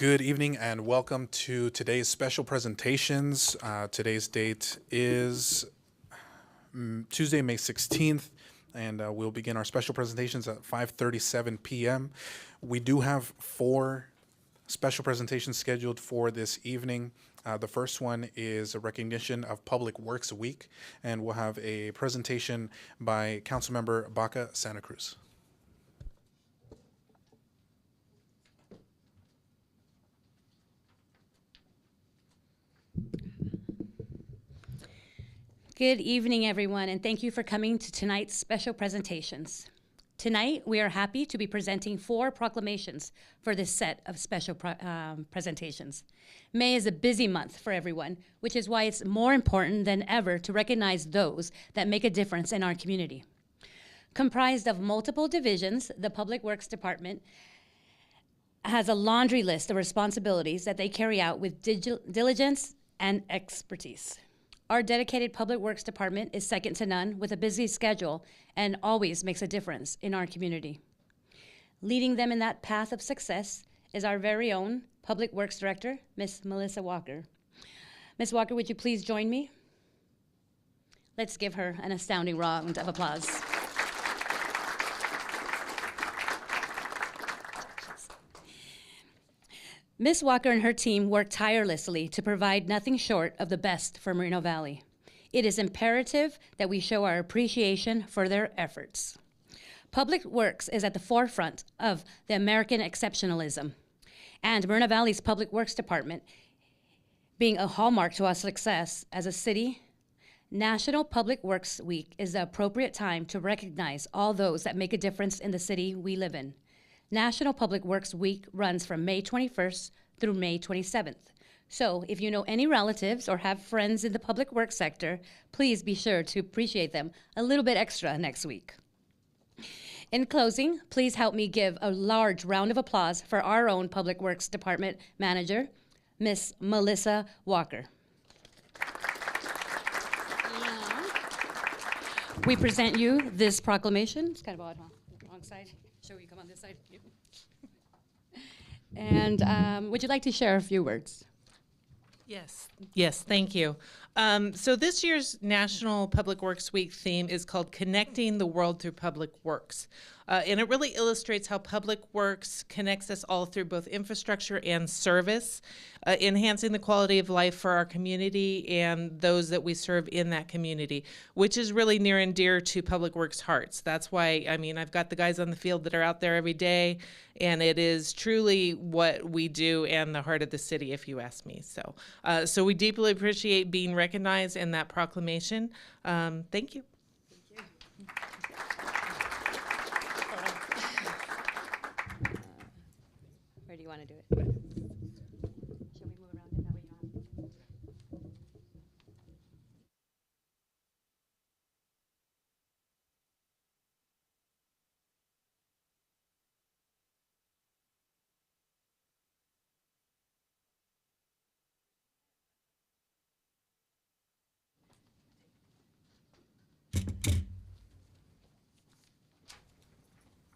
Good evening and welcome to today's special presentations. Today's date is Tuesday, May 16th, and we'll begin our special presentations at 5:37 p.m. We do have 4 special presentations scheduled for this evening. The first one is a recognition of Public Works Week, and we'll have a presentation by Councilmember Baca, Santa Cruz. Good evening, everyone, and thank you for coming to tonight's special presentations. Tonight, we are happy to be presenting 4 proclamations for this set of special presentations. May is a busy month for everyone, which is why it's more important than ever to recognize those that make a difference in our community. Comprised of multiple divisions, the Public Works Department has a laundry list of responsibilities that they carry out with diligence and expertise. Our dedicated Public Works Department is second to none with a busy schedule and always makes a difference in our community. Leading them in that path of success is our very own Public Works Director, Ms. Melissa Walker. Ms. Walker, would you please join me? Let's give her an astounding round of applause. Ms. Walker and her team work tirelessly to provide nothing short of the best for Moreno Valley. It is imperative that we show our appreciation for their efforts. Public Works is at the forefront of the American exceptionalism, and Moreno Valley's Public Works Department being a hallmark to our success as a city. National Public Works Week is the appropriate time to recognize all those that make a difference in the city we live in. National Public Works Week runs from May 21st through May 27th. So if you know any relatives or have friends in the public works sector, please be sure to appreciate them a little bit extra next week. In closing, please help me give a large round of applause for our own Public Works Department Manager, Ms. Melissa Walker. We present you this proclamation. It's kind of odd, huh? Wrong side. Should we come on this side? And would you like to share a few words? Yes, thank you. So this year's National Public Works Week theme is called Connecting the World Through Public Works. And it really illustrates how public works connects us all through both infrastructure and service, enhancing the quality of life for our community and those that we serve in that community, which is really near and dear to Public Works' hearts. That's why, I've got the guys on the field that are out there every day, and it is truly what we do and the heart of the city, if you ask me. So we deeply appreciate being recognized in that proclamation. Thank you. Where do you want to do it? Should we move around it? That way you don't have to.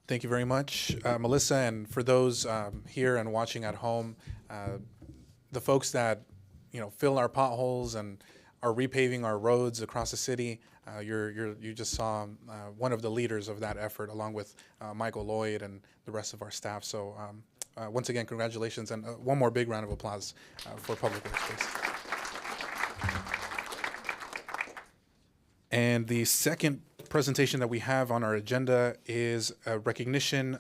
Thank you very much, Melissa, and for those here and watching at home, the folks that fill our potholes and are repaving our roads across the city. You just saw one of the leaders of that effort, along with Michael Lloyd and the rest of our staff. So once again, congratulations, and one more big round of applause for Public Works, please. And the second presentation that we have on our agenda is a recognition,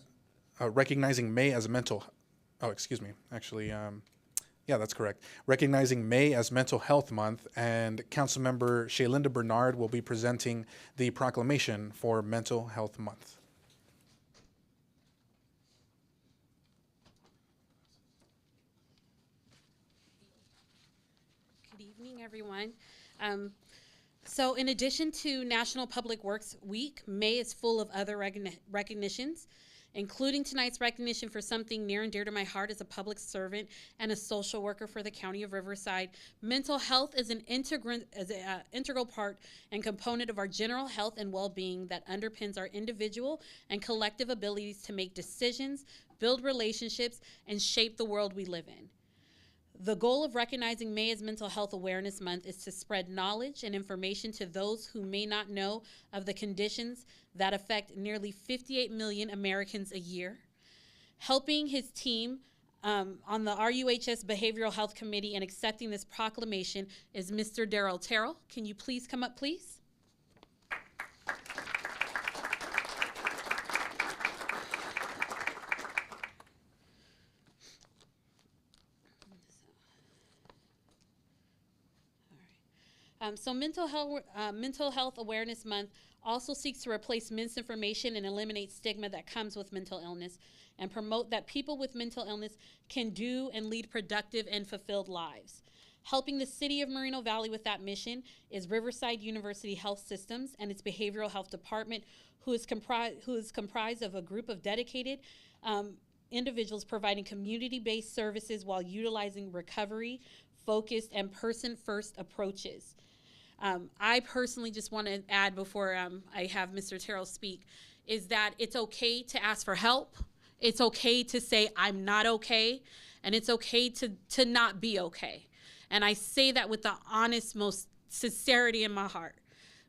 recognizing May as a mental, yeah, that's correct. Recognizing May as Mental Health Month, and Councilmember Shaylinda Bernard will be presenting the proclamation for Mental Health Month. Good evening, everyone. So in addition to National Public Works Week, May is full of other recognitions, including tonight's recognition for something near and dear to my heart as a public servant and a social worker for the County of Riverside. Mental health is an integral part and component of our general health and well-being that underpins our individual and collective abilities to make decisions, build relationships, and shape the world we live in. The goal of recognizing May as Mental Health Awareness Month is to spread knowledge and information to those who may not know of the conditions that affect nearly 58 million Americans a year. Helping his team on the RUHS Behavioral Health Committee and accepting this proclamation is Mr. Darrell Terrell. Can you please come up, please? So Mental Health Awareness Month also seeks to replace misinformation and eliminate stigma that comes with mental illness and promote that people with mental illness can do and lead productive and fulfilled lives. Helping the city of Moreno Valley with that mission is Riverside University Health Systems and its Behavioral Health Department, who is comprised of a group of dedicated individuals providing community-based services while utilizing recovery-focused and person-first approaches. I personally just want to add before I have Mr. Terrell speak, is that it's okay to ask for help. It's okay to say I'm not okay, and it's okay to not be okay. And I say that with the honest, most sincerity in my heart,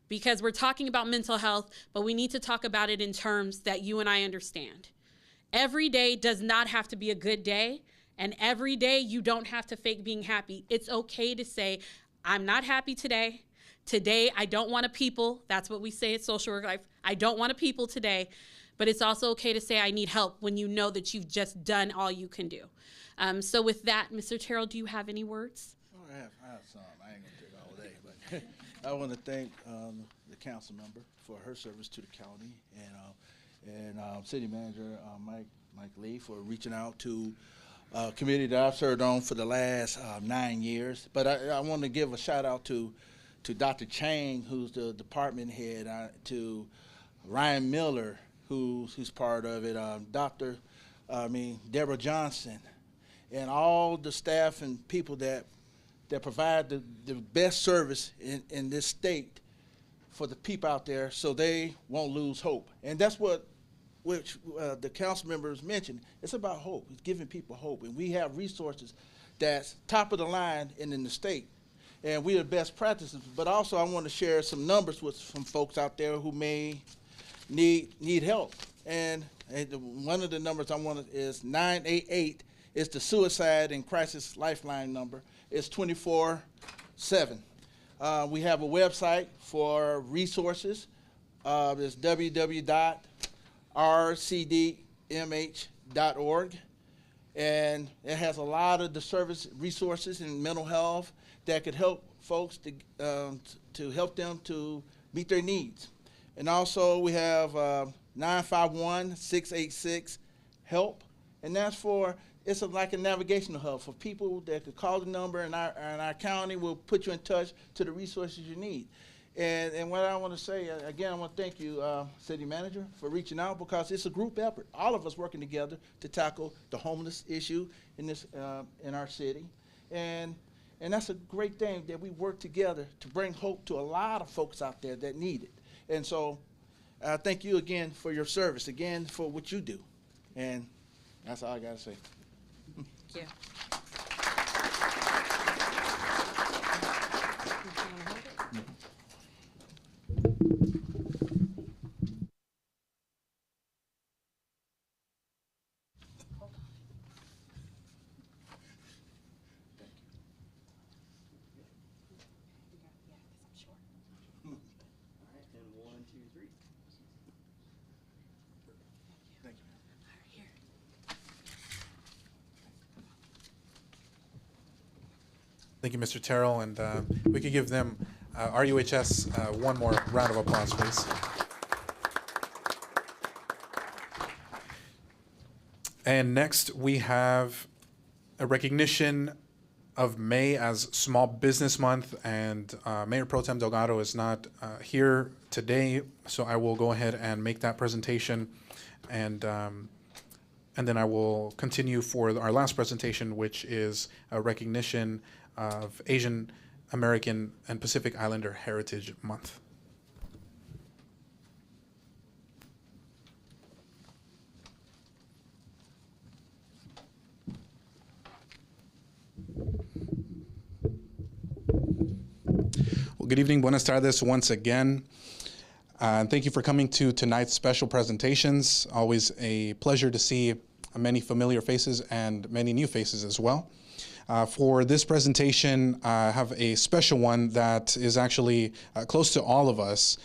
because we're talking about mental health, but we need to talk about it in terms that you and I understand. Every day does not have to be a good day, and every day you don't have to fake being happy. It's okay to say, I'm not happy today. Today, I don't want to people. That's what we say at social work life. I don't want to people today. But it's also okay to say I need help when you know that you've just done all you can do. So with that, Mr. Terrell, do you have any words? Oh, I have some. I ain't gonna take all day, but I want to thank the council member for her service to the county and city manager Mike Lee for reaching out to a committee that I've served on for the last 9 years. But I want to give a shout out to Dr. Chang, who's the department head, to Ryan Miller, who's part of it, Deborah Johnson, and all the staff and people that provide the best service in this state for the people out there, so they won't lose hope. And that's which the council members mentioned. It's about hope. It's giving people hope, and we have resources that's top of the line in the state. And we are best practices, but also I want to share some numbers with some folks out there who may need help. And one of the numbers I want is 988 is the suicide and crisis lifeline number. It's 24/7. We have a website for resources. It's www.rcdmh.org, and it has a lot of the service resources in mental health that could help folks to help them to meet their needs. And also we have 951-686-HELP, and that's it's like a navigational hub for people that could call the number, and our county will put you in touch to the resources you need. And what I want to say, again, I want to thank you, City Manager, for reaching out, because it's a group effort. All of us working together to tackle the homeless issue in our city. And that's a great thing that we work together to bring hope to a lot of folks out there that need it. And so thank you again for your service, again for what you do. And that's all I got to say. Thank you. Thank you, Mr. Terrell, and we could give them, RUHS, one more round of applause, please. And next, we have a recognition of May as Small Business Month, and Mayor Pro Tem Delgado is not here today, so I will go ahead and make that presentation. And And then I will continue for our last presentation, which is a recognition of Asian American and Pacific Islander Heritage Month. Well, good evening, buenas tardes once again. And thank you for coming to tonight's special presentations. Always a pleasure to see many familiar faces and many new faces as well. For this presentation, I have a special one that is actually close to all of us.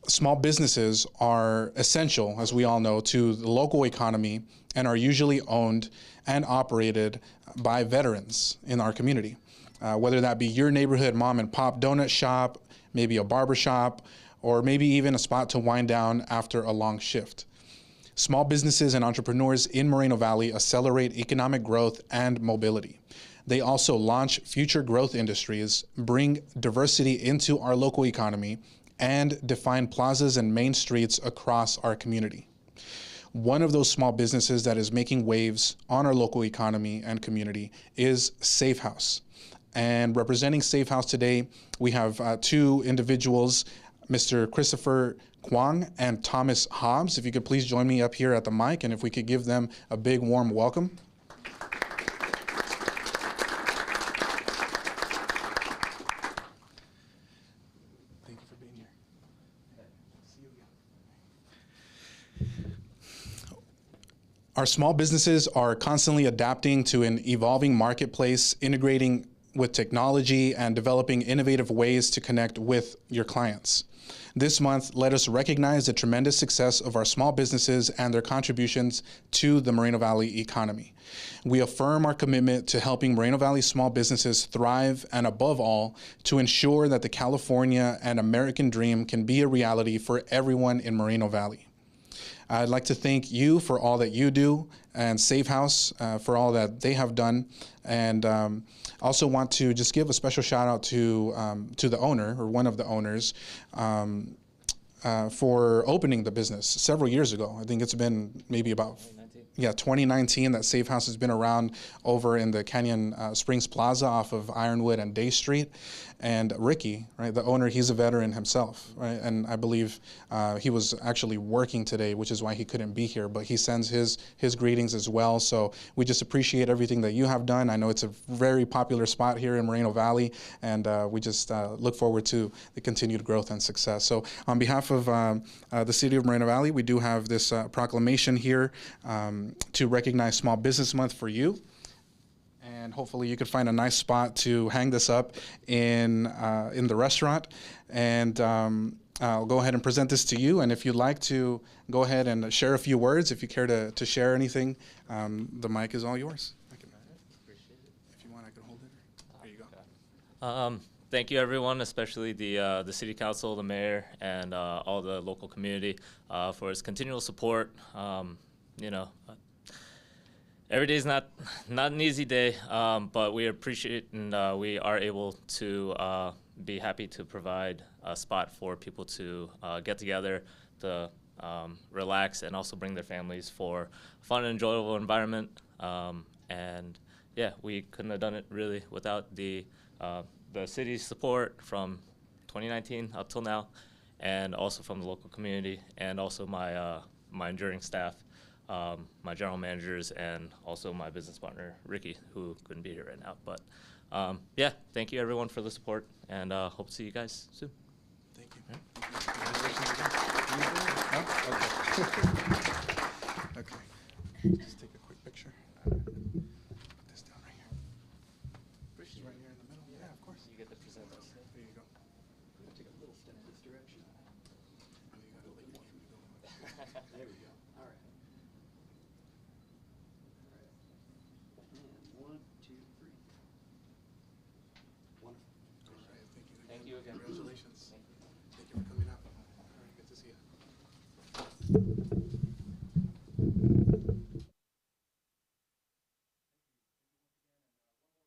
Small businesses are essential, as we all know, to the local economy and are usually owned and operated by veterans in our community. Whether that be your neighborhood mom and pop donut shop, maybe a barber shop, or maybe even a spot to wind down after a long shift. Small businesses and entrepreneurs in Moreno Valley accelerate economic growth and mobility. They also launch future growth industries, bring diversity into our local economy, and define plazas and main streets across our community. One of those small businesses that is making waves on our local economy and community is Safe House. And representing Safe House today, we have two individuals, Mr. Christopher Kwong and Thomas Hobbs. If you could please join me up here at the mic, and if we could give them a big warm welcome. Thank you for being here. See you again. Our small businesses are constantly adapting to an evolving marketplace, integrating with technology and developing innovative ways to connect with your clients. This month, let us recognize the tremendous success of our small businesses and their contributions to the Moreno Valley economy. We affirm our commitment to helping Moreno Valley small businesses thrive, and above all, to ensure that the California and American dream can be a reality for everyone in Moreno Valley. I'd like to thank you for all that you do, and Safe House for all that they have done, and also want to just give a special shout out to the owner, or one of the owners, for opening the business several years ago. I think it's been maybe about 2019 that Safe House has been around over in the Canyon Springs Plaza off of Ironwood and Day Street. And Ricky, right, the owner, he's a veteran himself, right? And I believe he was actually working today, which is why he couldn't be here, but he sends his greetings as well. So we just appreciate everything that you have done. I know it's a very popular spot here in Moreno Valley, and we just look forward to the continued growth and success. So on behalf of the City of Moreno Valley, we do have this proclamation here to recognize Small Business Month for you. And hopefully you could find a nice spot to hang this up in the restaurant. And I'll go ahead and present this to you. And if you'd like to go ahead and share a few words, if you care to share anything, the mic is all yours. Appreciate it. If you want, I can hold it. There you go. Thank you, everyone, especially the City Council, the Mayor, and all the local community for its continual support. Every day is not an easy day, but we appreciate and we are able to be happy to provide a spot for people to get together, to relax, and also bring their families for a fun and enjoyable environment. And yeah, we couldn't have done it really without the city's support from 2019 up till now, and also from the local community, and also my enduring staff. My general managers, and also my business partner, Ricky, who couldn't be here right now. But yeah, thank you everyone for the support, and hope to see you guys soon. Thank you. Yeah. Okay. Just take a quick picture. Put this down right here. She's right here in the middle. Yeah, of course. You get to present us. There you go. I'm gonna take a little step this direction. There we go. All right. And 1, 2, 3. Wonderful. All right, Thank you again. Congratulations. Thank you for coming out. All right, good to see you.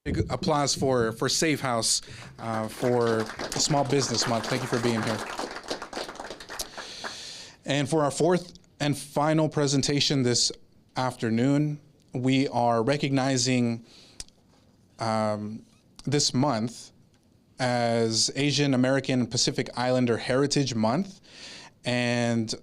Big applause for Safe House for Small Business Month. Thank you for being here. And for our fourth and final presentation this afternoon, we are recognizing this month as Asian American Pacific Islander Heritage Month. And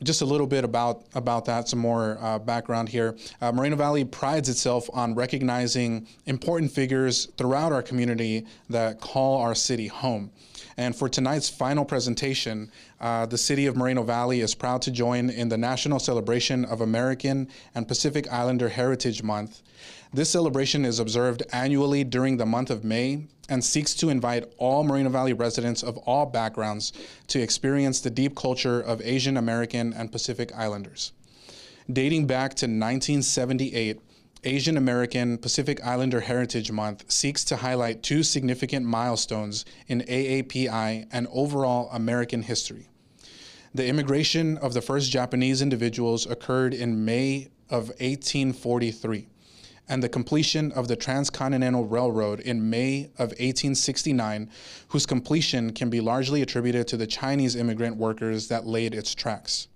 just a little bit about that, some more background here. Moreno Valley prides itself on recognizing important figures throughout our community that call our city home. And for tonight's final presentation, the City of Moreno Valley is proud to join in the National Celebration of American and Pacific Islander Heritage Month. This celebration is observed annually during the month of May and seeks to invite all Moreno Valley residents of all backgrounds to experience the deep culture of Asian American and Pacific Islanders. Dating back to 1978, Asian American Pacific Islander Heritage Month seeks to highlight two significant milestones in AAPI and overall American history. The immigration of the first Japanese individuals occurred in May of 1843, and the completion of the Transcontinental Railroad in May of 1869, whose completion can be largely attributed to the Chinese immigrant workers that laid its tracks.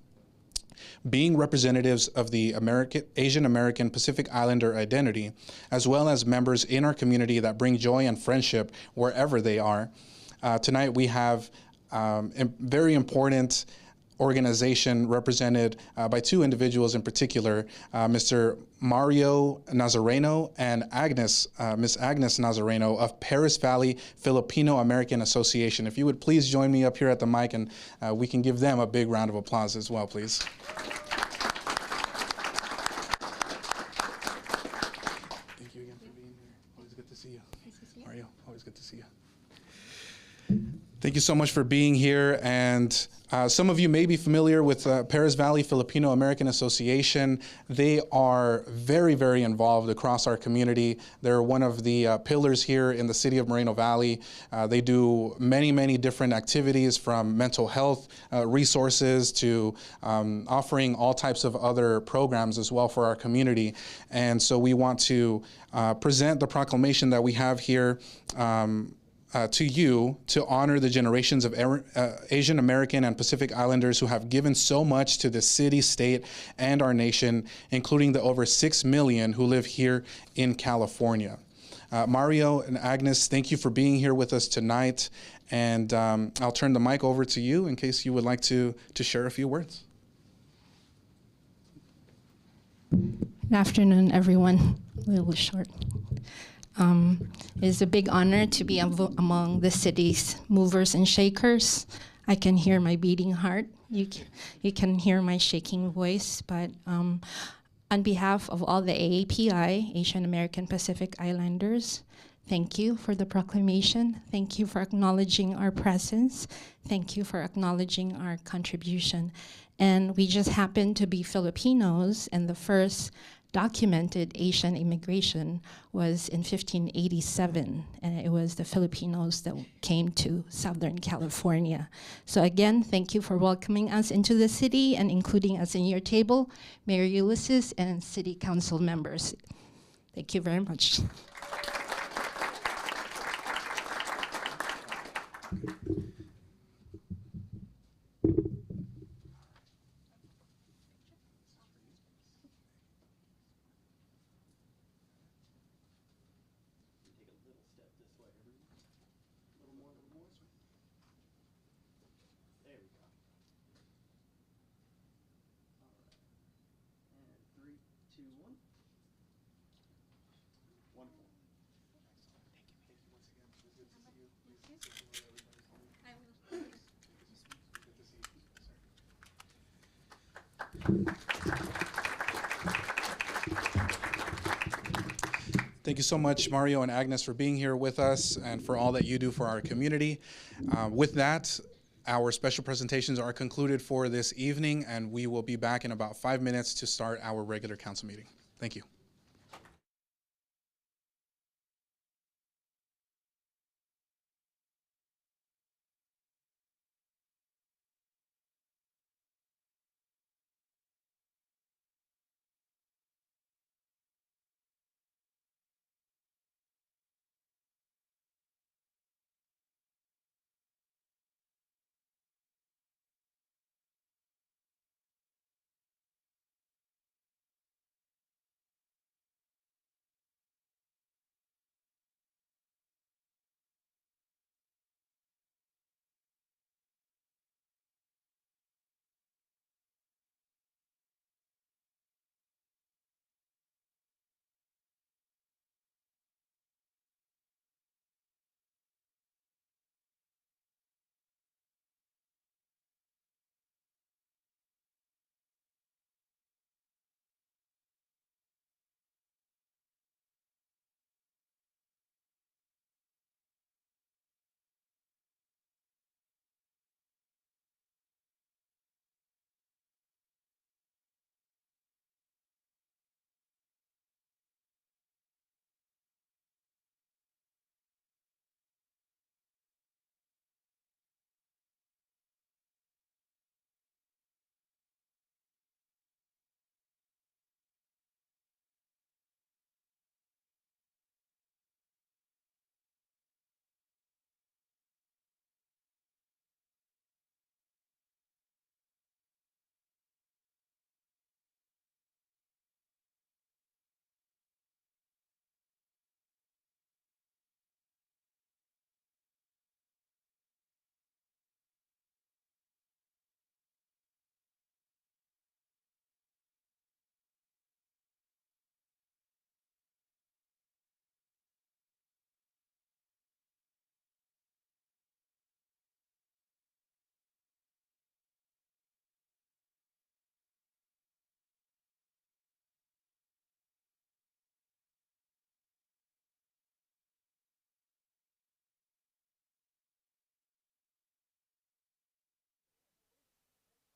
Being representatives of the Asian American Pacific Islander identity, as well as members in our community that bring joy and friendship wherever they are, tonight we have a very important organization represented by two individuals in particular, Mr. Mario Nazareno and Miss Agnes Nazareno of Paris Valley Filipino American Association. If you would please join me up here at the mic, and we can give them a big round of applause as well, please. Thank you again for being here. Always good to see you. Mario, always good to see you. Thank you so much for being here. And some of you may be familiar with Paris Valley Filipino American Association. They are very, very involved across our community. They're one of the pillars here in the city of Moreno Valley. They do many, many different activities, from mental health resources to offering all types of other programs as well for our community. And so we want to present the proclamation that we have here to you to honor the generations of Asian American and Pacific Islanders who have given so much to the city, state, and our nation, including the over 6 million who live here in California. Mario and Agnes, thank you for being here with us tonight. And I'll turn the mic over to you in case you would like to share a few words. Good afternoon, everyone. A little short. It is a big honor to be among the city's movers and shakers. I can hear my beating heart. You can hear my shaking voice. But on behalf of all the AAPI, Asian American Pacific Islanders, thank you for the proclamation. Thank you for acknowledging our presence. Thank you for acknowledging our contribution. And we just happen to be Filipinos, and the first documented Asian immigration was in 1587, and it was the Filipinos that came to Southern California. So again, thank you for welcoming us into the city and including us in your table, Mayor Ulysses and City Council members. Thank you very much. Thank you so much, Mario and Agnes, for being here with us and for all that you do for our community. With that, our special presentations are concluded for this evening, and we will be back in about 5 minutes to start our regular council meeting. Thank you.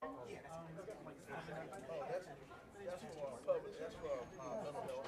That's for mental health.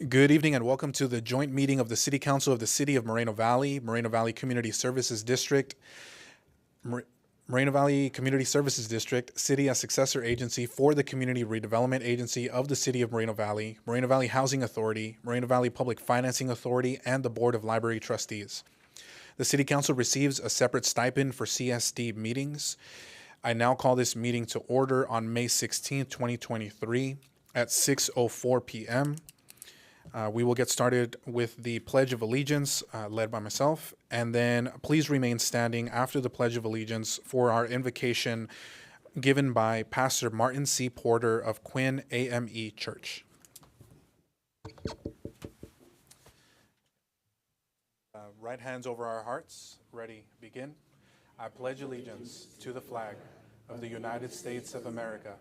Good evening and welcome to the joint meeting of the City Council of the City of Moreno Valley Community Services District, Moreno Valley Community Services District, City as successor agency for the Community Redevelopment Agency of the City of Moreno Valley Housing Authority, Moreno Valley Public Financing Authority, and the Board of Library Trustees. The City Council receives a separate stipend for CSD meetings. I now call this meeting to order on May 16, 2023 at 6:04 p.m. We will get started with the Pledge of Allegiance led by myself, and then please remain standing after the Pledge of Allegiance for our invocation given by Pastor Martin C. Porter of Quinn AME Church. Right hands over our hearts. Ready, begin. I pledge allegiance to the flag of the United States of America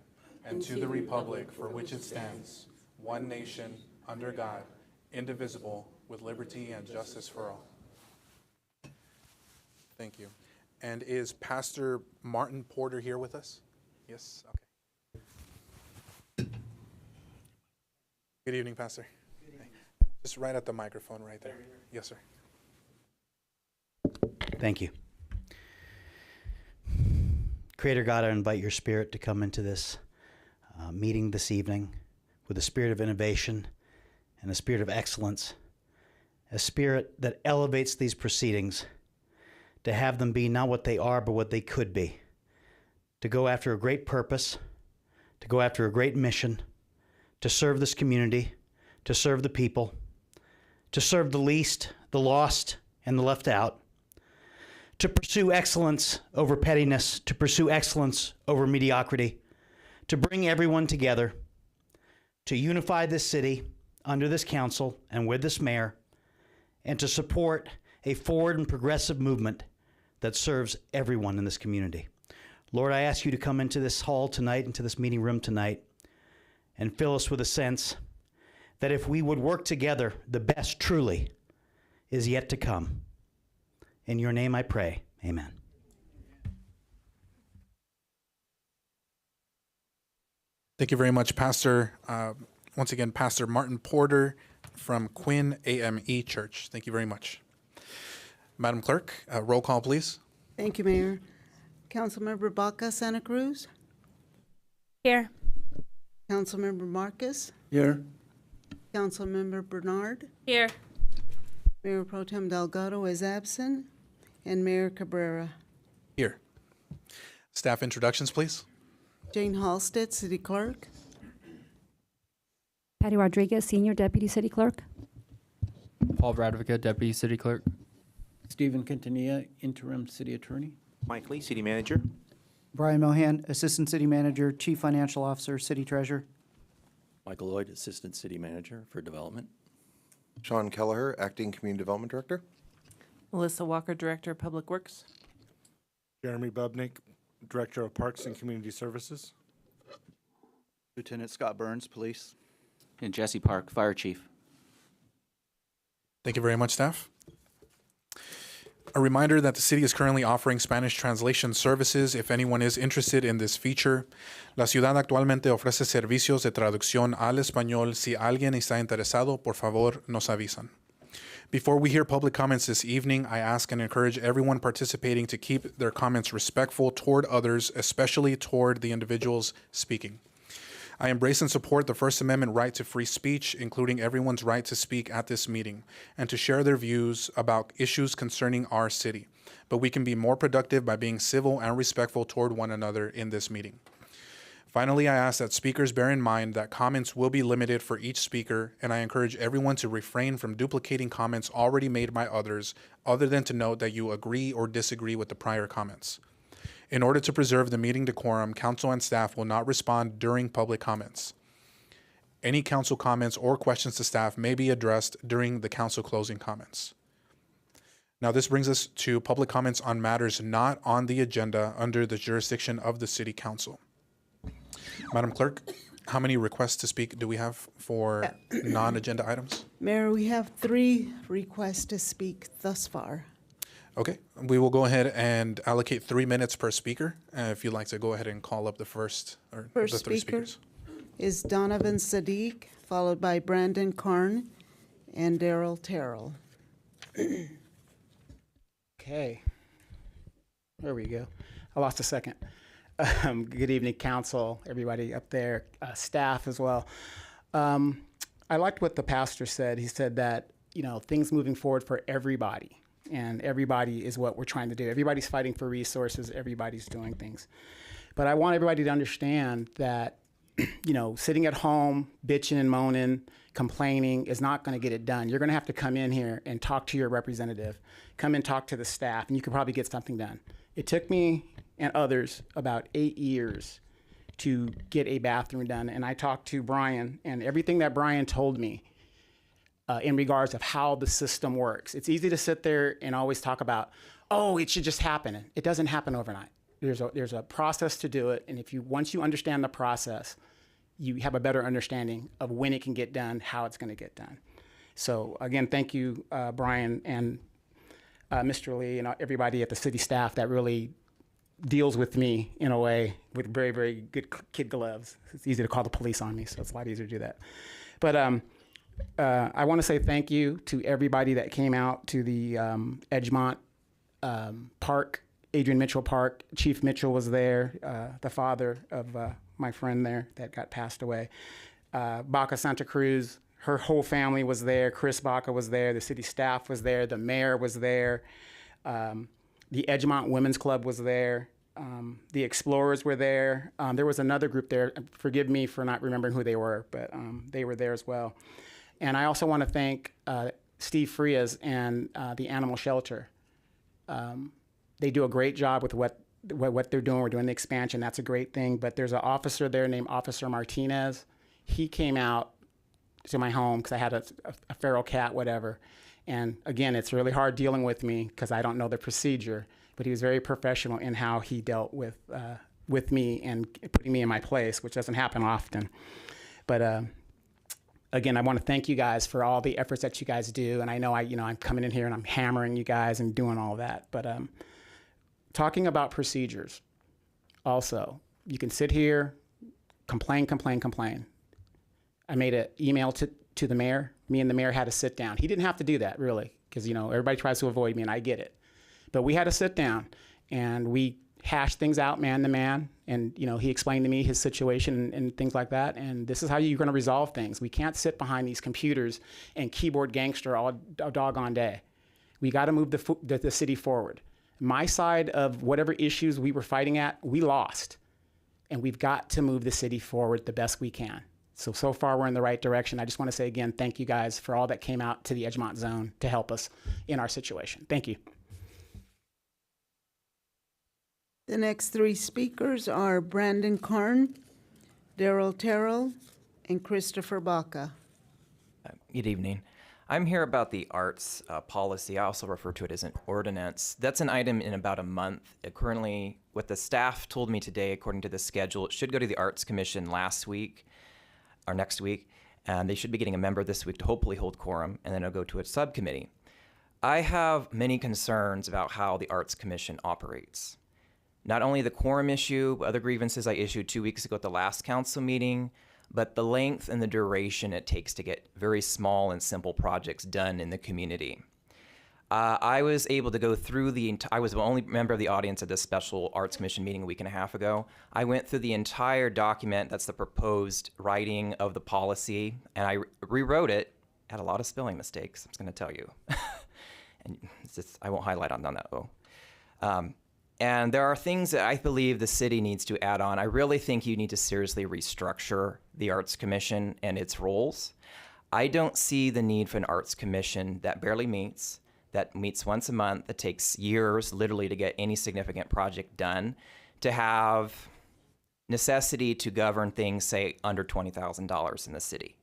and to the republic for which it stands, one nation, under God, indivisible, with liberty and justice for all. Thank you. And is Pastor Martin Porter here with us? Yes? Okay. Good evening, Pastor. Good evening. Just right at the microphone right there. Yes, sir. Thank you. Creator God, I invite your spirit to come into this meeting this evening with a spirit of innovation and a spirit of excellence, a spirit that elevates these proceedings to have them be not what they are, but what they could be, to go after a great purpose, to go after a great mission, to serve this community, to serve the people, to serve the least, the lost, and the left out, to pursue excellence over pettiness, to pursue excellence over mediocrity, to bring everyone together, to unify this city under this council and with this mayor, and to support a forward and progressive movement that serves everyone in this community. Lord, I ask you to come into this hall tonight, into this meeting room tonight, and fill us with a sense that if we would work together, the best truly is yet to come. In your name I pray, amen. Thank you very much, Pastor. Once again, Pastor Martin Porter from Quinn AME Church. Thank you very much. Madam Clerk, roll call, please. Thank you, Mayor. Councilmember Baca, Santa Cruz. Here. Councilmember Marcus. Here. Councilmember Bernard. Here. Mayor Pro Tem Delgado is absent. And Mayor Cabrera. Here. Staff introductions, please. Jane Halstead, City Clerk. Patty Rodriguez, Senior Deputy City Clerk. Paul Radvica, Deputy City Clerk. Stephen Quintanilla, Interim City Attorney. Mike Lee, City Manager. Brian Mohan, Assistant City Manager, Chief Financial Officer, City Treasurer. Michael Lloyd, Assistant City Manager for Development. Sean Kelleher, Acting Community Development Director. Melissa Walker, Director of Public Works. Jeremy Bubnick, Director of Parks and Community Services. Lieutenant Scott Burns, Police. And Jesse Park, Fire Chief. Thank you very much, staff. A reminder that the city is currently offering Spanish translation services if anyone is interested in this feature. La ciudad actualmente ofrece servicios de traducción al español. Si alguien está interesado, por favor, nos avisan. Before we hear public comments this evening, I ask and encourage everyone participating to keep their comments respectful toward others, especially toward the individuals speaking. I embrace and support the First Amendment right to free speech, including everyone's right to speak at this meeting and to share their views about issues concerning our city. But we can be more productive by being civil and respectful toward one another in this meeting. Finally, I ask that speakers bear in mind that comments will be limited for each speaker, and I encourage everyone to refrain from duplicating comments already made by others, other than to note that you agree or disagree with the prior comments. In order to preserve the meeting decorum, council and staff will not respond during public comments. Any council comments or questions to staff may be addressed during the council closing comments. Now, this brings us to public comments on matters not on the agenda under the jurisdiction of the City Council. Madam Clerk, how many requests to speak do we have for non-agenda items? Mayor, we have 3 requests to speak thus far. Okay, we will go ahead and allocate 3 minutes per speaker. If you'd like to go ahead and call up the first or the 3 speakers. is Donovan Sadiq, followed by Brandon Karn and Daryl Terrell. Okay. There we go. I lost a second. Good evening, council, everybody up there, staff as well. I liked what the pastor said. He said that, things moving forward for everybody, and everybody is what we're trying to do. Everybody's fighting for resources. Everybody's doing things. But I want everybody to understand that, sitting at home, bitching and moaning, complaining is not going to get it done. You're going to have to come in here and talk to your representative, come and talk to the staff, and you can probably get something done. It took me and others about 8 years to get a bathroom done. And I talked to Brian, and everything that Brian told me in regards of how the system works. It's easy to sit there and always talk about, oh, it should just happen. It doesn't happen overnight. There's a process to do it. And once you understand the process, you have a better understanding of when it can get done, how it's going to get done. So again, thank you, Brian and Mr. Lee and everybody at the city staff that really deals with me in a way with very, very good kid gloves. It's easy to call the police on me, so it's a lot easier to do that. But I want to say thank you to everybody that came out to the Edgemont Park, Adrian Mitchell Park. Chief Mitchell was there, the father of my friend there that got passed away. Baca Santa Cruz, her whole family was there. Chris Baca was there. The city staff was there. The mayor was there. The Edgemont Women's Club was there. The Explorers were there. There was another group there. Forgive me for not remembering who they were, but they were there as well. And I also want to thank Steve Frias and the animal shelter. They do a great job with what they're doing. We're doing the expansion. That's a great thing. But there's an officer there named Officer Martinez. He came out to my home because I had a feral cat, whatever. And again, it's really hard dealing with me because I don't know the procedure. But he was very professional in how he dealt with me and putting me in my place, which doesn't happen often. But again, I want to thank you guys for all the efforts that you guys do. And I know I'm coming in here and I'm hammering you guys and doing all that. But talking about procedures, also, you can sit here, complain. I made an email to the mayor. Me and the mayor had to sit down. He didn't have to do that, really, because everybody tries to avoid me, and I get it. But we had to sit down, and we hashed things out man to man. And he explained to me his situation and things like that. And this is how you're going to resolve things. We can't sit behind these computers and keyboard gangster all doggone day. We got to move the city forward. My side of whatever issues we were fighting at, we lost. And we've got to move the city forward the best we can. So far we're in the right direction. I just want to say again, thank you guys for all that came out to the Edgemont zone to help us in our situation. Thank you. The next three speakers are Brandon Karn, Daryl Terrell, and Christopher Baca. Good evening. I'm here about the arts policy. I also refer to it as an ordinance. That's an item in about a month. Currently, what the staff told me today, according to the schedule, it should go to the Arts Commission next week, and they should be getting a member this week to hopefully hold quorum, and then it'll go to a subcommittee. I have many concerns about how the Arts Commission operates. Not only the quorum issue, but other grievances I issued 2 weeks ago at the last council meeting, but the length and the duration it takes to get very small and simple projects done in the community. I was able to go through I was the only member of the audience at this special Arts Commission meeting a week and a half ago. I went through the entire document, that's the proposed writing of the policy, and I rewrote it. Had a lot of spelling mistakes, I'm just gonna tell you. And I won't highlight on that though. And there are things that I believe the city needs to add on. I really think you need to seriously restructure the Arts Commission and its roles. I don't see the need for an Arts Commission that barely meets, that meets once a month, that takes years literally to get any significant project done, to have necessity to govern things, say, under $20,000 in the city.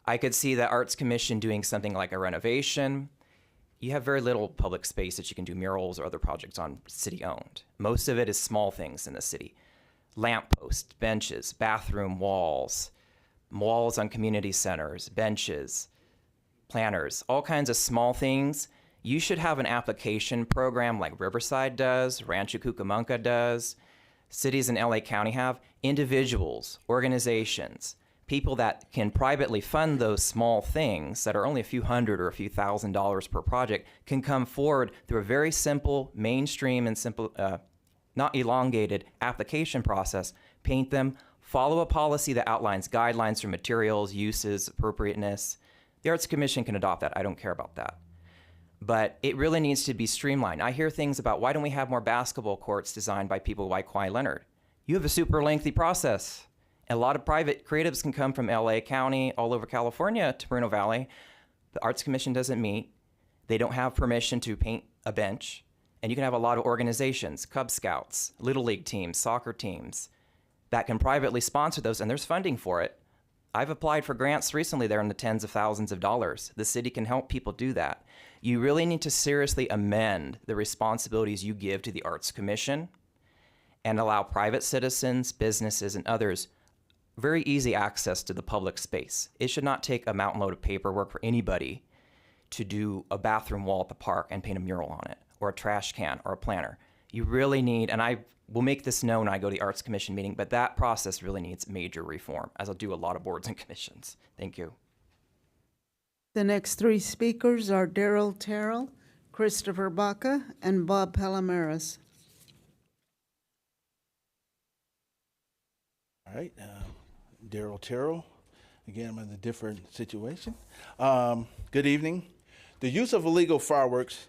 I could see the Arts Commission doing something like a renovation. You have very little public space that you can do murals or other projects on city-owned. Most of it is small things in the city. Lampposts, benches, bathroom walls, walls on community centers, benches, planters, all kinds of small things. You should have an application program like Riverside does, Rancho Cucamonga does, cities in LA County have, individuals, organizations, people that can privately fund those small things that are only a few hundred or a few $1,000s per project can come forward through a very simple, mainstream and simple, not elongated application process, paint them, follow a policy that outlines guidelines for materials, uses, appropriateness. The Arts Commission can adopt that. I don't care about that. But it really needs to be streamlined. I hear things about why don't we have more basketball courts designed by people like Kawhi Leonard? You have a super lengthy process. A lot of private creatives can come from LA County, all over California to Moreno Valley. The Arts Commission doesn't meet. They don't have permission to paint a bench. And you can have a lot of organizations, Cub Scouts, Little League teams, soccer teams, that can privately sponsor those, and there's funding for it. I've applied for grants recently. They're in the tens of thousands of dollars. The city can help people do that. You really need to seriously amend the responsibilities you give to the Arts Commission and allow private citizens, businesses, and others very easy access to the public space. It should not take a mountain load of paperwork for anybody to do a bathroom wall at the park and paint a mural on it, or a trash can, or a planter. You really need, and I will make this known when I go to the Arts Commission meeting, but that process really needs major reform, as I'll do a lot of boards and commissions. Thank you. The next three speakers are Darrell Terrell, Christopher Baca, and Bob Palomares. All right, Darrell Terrell. Again, I'm in a different situation. Good evening. The use of illegal fireworks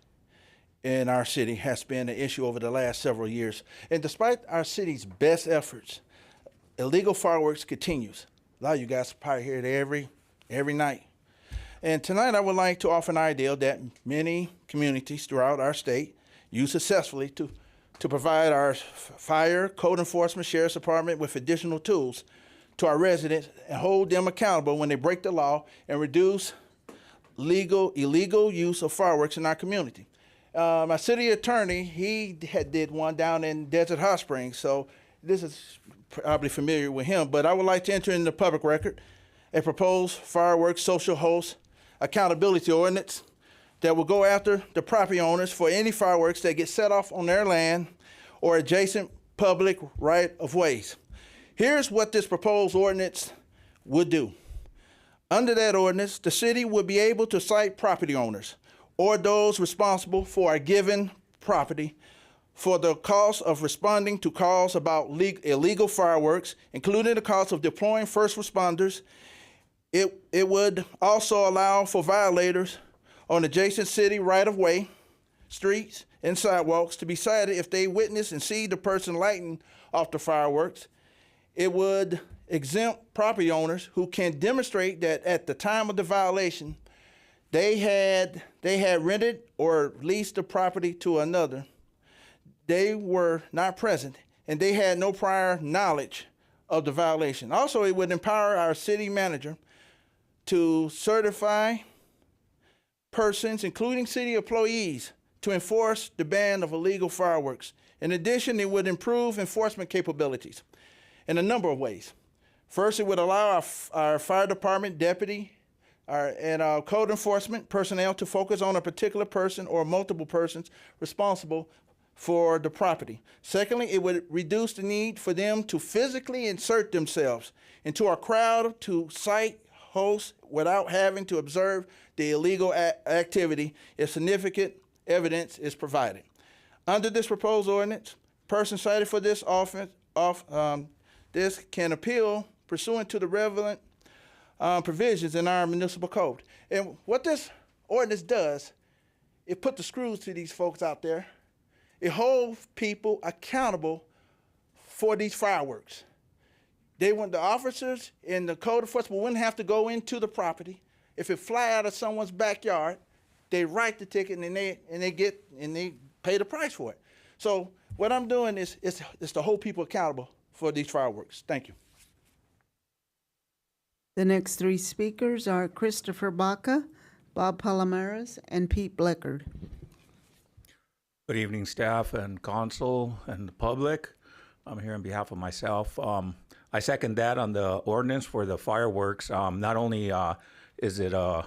in our city has been an issue over the last several years. And despite our city's best efforts, illegal fireworks continues. A lot of you guys probably hear it every night. And tonight I would like to offer an idea that many communities throughout our state use successfully to provide our fire, code enforcement, sheriff's department with additional tools to our residents and hold them accountable when they break the law and reduce illegal use of fireworks in our community. My city attorney, he did one down in Desert Hot Springs, so this is probably familiar with him, but I would like to enter in the public record a proposed fireworks social host accountability ordinance that will go after the property owners for any fireworks that get set off on their land or adjacent public right-of-ways. Here's what this proposed ordinance would do. Under that ordinance, the city would be able to cite property owners or those responsible for a given property for the cost of responding to calls about illegal fireworks, including the cost of deploying first responders. It would also allow for violators on adjacent city right-of-way, streets, and sidewalks to be cited if they witness and see the person lighting off the fireworks. It would exempt property owners who can demonstrate that at the time of the violation, they had rented or leased the property to another. They were not present, and they had no prior knowledge of the violation. Also, it would empower our city manager to certify persons, including city employees, to enforce the ban of illegal fireworks. In addition, it would improve enforcement capabilities in a number of ways. First, it would allow our fire department deputy and our code enforcement personnel to focus on a particular person or multiple persons responsible for the property. Secondly, it would reduce the need for them to physically insert themselves into a crowd to cite hosts without having to observe the illegal activity if significant evidence is provided. Under this proposed ordinance, persons cited for this offense, this can appeal pursuant to the relevant provisions in our municipal code. And what this ordinance does, it puts the screws to these folks out there. It holds people accountable for these fireworks. The officers in the code enforcement wouldn't have to go into the property. If it fly out of someone's backyard, they write the ticket and they pay the price for it. So what I'm doing is to hold people accountable for these fireworks. Thank you. The next three speakers are Christopher Baca, Bob Palomares, and Pete Bleckard. Good evening, staff and council and the public. I'm here on behalf of myself. I second that on the ordinance for the fireworks. Not only is it a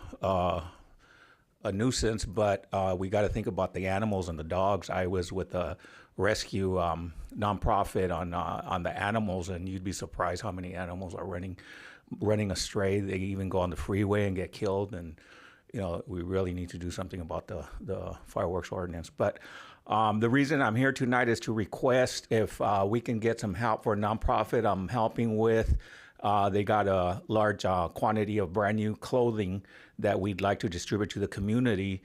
nuisance, but we got to think about the animals and the dogs. I was with a rescue nonprofit on the animals, and you'd be surprised how many animals are running astray. They even go on the freeway and get killed, and we really need to do something about the fireworks ordinance. But the reason I'm here tonight is to request if we can get some help for a nonprofit I'm helping with. They got a large quantity of brand new clothing that we'd like to distribute to the community,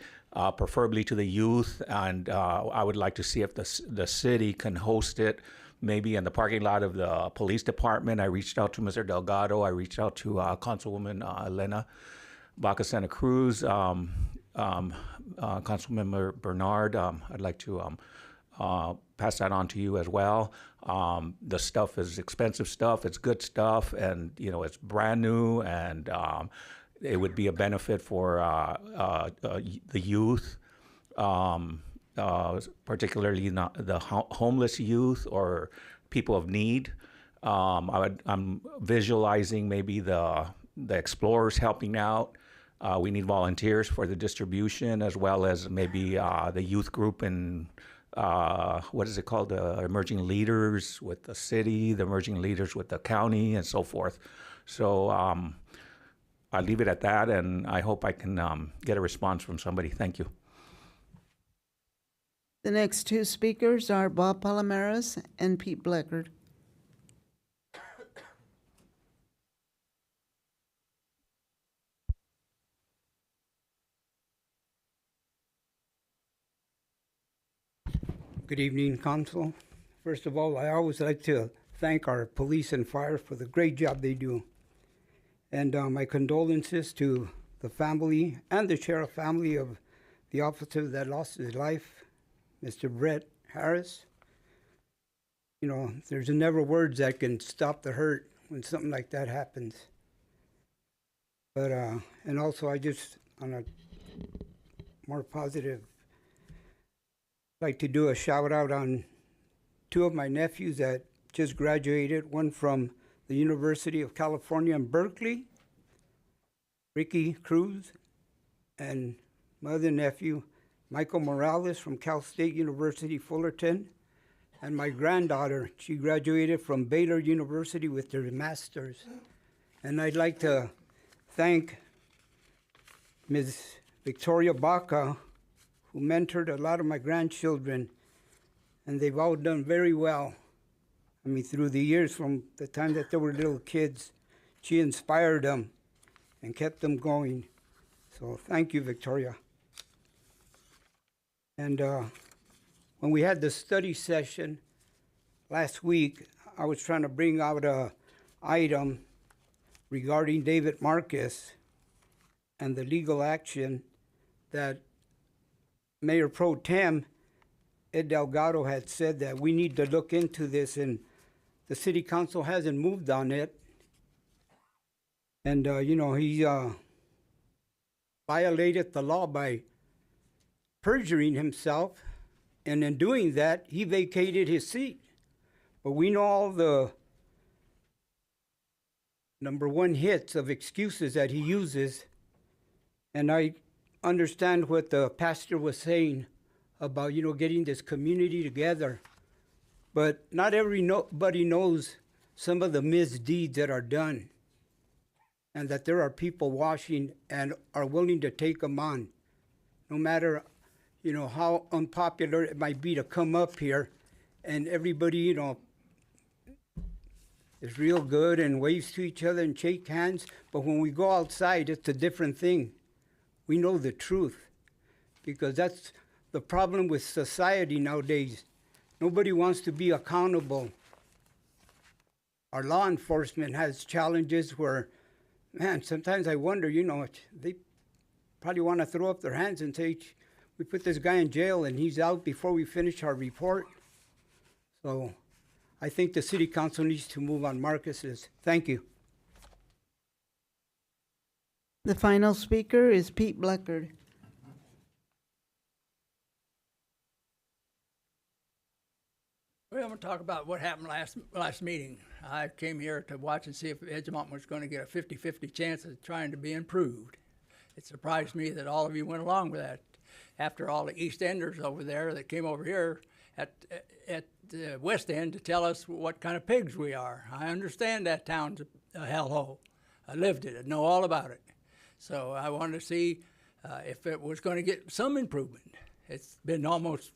preferably to the youth. And I would like to see if the city can host it, maybe in the parking lot of the police department. I reached out to Mr. Delgado. I reached out to Councilwoman Elena Baca Santa Cruz, Councilmember Bernard. I'd like to pass that on to you as well. The stuff is expensive stuff. It's good stuff, and it's brand new, and it would be a benefit for the youth, particularly not the homeless youth or people of need. I'm visualizing maybe the explorers helping out. We need volunteers for the distribution, as well as maybe the youth group and what is it called? The emerging leaders with the city, the emerging leaders with the county, and so forth. So I'll leave it at that, and I hope I can get a response from somebody. Thank you. The next two speakers are Bob Palomares and Pete Bleckard. Good evening, Council. First of all, I always like to thank our police and fire for the great job they do. And my condolences to the family and the sheriff family of the officer that lost his life, Mr. Brett Harris. There's never words that can stop the hurt when something like that happens. But, and also I just, on a more positive, like to do a shout out on two of my nephews that just graduated, one from the University of California in Berkeley, Ricky Cruz, and my other nephew, Michael Morales from Cal State University, Fullerton, and my granddaughter, she graduated from Baylor University with her master's. And I'd like to thank Ms. Victoria Baca, who mentored a lot of my grandchildren, and they've all done very well. I mean, through the years, from the time that they were little kids, she inspired them and kept them going. So thank you, Victoria. And when we had the study session last week, I was trying to bring out an item regarding David Marcus and the legal action that Mayor Pro Tem Ed Delgado had said that we need to look into this, and the city council hasn't moved on it. And, he violated the law by perjuring himself, and in doing that, he vacated his seat. But we know all the number one hits of excuses that he uses, and I understand what the pastor was saying about, getting this community together. But not everybody knows some of the misdeeds that are done, and that there are people watching and are willing to take them on, no matter, how unpopular it might be to come up here, and everybody, is real good and waves to each other and shake hands. But when we go outside, it's a different thing. We know the truth, because that's the problem with society nowadays. Nobody wants to be accountable. Our law enforcement has challenges where, man, sometimes I wonder, they probably want to throw up their hands and say, we put this guy in jail and he's out before we finish our report. So I think the city council needs to move on Marcus's. Thank you. The final speaker is Pete Bleckard. Well, I'm going to talk about what happened last meeting. I came here to watch and see if Edgemont was going to get a 50-50 chance of trying to be improved. It surprised me that all of you went along with that. After all the East Enders over there that came over here at the West End to tell us what kind of pigs we are. I understand that town's a hellhole. I lived it. I know all about it. So I wanted to see if it was going to get some improvement. It's been almost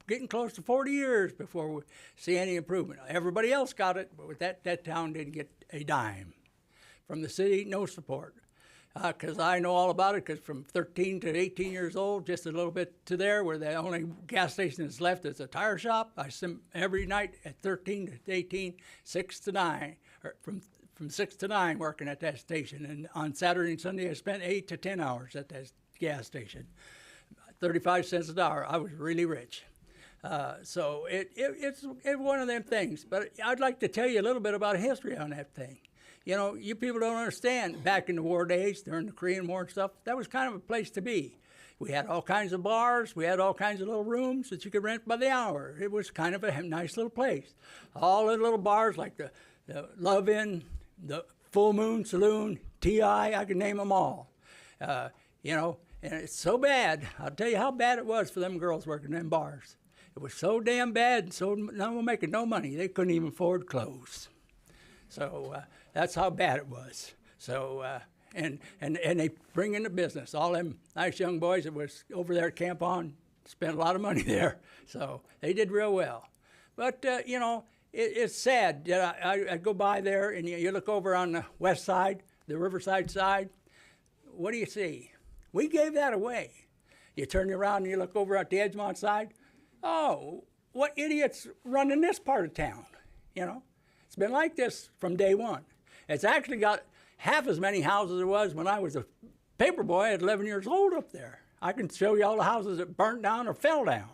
getting close to 40 years before we see any improvement. Everybody else got it, but with that town didn't get a dime. From the city, no support. Because I know all about it, because from 13 to 18 years old, just a little bit to there, where the only gas station that's left is a tire shop, I spent every night at 13 to 18, 6 to 9, or from 6 to 9 working at that station. And on Saturday and Sunday, I spent 8 to 10 hours at that gas station. 35 cents an hour. I was really rich. So it's one of them things. But I'd like to tell you a little bit about history on that thing. You know, you people don't understand, back in the war days, during the Korean War and stuff, that was kind of a place to be. We had all kinds of bars. We had all kinds of little rooms that you could rent by the hour. It was kind of a nice little place. All the little bars like the Love Inn, the Full Moon Saloon, T.I., I could name them all. You know, and it's so bad. I'll tell you how bad it was for them girls working in them bars. It was so damn bad, and so no one making no money. They couldn't even afford clothes. So that's how bad it was. So and they bring in the business. All them nice young boys that was over there at Camp On spent a lot of money there. So they did real well. But you know, it's sad. I go by there and you look over on the west side, the Riverside side. What do you see? We gave that away. You turn around and you look over at the Edgemont side. Oh, what idiots running this part of town? You know. It's been like this from day one. It's actually got half as many houses as it was when I was a paper boy at 11 years old up there. I can show you all the houses that burnt down or fell down.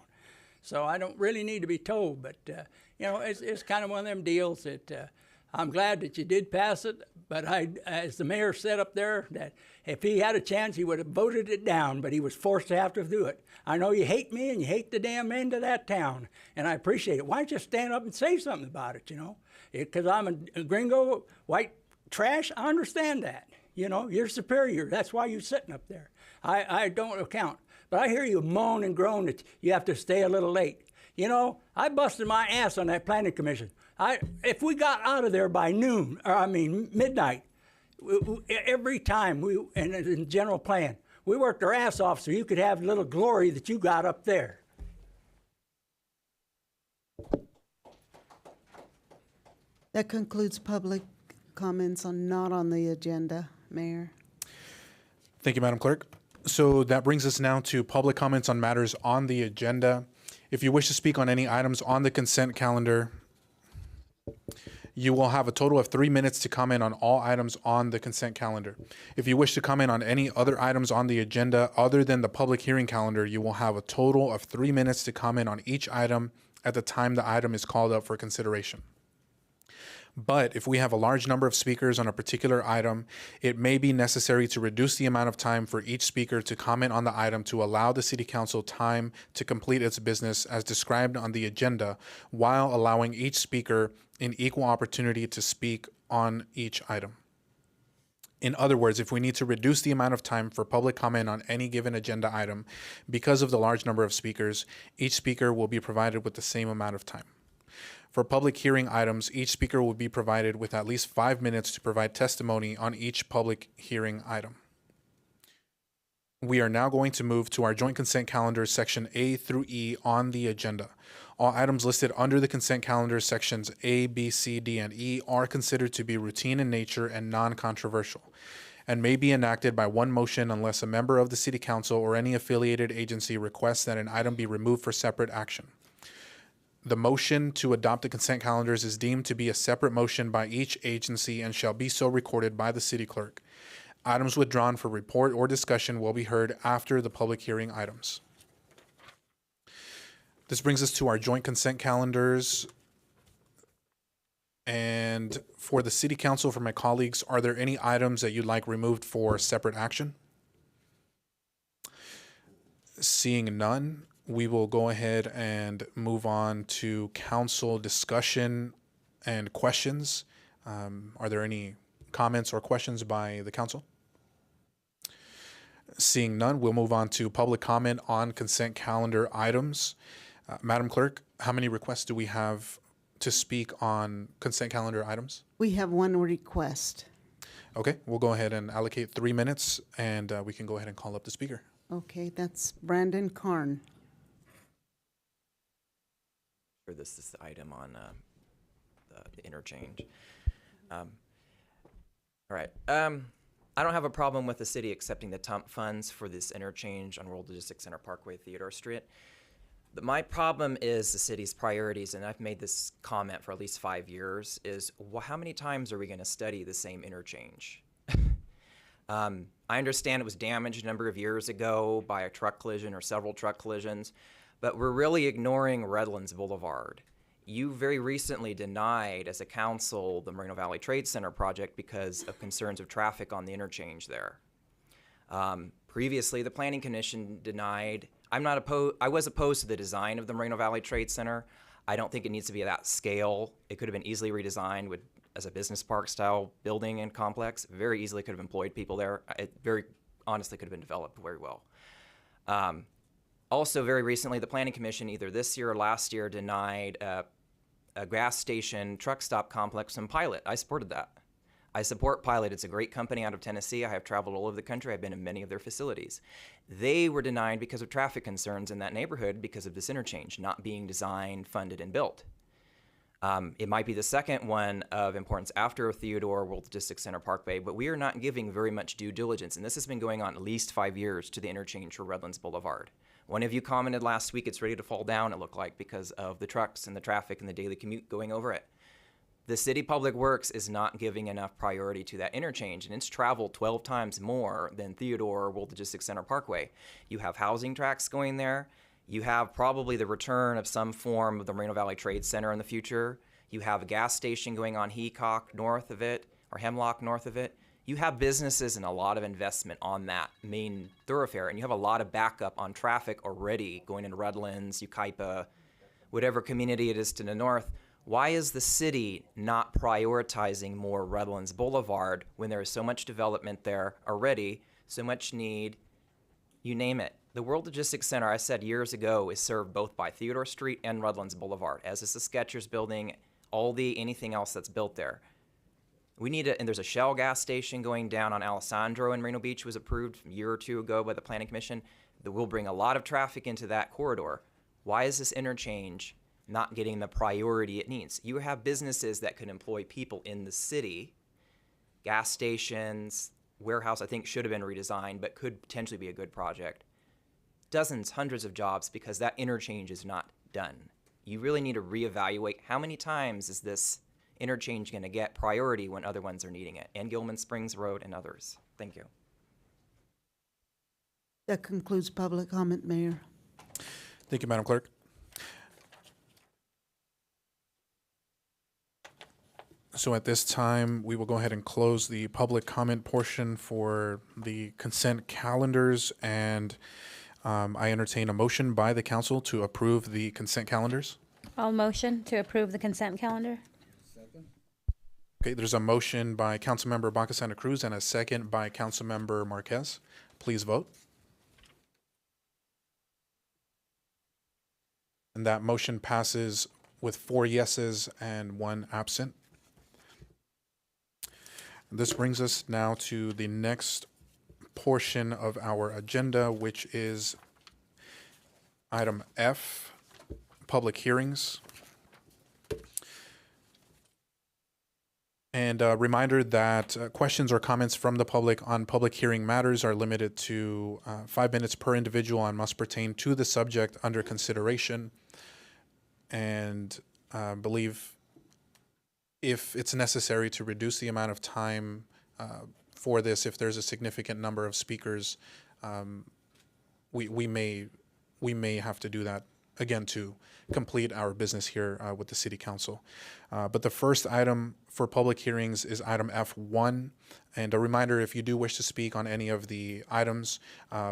So I don't really need to be told, but you know, it's kind of one of them deals that I'm glad that you did pass it, but as the mayor said up there, that if he had a chance, he would have voted it down, but he was forced to have to do it. I know you hate me and you hate the damn end of that town, and I appreciate it. Why don't you stand up and say something about it, you know? Because I'm a gringo, white trash, I understand that. You know, you're superior. That's why you're sitting up there. I don't account. But I hear you moan and groan that you have to stay a little late. You know, I busted my ass on that planning commission. If we got out of there by noon, or I mean midnight, every time in the general plan, we worked our ass off so you could have the little glory that you got up there. That concludes public comments not on the agenda, Mayor. Thank you, Madam Clerk. So that brings us now to public comments on matters on the agenda. If you wish to speak on any items on the consent calendar, you will have a total of 3 minutes to comment on all items on the consent calendar. If you wish to comment on any other items on the agenda other than the public hearing calendar, you will have a total of 3 minutes to comment on each item at the time the item is called up for consideration. But if we have a large number of speakers on a particular item, it may be necessary to reduce the amount of time for each speaker to comment on the item to allow the City Council time to complete its business as described on the agenda, while allowing each speaker an equal opportunity to speak on each item. In other words, if we need to reduce the amount of time for public comment on any given agenda item because of the large number of speakers, each speaker will be provided with the same amount of time. For public hearing items, each speaker will be provided with at least 5 minutes to provide testimony on each public hearing item. We are now going to move to our joint consent calendar, section A through E on the agenda. All items listed under the consent calendar, sections A, B, C, D, and E, are considered to be routine in nature and non-controversial, and may be enacted by one motion unless a member of the City Council or any affiliated agency requests that an item be removed for separate action. The motion to adopt the consent calendars is deemed to be a separate motion by each agency and shall be so recorded by the city clerk. Items withdrawn for report or discussion will be heard after the public hearing items. This brings us to our joint consent calendars. And for the City Council, for my colleagues, are there any items that you'd like removed for separate action? Seeing none, we will go ahead and move on to council discussion and questions. Are there any comments or questions by the council? Seeing none, we'll move on to public comment on consent calendar items. Madam Clerk, how many requests do we have to speak on consent calendar items? We have one request. Okay, we'll go ahead and allocate 3 minutes, and we can go ahead and call up the speaker. Okay, that's Brandon Karn. Sure, this is the item on the interchange. All right. I don't have a problem with the city accepting the TUMP funds for this interchange on World Logistics Center Parkway, Theodore Street. But my problem is the city's priorities, and I've made this comment for at least 5 years, is how many times are we going to study the same interchange? I understand it was damaged a number of years ago by a truck collision or several truck collisions, but we're really ignoring Redlands Boulevard. You very recently denied, as a council, the Moreno Valley Trade Center project because of concerns of traffic on the interchange there. Previously, the Planning Commission denied. I was opposed to the design of the Moreno Valley Trade Center. I don't think it needs to be at that scale. It could have been easily redesigned as a business park style building and complex. Very easily could have employed people there. It very honestly could have been developed very well. Also, very recently, the Planning Commission, either this year or last year, denied a gas station truck stop complex in Pilot. I supported that. I support Pilot. It's a great company out of Tennessee. I have traveled all over the country. I've been in many of their facilities. They were denied because of traffic concerns in that neighborhood because of this interchange not being designed, funded, and built. It might be the second one of importance after Theodore World Logistics Center Parkway, but we are not giving very much due diligence, and this has been going on at least 5 years to the interchange for Redlands Boulevard. One of you commented last week it's ready to fall down, it looked like, because of the trucks and the traffic and the daily commute going over it. The City Public Works is not giving enough priority to that interchange, and it's traveled 12 times more than Theodore World Logistics Center Parkway. You have housing tracts going there. You have probably the return of some form of the Moreno Valley Trade Center in the future. You have a gas station going on Heacock north of it, or Hemlock north of it. You have businesses and a lot of investment on that main thoroughfare, and you have a lot of backup on traffic already going into Redlands, Yucaipa, whatever community it is to the north. Why is the city not prioritizing more Redlands Boulevard when there is so much development there already, so much need, you name it? The World Logistics Center, I said years ago, is served both by Theodore Street and Redlands Boulevard, as is the Skechers building, Aldi, anything else that's built there. We need and there's a Shell gas station going down on Alessandro in Moreno Beach, was approved a year or two ago by the Planning Commission, that will bring a lot of traffic into that corridor. Why is this interchange not getting the priority it needs? You have businesses that could employ people in the city, gas stations, warehouse, I think should have been redesigned, but could potentially be a good project. Dozens, hundreds of jobs because that interchange is not done. You really need to reevaluate how many times is this interchange going to get priority when other ones are needing it, and Gilman Springs Road and others. Thank you. That concludes public comment, Mayor. Thank you, Madam Clerk. So at this time, we will go ahead and close the public comment portion for the consent calendars, and I entertain a motion by the council to approve the consent calendars. I'll motion to approve the consent calendar. Okay, there's a motion by Councilmember Baca Santa Cruz and a second by Councilmember Marquez. Please vote. And that motion passes with 4 yeses and 1 absent. This brings us now to the next portion of our agenda, which is item F, public hearings. And a reminder that questions or comments from the public on public hearing matters are limited to 5 minutes per individual and must pertain to the subject under consideration. And believe if it's necessary to reduce the amount of time for this, if there's a significant number of speakers, we may have to do that again to complete our business here with the City Council. But the first item for public hearings is item F1. And a reminder, if you do wish to speak on any of the items,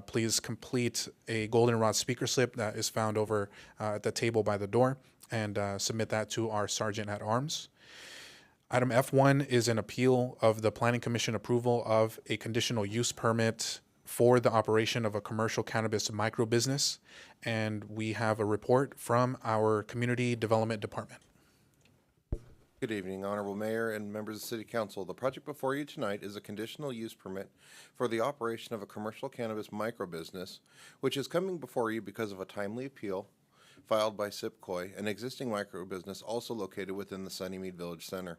please complete a goldenrod speaker slip that is found over at the table by the door and submit that to our Sergeant at Arms. Item F1 is an appeal of the Planning Commission approval of a conditional use permit for the operation of a commercial cannabis micro business. And we have a report from our Community Development Department. Good evening, Honorable Mayor and members of the City Council. The project before you tonight is a conditional use permit for the operation of a commercial cannabis micro business, which is coming before you because of a timely appeal filed by Sipcoy, an existing micro business also located within the Sunnymead Village Center.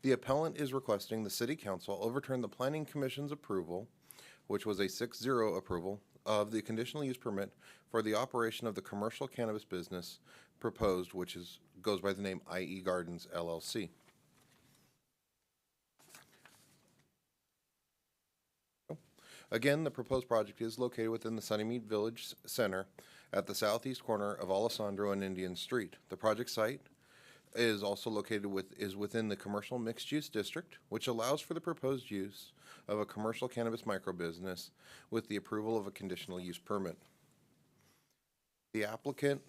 The appellant is requesting the City Council overturn the Planning Commission's approval, which was a 6-0 approval, of the conditional use permit for the operation of the commercial cannabis business proposed, which goes by the name IE Gardens LLC. Again, the proposed project is located within the Sunnymead Village Center at the southeast corner of Alessandro and Indian Street. The project site is also located within the commercial mixed-use district, which allows for the proposed use of a commercial cannabis microbusiness with the approval of a conditional use permit. The applicant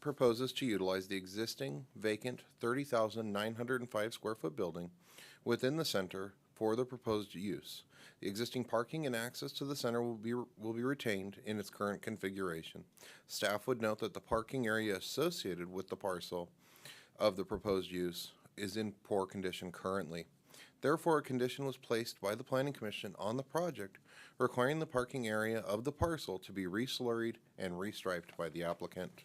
proposes to utilize the existing vacant 30,905 square foot building within the center for the proposed use. The existing parking and access to the center will be retained in its current configuration. Staff would note that the parking area associated with the parcel of the proposed use is in poor condition currently. Therefore, a condition was placed by the Planning Commission on the project requiring the parking area of the parcel to be reslurried and restriped by the applicant.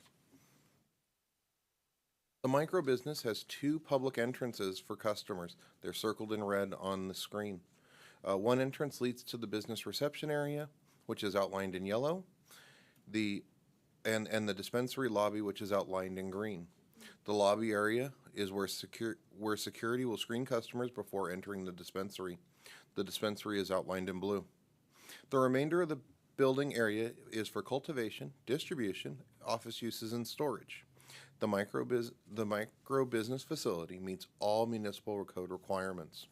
The micro business has 2 public entrances for customers. They're circled in red on the screen. One entrance leads to the business reception area, which is outlined in yellow, and the dispensary lobby, which is outlined in green. The lobby area is where security will screen customers before entering the dispensary. The dispensary is outlined in blue. The remainder of the building area is for cultivation, distribution, office uses, and storage. The micro business facility meets all municipal code requirements.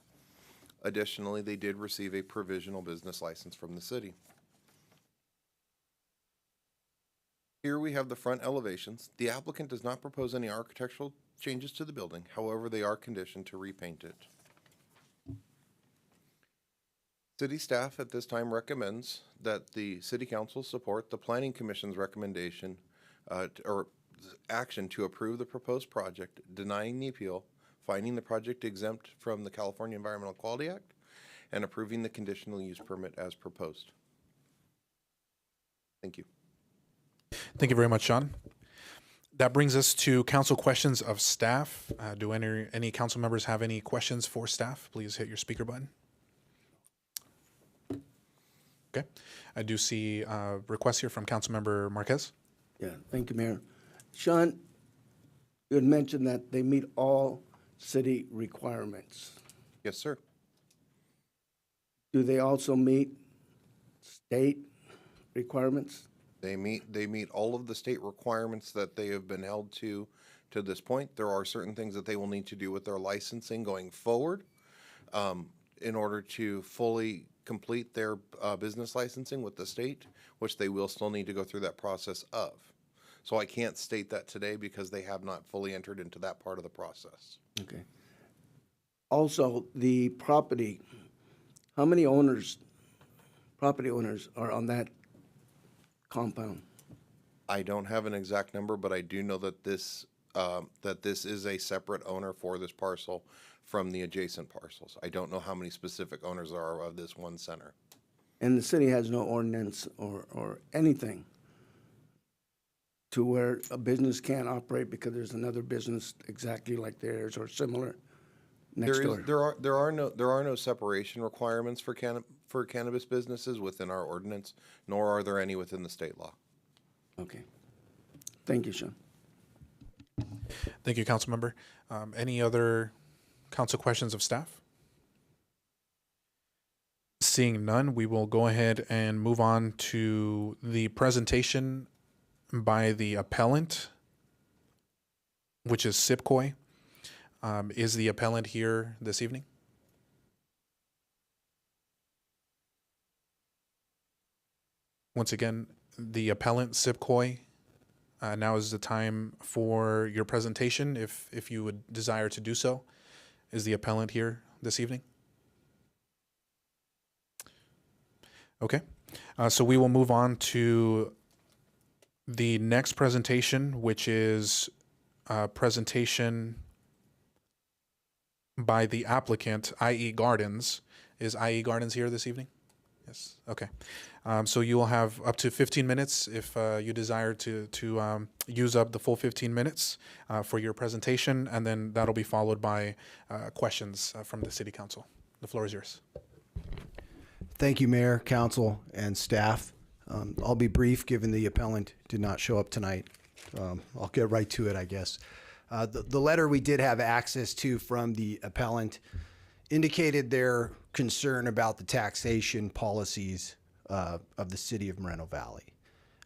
Additionally, they did receive a provisional business license from the city. Here we have the front elevations. The applicant does not propose any architectural changes to the building. However, they are conditioned to repaint it. City staff at this time recommends that the City Council support the Planning Commission's recommendation or action to approve the proposed project, denying the appeal, finding the project exempt from the California Environmental Quality Act, and approving the conditional use permit as proposed. Thank you. Thank you very much, Sean. That brings us to council questions of staff. Do any council members have any questions for staff? Please hit your speaker button. Okay. I do see a request here from Councilmember Marquez. Yeah, thank you, Mayor. Sean, you had mentioned that they meet all city requirements. Yes, sir. Do they also meet state requirements? They meet all of the state requirements that they have been held to this point. There are certain things that they will need to do with their licensing going forward in order to fully complete their business licensing with the state, which they will still need to go through that process of. So I can't state that today because they have not fully entered into that part of the process. Okay. Also, the property, how many property owners are on that compound? I don't have an exact number, but I do know that this is a separate owner for this parcel from the adjacent parcels. I don't know how many specific owners there are of this one center. And the city has no ordinance or anything to where a business can't operate because there's another business exactly like theirs or similar next door? There are no separation requirements for cannabis businesses within our ordinance, nor are there any within the state law. Okay. Thank you, Sean. Thank you, Councilmember. Any other council questions of staff? Seeing none, we will go ahead and move on to the presentation by the appellant, which is Sipcoy. Is the appellant here this evening? Once again, the appellant, Sipcoy, now is the time for your presentation, if you would desire to do so. Is the appellant here this evening? Okay. So we will move on to the next presentation, which is a presentation by the applicant, IE Gardens. Is IE Gardens here this evening? Yes. Okay. So you will have up to 15 minutes if you desire to use up the full 15 minutes for your presentation, and then that'll be followed by questions from the City Council. The floor is yours. Thank you, Mayor, Council, and staff. I'll be brief, given the appellant did not show up tonight. I'll get right to it, I guess. The letter we did have access to from the appellant indicated their concern about the taxation policies of the city of Moreno Valley.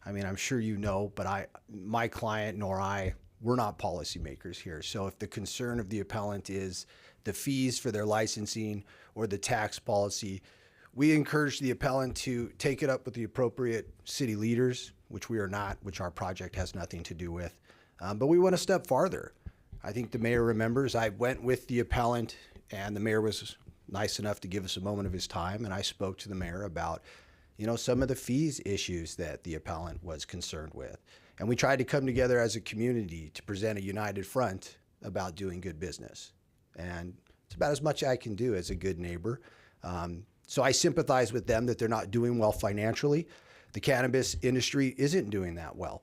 I mean, I'm sure you know, but my client nor I, we're not policymakers here. So if the concern of the appellant is the fees for their licensing or the tax policy, we encourage the appellant to take it up with the appropriate city leaders, which we are not, which our project has nothing to do with. But we went a step farther. I think the mayor remembers I went with the appellant, and the mayor was nice enough to give us a moment of his time, and I spoke to the mayor about, you know, some of the fees issues that the appellant was concerned with. And we tried to come together as a community to present a united front about doing good business. And it's about as much I can do as a good neighbor. So I sympathize with them that they're not doing well financially. The cannabis industry isn't doing that well,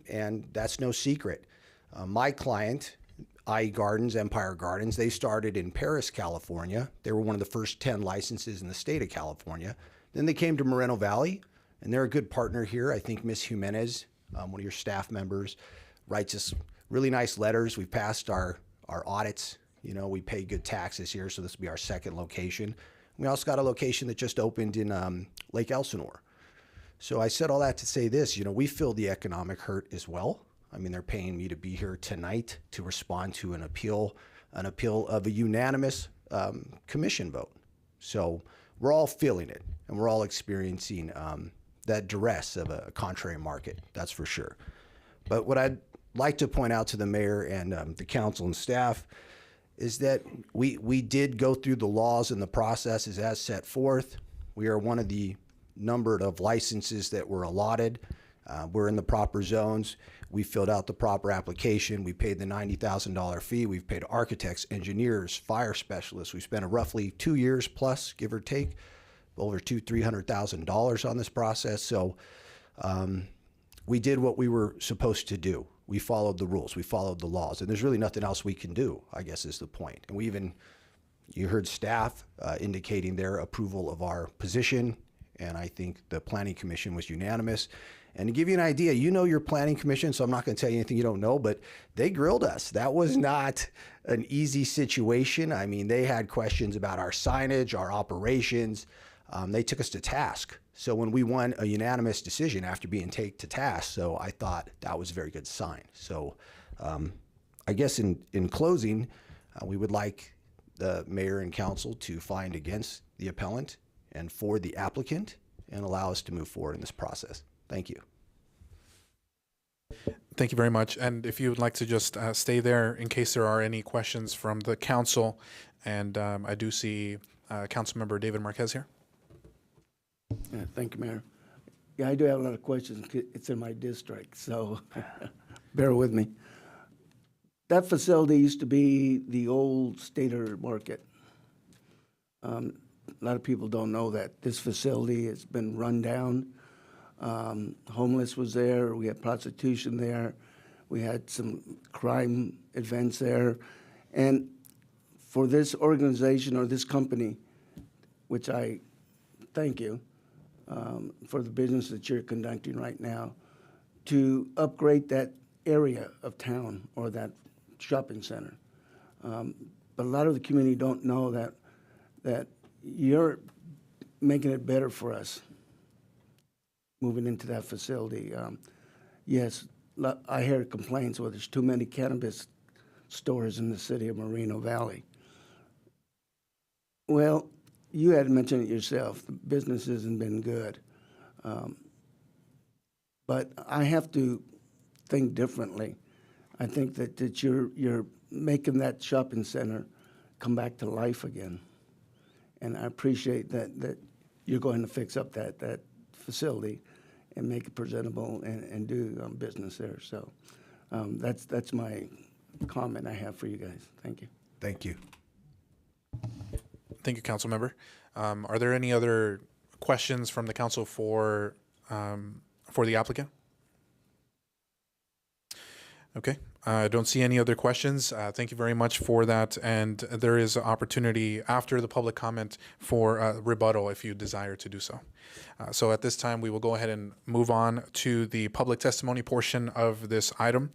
and that's no secret. My client, IE Gardens, Empire Gardens, they started in Paris, California. They were one of the first 10 licenses in the state of California. Then they came to Moreno Valley, and they're a good partner here. I think Ms. Jimenez, one of your staff members, writes us really nice letters. We've passed our audits. You know, we pay good taxes here, so this will be our second location. We also got a location that just opened in Lake Elsinore. So I said all that to say this, you know, we feel the economic hurt as well. I mean, they're paying me to be here tonight to respond to an appeal of a unanimous commission vote. So we're all feeling it, and we're all experiencing that duress of a contrary market, that's for sure. But what I'd like to point out to the mayor and the council and staff is that we did go through the laws and the processes as set forth. We are one of the numbered of licenses that were allotted. We're in the proper zones. We filled out the proper application. We paid the $90,000 fee. We've paid architects, engineers, fire specialists. We spent roughly 2 years plus, give or take, over $300,000 on this process. So we did what we were supposed to do. We followed the rules. We followed the laws. And there's really nothing else we can do, I guess is the point. And we even, you heard staff indicating their approval of our position. And I think the Planning Commission was unanimous. And to give you an idea, you know your Planning Commission, so I'm not going to tell you anything you don't know, but they grilled us. That was not an easy situation. I mean, they had questions about our signage, our operations. They took us to task. So when we won a unanimous decision after being taken to task, so I thought that was a very good sign. So I guess in closing, we would like the mayor and council to find against the appellant and for the applicant and allow us to move forward in this process. Thank you. Thank you very much. And if you would like to just stay there in case there are any questions from the council. And I do see Councilmember David Marquez here. Yeah, thank you, Mayor. Yeah, I do have a lot of questions. It's in my district, so bear with me. That facility used to be the old Stater Market. A lot of people don't know that. This facility has been run down. Homeless was there. We had prostitution there. We had some crime events there. And for this organization or this company, which I thank you for the business that you're conducting right now, to upgrade that area of town or that shopping center. But a lot of the community don't know that you're making it better for us moving into that facility. Yes, I hear complaints where there's too many cannabis stores in the city of Moreno Valley. Well, you had mentioned it yourself. The business hasn't been good. But I have to think differently. I think that you're making that shopping center come back to life again. And I appreciate that you're going to fix up that facility and make it presentable and do business there. So that's my comment I have for you guys. Thank you. Thank you. Thank you, council member. Are there any other questions from the council for the applicant? Okay, I don't see any other questions. Thank you very much for that. And there is an opportunity after the public comment for rebuttal if you desire to do so. So at this time, we will go ahead and move on to the public testimony portion of this item.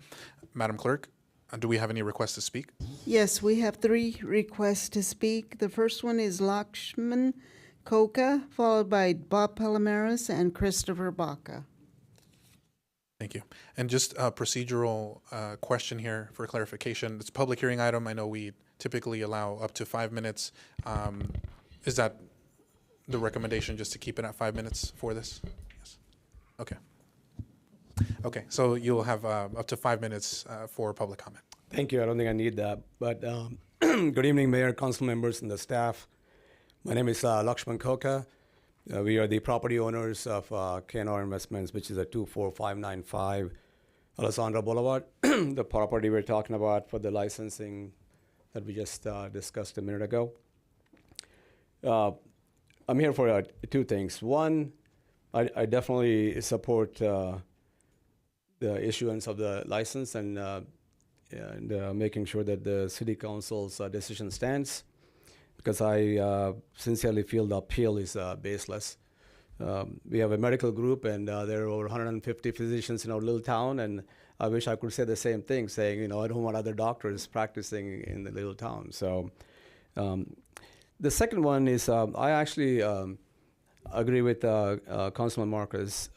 Madam Clerk, do we have any requests to speak? Yes, we have 3 requests to speak. The first one is Lakshman Koka, followed by Bob Palomares and Christopher Baca. Thank you. And just a procedural question here for clarification. It's a public hearing item. I know we typically allow up to 5 minutes. Is that the recommendation, just to keep it at 5 minutes for this? Yes. Okay. Okay, so you'll have up to 5 minutes for public comment. Thank you. I don't think I need that. But good evening, Mayor, council members, and the staff. My name is Lakshman Koka. We are the property owners of KNR Investments, which is at 24595 Alessandra Boulevard. The property we're talking about for the licensing that we just discussed a minute ago. I'm here for 2 things. One, I definitely support the issuance of the license and making sure that the city council's decision stands, because I sincerely feel the appeal is baseless. We have a medical group, and there are over 150 physicians in our little town, and I wish I could say the same thing, saying, I don't want other doctors practicing in the little town. So the second one is I actually agree with Councilman Marcus.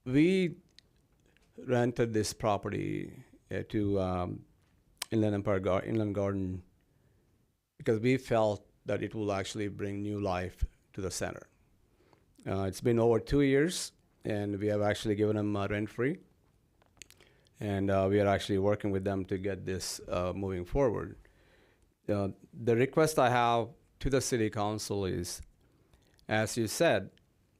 We rented this property to Inland Garden because we felt that it will actually bring new life to the center. It's been over 2 years, and we have actually given them rent-free. And we are actually working with them to get this moving forward. The request I have to the city council is, as you said,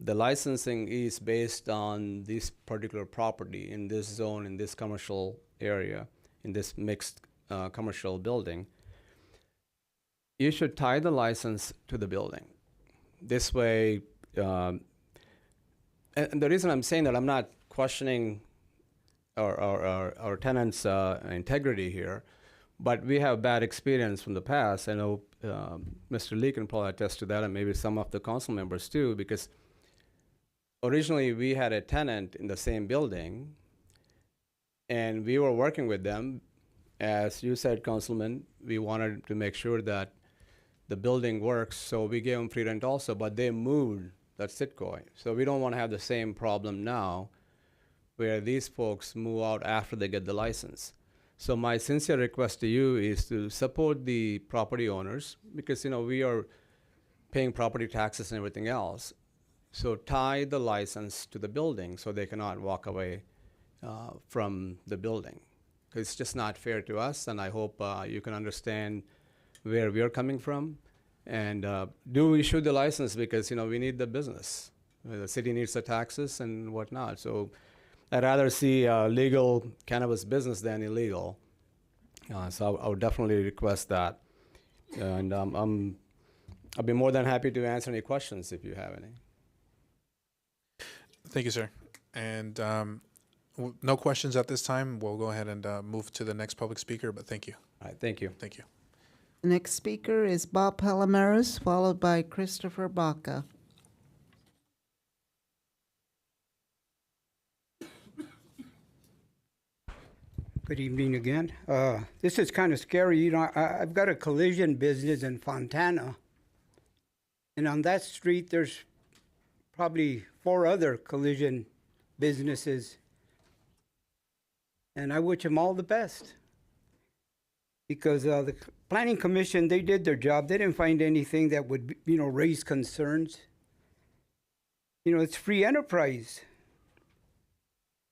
the licensing is based on this particular property in this zone, in this commercial area, in this mixed commercial building. You should tie the license to the building. This way, and the reason I'm saying that, I'm not questioning our tenants' integrity here, but we have bad experience from the past. I know Mr. Lee can probably attest to that, and maybe some of the council members too, because originally we had a tenant in the same building, and we were working with them. As you said, Councilman, we wanted to make sure that the building works, so we gave them free rent also, but they moved, that's Sitco. So we don't want to have the same problem now where these folks move out after they get the license. So my sincere request to you is to support the property owners, because we are paying property taxes and everything else. So tie the license to the building so they cannot walk away from the building. Because it's just not fair to us, and I hope you can understand where we're coming from. And do issue the license, because we need the business. The city needs the taxes and whatnot. So I'd rather see legal cannabis business than illegal. So I would definitely request that. And I'll be more than happy to answer any questions if you have any. Thank you, sir. And no questions at this time. We'll go ahead and move to the next public speaker, but thank you. All right, thank you. Thank you. The next speaker is Bob Palomares, followed by Christopher Baca. Good evening again. This is kind of scary. I've got a collision business in Fontana, and on that street there's probably 4 other collision businesses, and I wish them all the best, because the Planning Commission, they did their job. They didn't find anything that would raise concerns. It's free enterprise.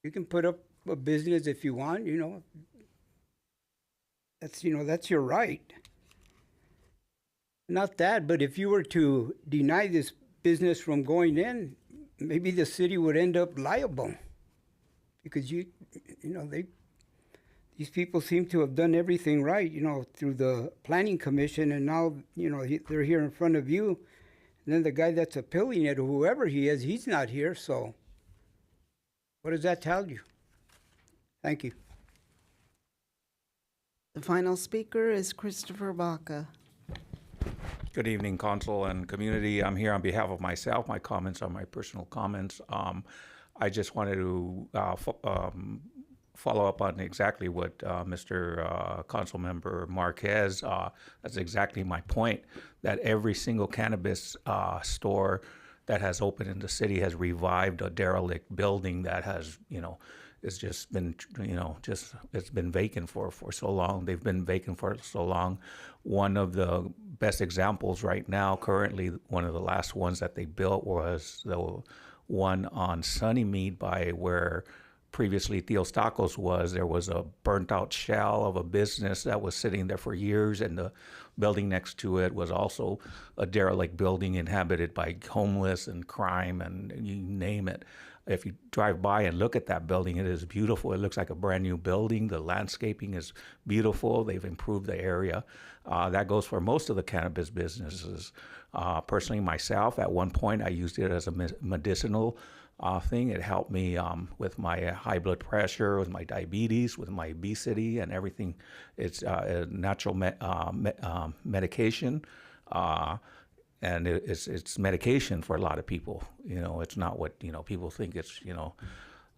You can put up a business if you want, that's your right. Not that, but if you were to deny this business from going in, maybe the city would end up liable. Because these people seem to have done everything right, through the planning commission, and now, they're here in front of you. And then the guy that's appealing it, whoever he is, he's not here, so what does that tell you? Thank you. The final speaker is Christopher Baca. Good evening, council and community. I'm here on behalf of myself. My comments are my personal comments. I just wanted to follow up on exactly what Mr. Council Member Marquez, that's exactly my point, that every single cannabis store that has opened in the city has revived a derelict building that has, it's just been, it's been vacant for so long. They've been vacant for so long. One of the best examples right now, currently, one of the last ones that they built was the one on Sunnymead by where previously Theo's Tacos was. There was a burnt out shell of a business that was sitting there for years, and the building next to it was also a derelict building inhabited by homeless and crime and you name it. If you drive by and look at that building, it is beautiful. It looks like a brand new building. The landscaping is beautiful. They've improved the area. That goes for most of the cannabis businesses. Personally, myself, at one point, I used it as a medicinal thing. It helped me with my high blood pressure, with my diabetes, with my obesity, and everything. It's a natural medication. And it's medication for a lot of people. It's not what people think. It's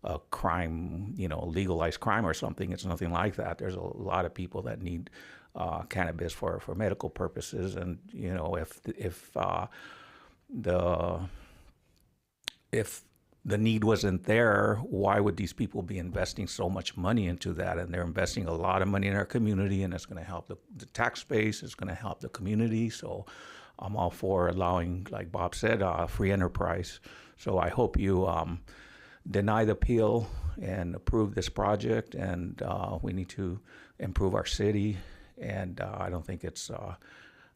a crime, legalized crime or something. It's nothing like that. There's a lot of people that need cannabis for medical purposes, and if the need wasn't there, why would these people be investing so much money into that? And they're investing a lot of money in our community, and it's going to help the tax base. It's going to help the community. So I'm all for allowing, like Bob said, free enterprise. So I hope you deny the appeal and approve this project. And we need to improve our city. And I don't think it's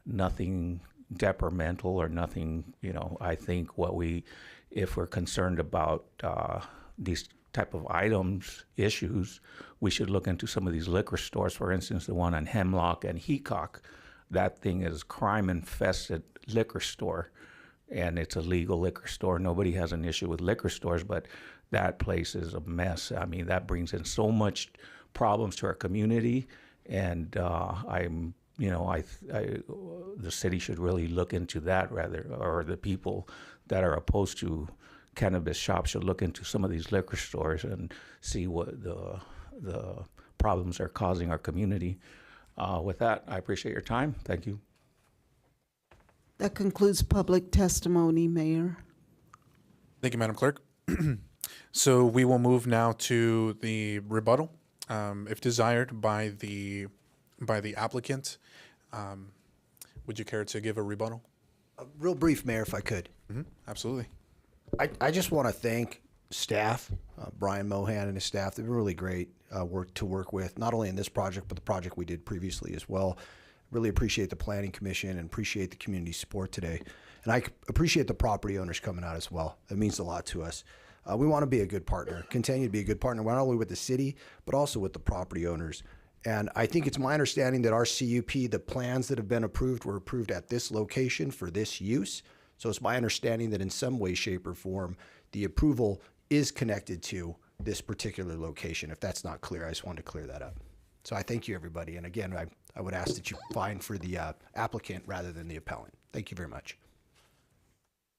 nothing detrimental or nothing, I think if we're concerned about these type of items, issues, we should look into some of these liquor stores. For instance, the one on Hemlock and Heacock. That thing is crime-infested liquor store, and it's a legal liquor store. Nobody has an issue with liquor stores, but that place is a mess. I mean, that brings in so much problems to our community, and the city should really look into that or the people that are opposed to cannabis shops should look into some of these liquor stores and see what the problems are causing our community. With that, I appreciate your time. Thank you. That concludes public testimony, Mayor. Thank you, Madam Clerk. So we will move now to the rebuttal, if desired by the applicant. Would you care to give a rebuttal? Real brief, Mayor, if I could. Absolutely. I just want to thank staff, Brian Mohan and his staff. They've been really great to work with, not only in this project, but the project we did previously as well. Really appreciate the Planning Commission and appreciate the community support today. And I appreciate the property owners coming out as well. It means a lot to us. We want to be a good partner, continue to be a good partner, not only with the city, but also with the property owners. And I think it's my understanding that our CUP, the plans that have been approved, were approved at this location for this use. So it's my understanding that in some way, shape, or form, the approval is connected to this particular location. If that's not clear, I just wanted to clear that up. So I thank you, everybody. And again, I would ask that you find for the applicant rather than the appellant. Thank you very much.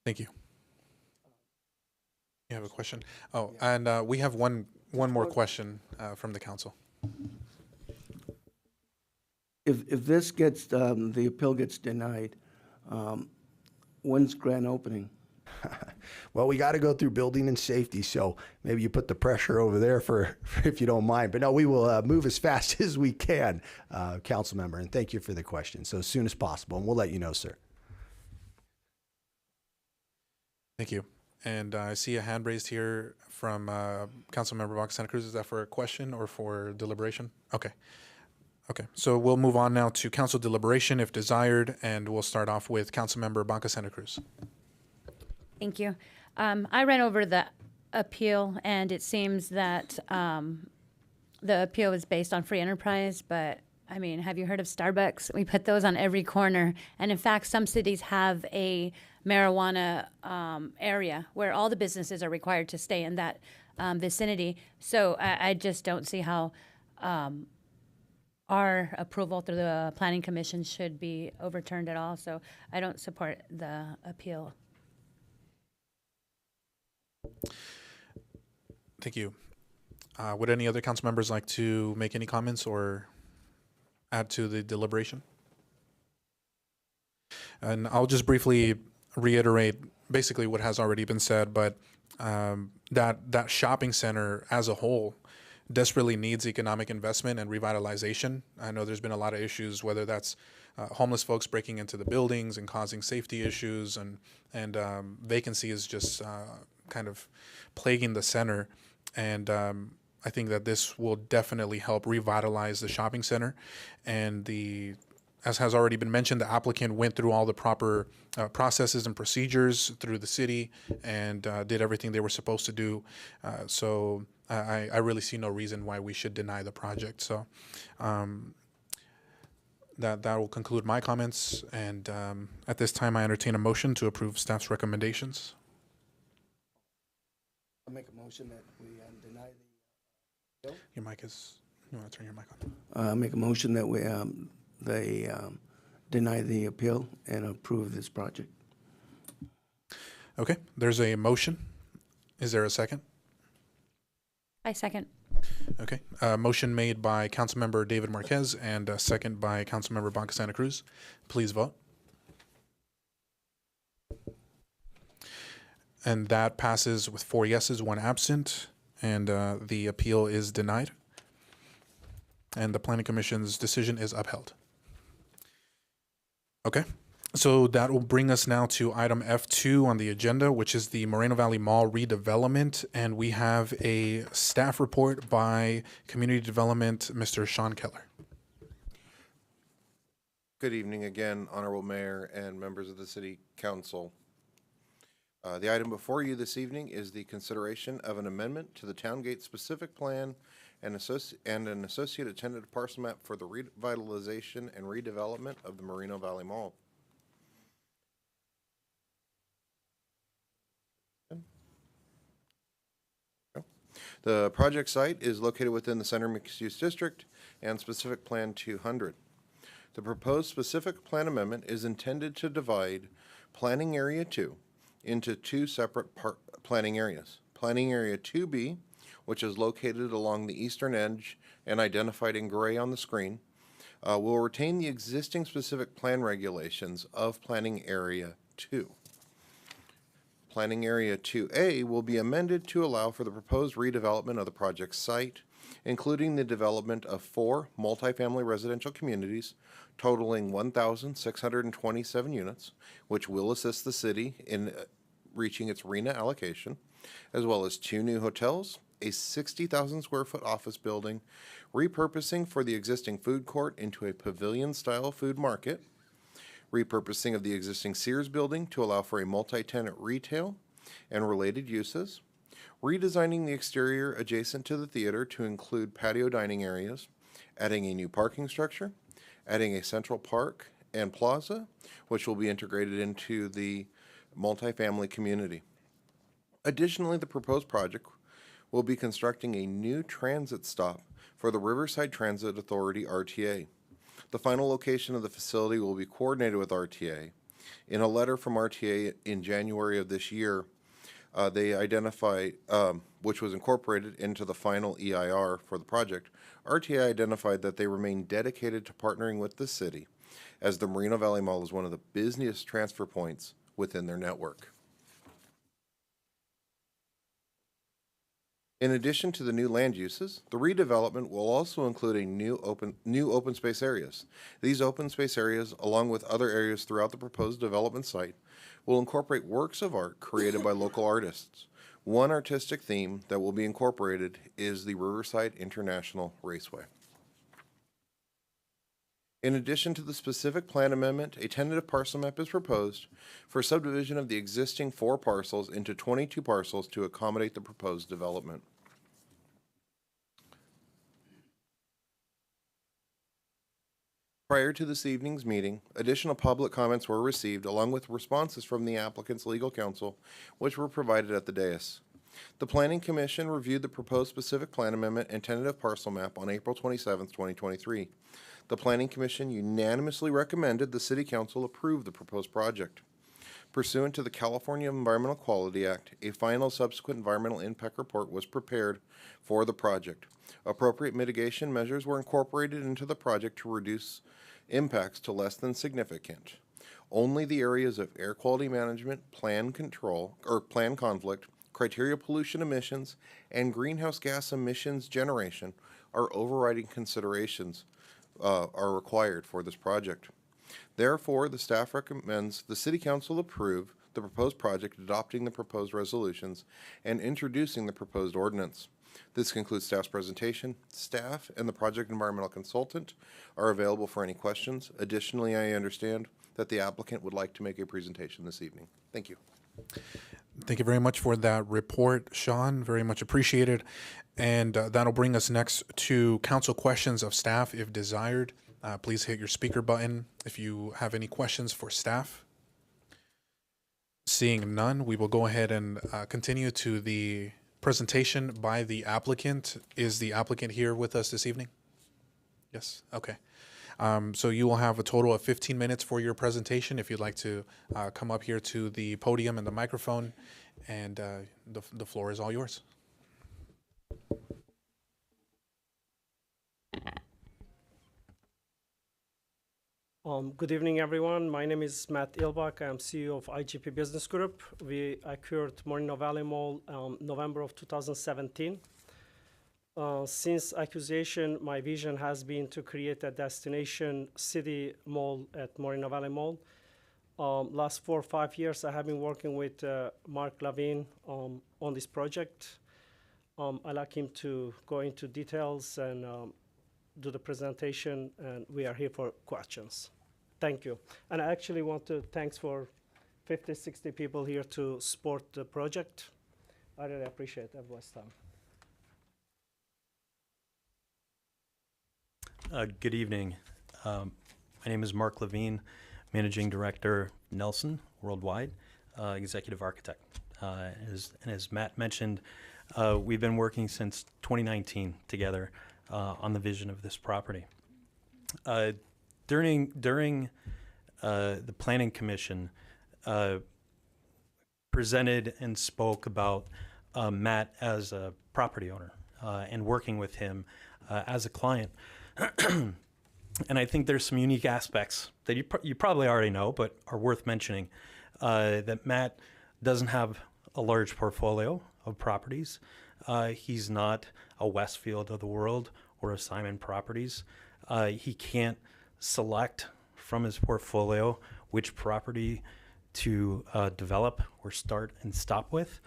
Thank you. You have a question? Oh, and we have one more question from the council. If this gets, the appeal gets denied, when's grand opening? Well, we got to go through building and safety, so maybe you put the pressure over there for if you don't mind. But no, we will move as fast as we can, council member, and thank you for the question. So as soon as possible, and we'll let you know, sir. Thank you. And I see a hand raised here from Councilmember Baca Santa Cruz. Is that for a question or for deliberation? Okay. Okay, so we'll move on now to council deliberation if desired, and we'll start off with Councilmember Baca Santa Cruz. Thank you. I ran over the appeal, and it seems that the appeal is based on free enterprise, but I mean, have you heard of Starbucks? We put those on every corner. And in fact, some cities have a marijuana area where all the businesses are required to stay in that vicinity. So I just don't see how our approval through the Planning Commission should be overturned at all. So I don't support the appeal. Thank you. Would any other council members like to make any comments or add to the deliberation? And I'll just briefly reiterate basically what has already been said, but that shopping center as a whole desperately needs economic investment and revitalization. I know there's been a lot of issues, whether that's homeless folks breaking into the buildings and causing safety issues, and vacancy is just kind of plaguing the center. And I think that this will definitely help revitalize the shopping center. And as has already been mentioned, the applicant went through all the proper processes and procedures through the city and did everything they were supposed to do. So I really see no reason why we should deny the project. So that will conclude my comments. And at this time, I entertain a motion to approve staff's recommendations. I'll make a motion that we deny the bill. Your mic is, you want to turn your mic on? I'll make a motion that we deny the appeal and approve this project. Okay, there's a motion. Is there a second? I second. Okay, motion made by Councilmember David Marquez and a second by Councilmember Baca Santa Cruz. Please vote. And that passes with 4 yeses, 1 absent, and the appeal is denied. And the Planning Commission's decision is upheld. Okay, so that will bring us now to item F2 on the agenda, which is the Moreno Valley Mall redevelopment. And we have a staff report by Community Development, Mr. Sean Keller. Good evening again, Honorable Mayor and members of the City Council. The item before you this evening is the consideration of an amendment to the Town Gate Specific Plan and an associated tentative parcel map for the revitalization and redevelopment of the Moreno Valley Mall. The project site is located within the Center Mixed Use District and Specific Plan 200. The proposed Specific Plan amendment is intended to divide Planning Area 2 into 2 separate planning areas. Planning Area 2B, which is located along the eastern edge and identified in gray on the screen, will retain the existing specific plan regulations of Planning Area 2. Planning Area 2A will be amended to allow for the proposed redevelopment of the project site, including the development of 4 multifamily residential communities totaling 1,627 units, which will assist the city in reaching its RENA allocation, as well as 2 new hotels, a 60,000 square foot office building, repurposing for the existing food court into a pavilion-style food market, repurposing of the existing Sears building to allow for a multi-tenant retail and related uses, redesigning the exterior adjacent to the theater to include patio dining areas, adding a new parking structure, adding a central park and plaza, which will be integrated into the multifamily community. Additionally, the proposed project will be constructing a new transit stop for the Riverside Transit Authority, RTA. The final location of the facility will be coordinated with RTA. In a letter from RTA in January of this year, they identify, which was incorporated into the final EIR for the project, RTA identified that they remain dedicated to partnering with the city, as the Moreno Valley Mall is one of the busiest transfer points within their network. In addition to the new land uses, the redevelopment will also include a new open space areas. These open space areas, along with other areas throughout the proposed development site, will incorporate works of art created by local artists. One artistic theme that will be incorporated is the Riverside International Raceway. In addition to the specific plan amendment, a tentative parcel map is proposed for subdivision of the existing 4 parcels into 22 parcels to accommodate the proposed development. Prior to this evening's meeting, additional public comments were received along with responses from the applicant's legal counsel, which were provided at the dais. The Planning Commission reviewed the proposed specific plan amendment and tentative parcel map on April 27, 2023. The Planning Commission unanimously recommended the City Council approve the proposed project. Pursuant to the California Environmental Quality Act, a final subsequent environmental impact report was prepared for the project. Appropriate mitigation measures were incorporated into the project to reduce impacts to less than significant. Only the areas of air quality management, plan control, or plan conflict, criteria pollution emissions, and greenhouse gas emissions generation are overriding considerations are required for this project. Therefore, the staff recommends the City Council approve the proposed project, adopting the proposed resolutions, and introducing the proposed ordinance. This concludes staff's presentation. Staff and the project environmental consultant are available for any questions. Additionally, I understand that the applicant would like to make a presentation this evening. Thank you. Thank you very much for that report, Sean. Very much appreciated. And that'll bring us next to council questions of staff if desired. Please hit your speaker button if you have any questions for staff. Seeing none, we will go ahead and continue to the presentation by the applicant. Is the applicant here with us this evening? Yes. Okay. So you will have a total of 15 minutes for your presentation. If you'd like to come up here to the podium and the microphone, and the floor is all yours. Good evening, everyone. My name is Matt Ilbach. I'm CEO of IGP Business Group. We acquired Moreno Valley Mall November of 2017. Since acquisition, my vision has been to create a destination city mall at Moreno Valley Mall. Last 4 or 5 years, I have been working with Mark Levine on this project. I'd like him to go into details and do the presentation, and we are here for questions. Thank you. And I actually want to thanks for 50, 60 people here to support the project. I really appreciate everyone's time. Good evening. My name is Mark Levine, Managing Director, Nelson Worldwide, Executive Architect. As Matt mentioned, we've been working since 2019 together on the vision of this property. During the Planning Commission, presented and spoke about Matt as a property owner and working with him as a client. And I think there's some unique aspects that you probably already know, but are worth mentioning, that Matt doesn't have a large portfolio of properties. He's not a Westfield of the world or a Simon Properties. He can't select from his portfolio which property to develop or start and stop with.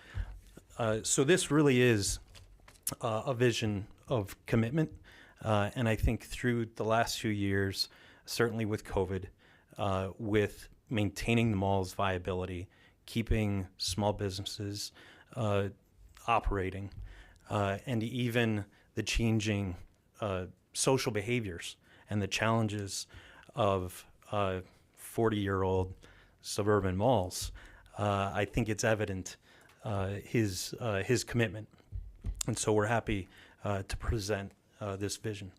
So this really is a vision of commitment. And I think through the last few years, certainly with COVID, with maintaining the mall's viability, keeping small businesses operating, and even the changing social behaviors and the challenges of 40-year-old suburban malls, I think it's evident his commitment. And so we're happy to present this vision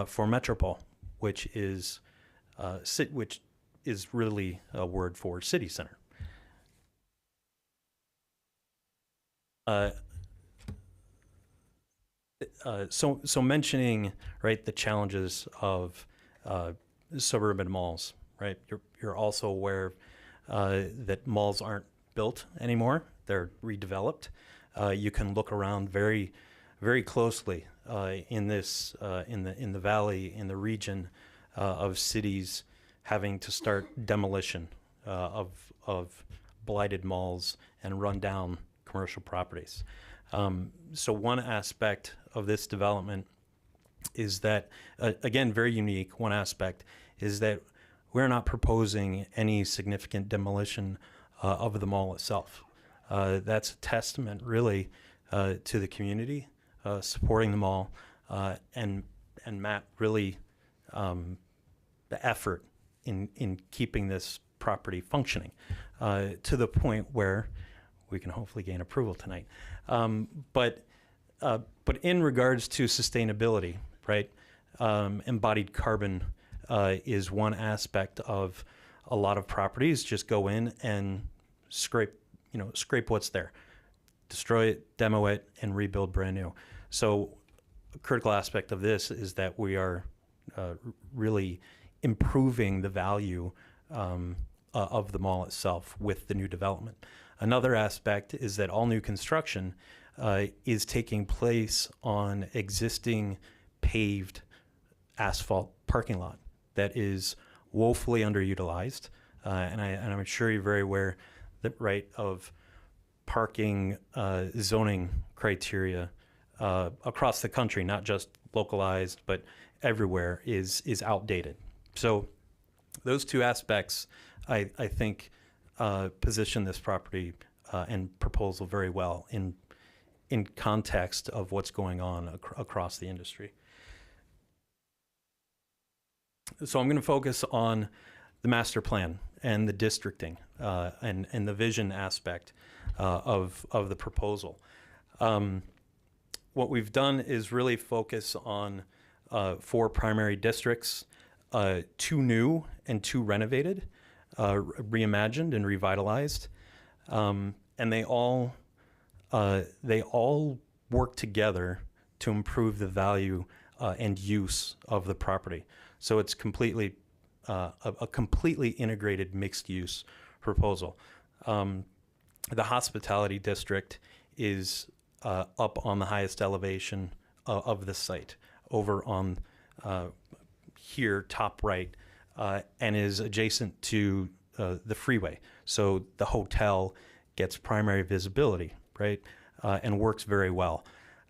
for Metropole, which is really a word for city center. So mentioning, right, the challenges of suburban malls, right? You're also aware that malls aren't built anymore; they're redeveloped. You can look around very, very closely in the valley, in the region of cities having to start demolition of blighted malls and run down commercial properties. So one aspect of this development is that, again, very unique. One aspect is that we're not proposing any significant demolition of the mall itself. That's a testament, really, to the community supporting the mall, and Matt really the effort in keeping this property functioning to the point where we can hopefully gain approval tonight. But in regards to sustainability, right? Embodied carbon is one aspect of a lot of properties. Just go in and scrape what's there, destroy it, demo it, and rebuild brand new. So a critical aspect of this is that we are really improving the value of the mall itself with the new development. Another aspect is that all new construction is taking place on existing paved asphalt parking lot that is woefully underutilized. And I'm sure you're very aware that, right, of parking zoning criteria across the country, not just localized, but everywhere, is outdated. So those two aspects, I think, position this property and proposal very well in context of what's going on across the industry. So I'm going to focus on the master plan and the districting and the vision aspect of the proposal. What we've done is really focus on 4 primary districts, 2 new and 2 renovated, reimagined and revitalized, and they all work together to improve the value and use of the property. So it's completely a completely integrated mixed-use proposal. The hospitality district is up on the highest elevation of the site, over on here, top right, and is adjacent to the freeway. So the hotel gets primary visibility, right, and works very well.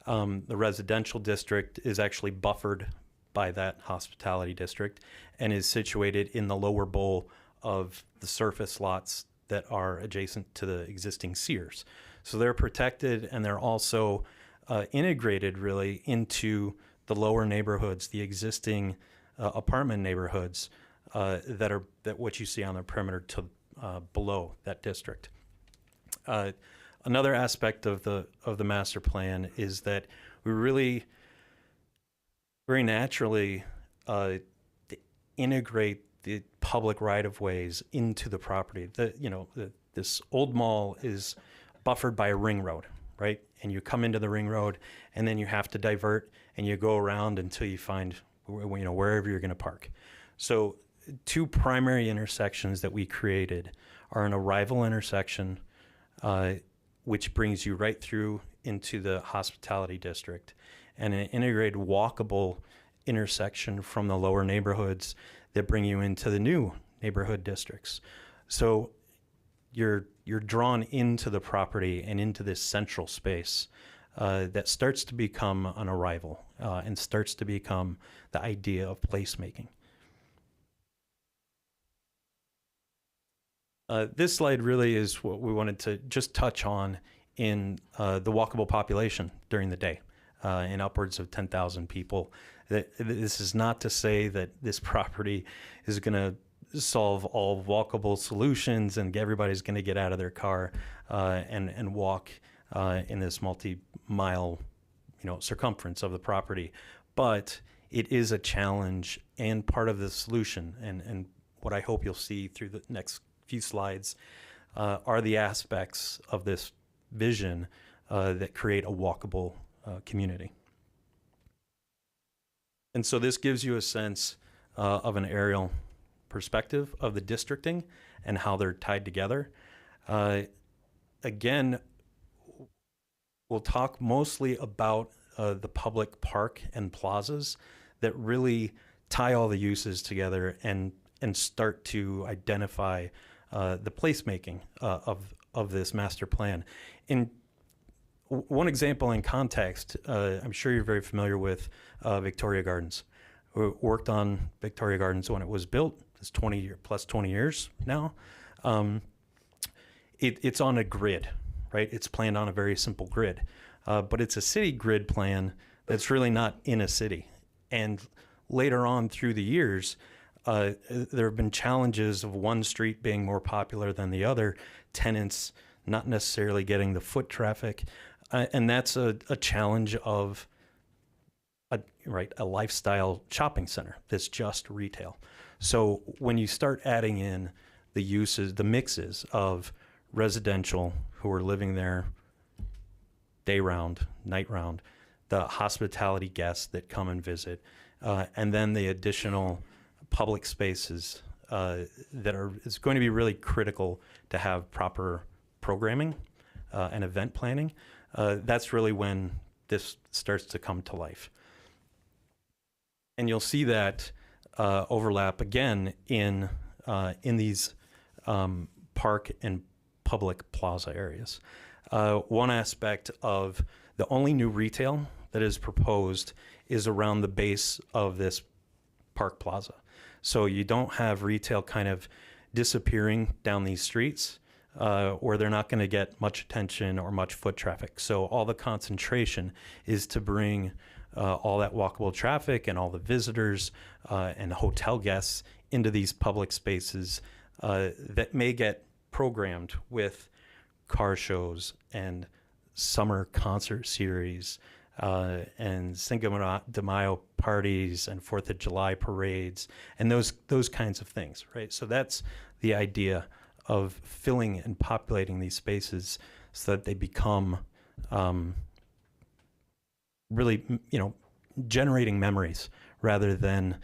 The residential district is actually buffered by that hospitality district and is situated in the lower bowl of the surface lots that are adjacent to the existing Sears. So they're protected, and they're also integrated really into the lower neighborhoods, the existing apartment neighborhoods that what you see on the perimeter to below that district. Another aspect of the master plan is that we really very naturally integrate the public right-of-ways into the property. This old mall is buffered by a ring road, right? And you come into the ring road, and then you have to divert, and you go around until you find, wherever you're going to park. So 2 primary intersections that we created are an arrival intersection, which brings you right through into the hospitality district, and an integrated walkable intersection from the lower neighborhoods that bring you into the new neighborhood districts. So you're drawn into the property and into this central space that starts to become an arrival and starts to become the idea of placemaking. This slide really is what we wanted to just touch on in the walkable population during the day, in upwards of 10,000 people. This is not to say that this property is going to solve all walkable solutions and everybody's going to get out of their car and walk in this multi-mile circumference of the property. But it is a challenge and part of the solution. And what I hope you'll see through the next few slides are the aspects of this vision that create a walkable community. And so this gives you a sense of an aerial perspective of the districting and how they're tied together. Again, we'll talk mostly about the public park and plazas that really tie all the uses together and start to identify the placemaking of this master plan. And one example in context, I'm sure you're very familiar with Victoria Gardens. We worked on Victoria Gardens when it was built. It's 20 years now. It's on a grid, right? It's planned on a very simple grid, but it's a city grid plan that's really not in a city. And later on through the years, there have been challenges of one street being more popular than the other, tenants not necessarily getting the foot traffic, and that's a challenge of a lifestyle shopping center that's just retail. So when you start adding in the uses, the mixes of residential who are living there day round, night round, the hospitality guests that come and visit, and then the additional public spaces it's going to be really critical to have proper programming and event planning. That's really when this starts to come to life. And you'll see that overlap again in these park and public plaza areas. One aspect of the only new retail that is proposed is around the base of this park plaza. So you don't have retail kind of disappearing down these streets where they're not going to get much attention or much foot traffic. So all the concentration is to bring all that walkable traffic and all the visitors and hotel guests into these public spaces that may get programmed with car shows and summer concert series and Cinco de Mayo parties and 4th of July parades and those kinds of things, right? So that's the idea of filling and populating these spaces so that they become really, generating memories rather than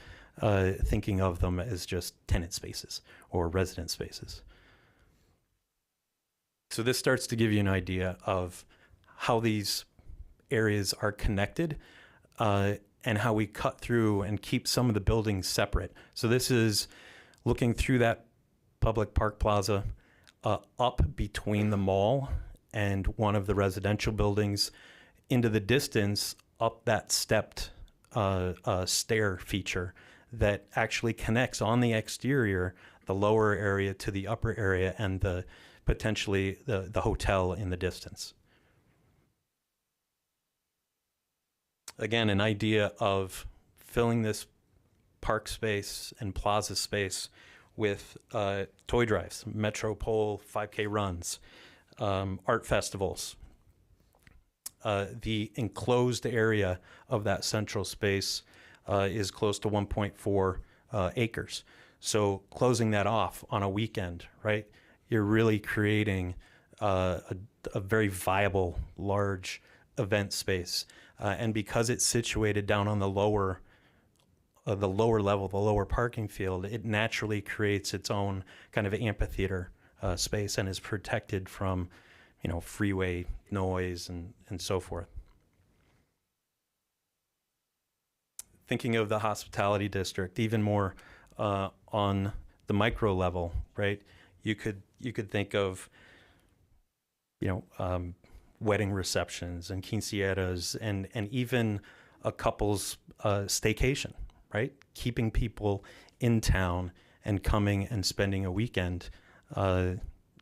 thinking of them as just tenant spaces or resident spaces. So this starts to give you an idea of how these areas are connected and how we cut through and keep some of the buildings separate. So this is looking through that public park plaza up between the mall and one of the residential buildings into the distance up that stepped stair feature that actually connects on the exterior the lower area to the upper area and potentially the hotel in the distance. Again, an idea of filling this park space and plaza space with toy drives, Metropole 5K runs, art festivals. The enclosed area of that central space is close to 1.4 acres. So closing that off on a weekend, right? You're really creating a very viable, large event space. And because it's situated down on the lower level, the lower parking field, it naturally creates its own kind of amphitheater space and is protected from, freeway noise and so forth. Thinking of the hospitality district, even more on the micro level, right? You could think of, wedding receptions and quinceañeras and even a couple's staycation, right? Keeping people in town and coming and spending a weekend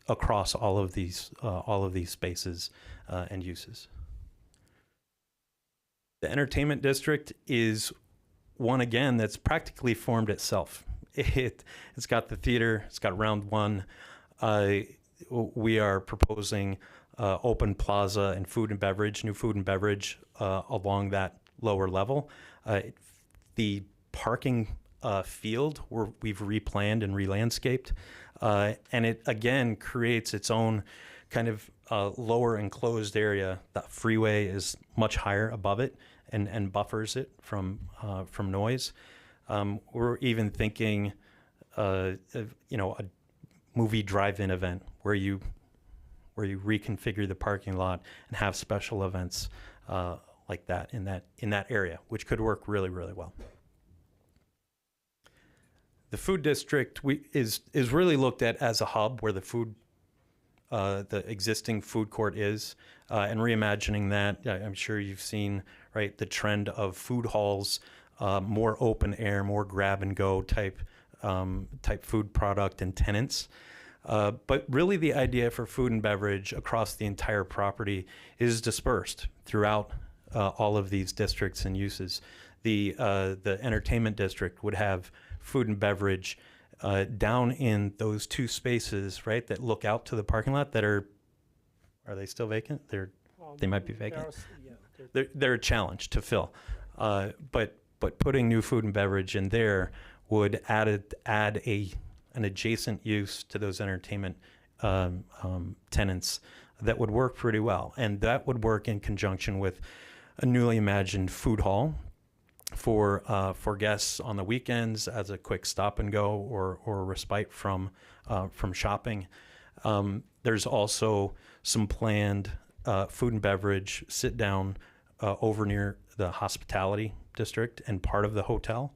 across all of these spaces and uses. The entertainment district is one, again, that's practically formed itself. It's got the theater, it's got Round One. We are proposing open plaza and food and beverage, new food and beverage along that lower level. The parking field we've replanned and re-landscaped, and it again creates its own kind of lower enclosed area. The freeway is much higher above it and buffers it from noise. We're even thinking, a movie drive-in event where you reconfigure the parking lot and have special events like that in that area, which could work really, really well. The food district is really looked at as a hub where the food the existing food court is, and reimagining that. I'm sure you've seen, right, the trend of food halls, more open air, more grab and go type food product and tenants. But really the idea for food and beverage across the entire property is dispersed throughout all of these districts and uses. The entertainment district would have food and beverage down in those two spaces, right, that look out to the parking lot that are they still vacant? They might be vacant. They're a challenge to fill. But putting new food and beverage in there would add an adjacent use to those entertainment tenants that would work pretty well. And that would work in conjunction with a newly imagined food hall for guests on the weekends as a quick stop and go or respite from shopping. There's also some planned food and beverage sit down over near the hospitality district and part of the hotel.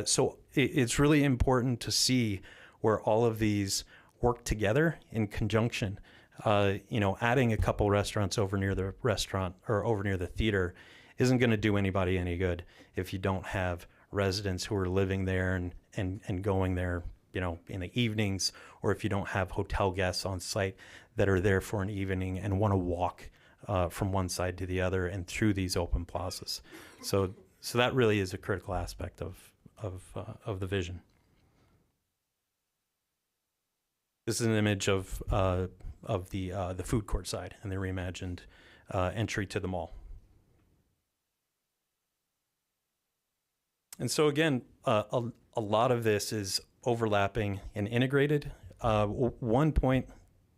So it's really important to see where all of these work together in conjunction. Adding a couple restaurants over near the restaurant or over near the theater isn't going to do anybody any good if you don't have residents who are living there and going there, in the evenings, or if you don't have hotel guests on site that are there for an evening and want to walk from one side to the other and through these open plazas. So that really is a critical aspect of the vision. This is an image of the food court side and the reimagined entry to the mall. And so again, a lot of this is overlapping and integrated. One point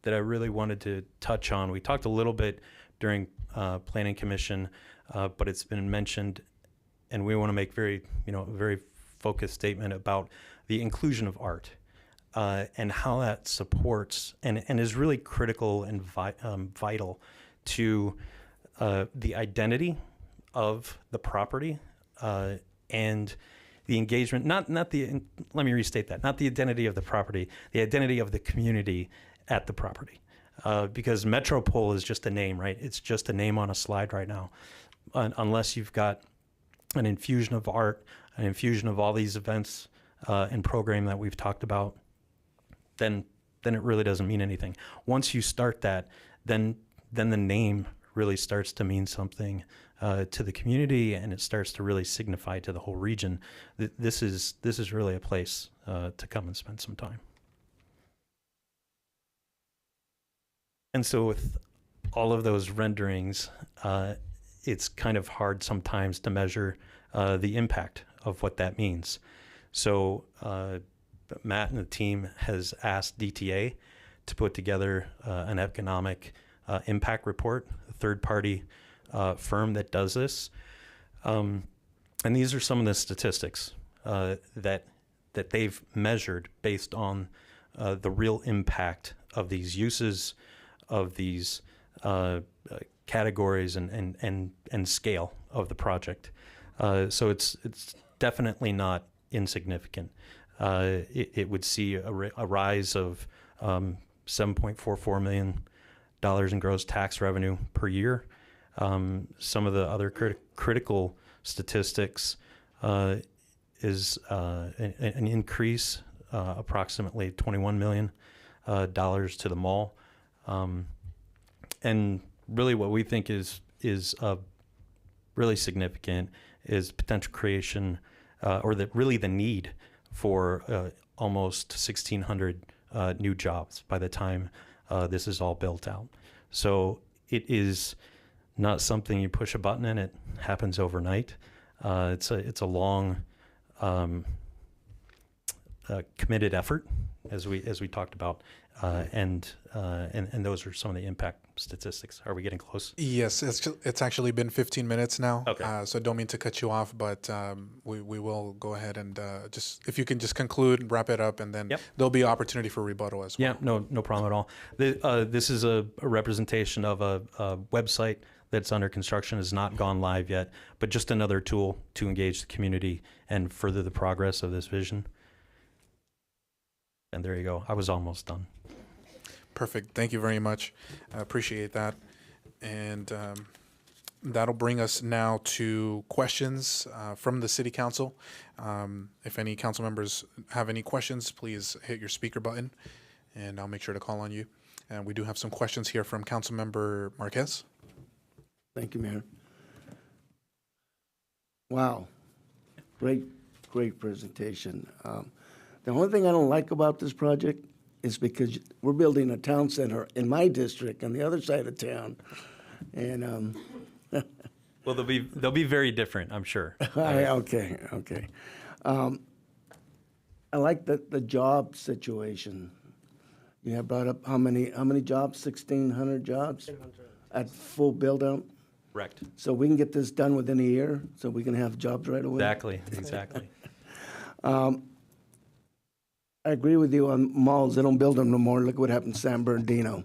that I really wanted to touch on, we talked a little bit during Planning Commission, but it's been mentioned, and we want to make a very focused statement about the inclusion of art and how that supports and is really critical and vital to the identity of the property and the engagement, let me restate that, not the identity of the property, the identity of the community at the property. Because Metropole is just a name, right? It's just a name on a slide right now. Unless you've got an infusion of art, an infusion of all these events and program that we've talked about, then it really doesn't mean anything. Once you start that, then the name really starts to mean something to the community, and it starts to really signify to the whole region that this is really a place to come and spend some time. And so with all of those renderings, it's kind of hard sometimes to measure the impact of what that means. So Matt and the team has asked DTA to put together an economic impact report, a third-party firm that does this. And these are some of the statistics that they've measured based on the real impact of these uses, of these categories and scale of the project. So it's definitely not insignificant. It would see a rise of $7.44 million in gross tax revenue per year. Some of the other critical statistics is an increase, approximately $21 million to the mall. And really what we think is really significant is potential creation or the need for almost 1,600 new jobs by the time this is all built out. So it is not something you push a button and it happens overnight. It's a long committed effort, as we talked about, and those are some of the impact statistics. Are we getting close? Yes, it's actually been 15 minutes now. Okay. So don't mean to cut you off, but we will go ahead and just if you can just conclude and wrap it up, and then there'll be opportunity for rebuttal as well. Yeah, no problem at all. This is a representation of a website that's under construction, has not gone live yet, but just another tool to engage the community and further the progress of this vision. And there you go. I was almost done. Perfect. Thank you very much. I appreciate that. And that'll bring us now to questions from the City Council. If any council members have any questions, please hit your speaker button, and I'll make sure to call on you. And we do have some questions here from Councilmember Marquez. Thank you, Mayor. Wow, great presentation. The only thing I don't like about this project is because we're building a town center in my district on the other side of town, and Well, they'll be very different, I'm sure. okay. I like the job situation. You have brought up how many jobs? 1,600 jobs at full build out. Correct. So we can get this done within a year, so we can have jobs right away. Exactly. I agree with you on malls. They don't build them no more. Look what happened in San Bernardino.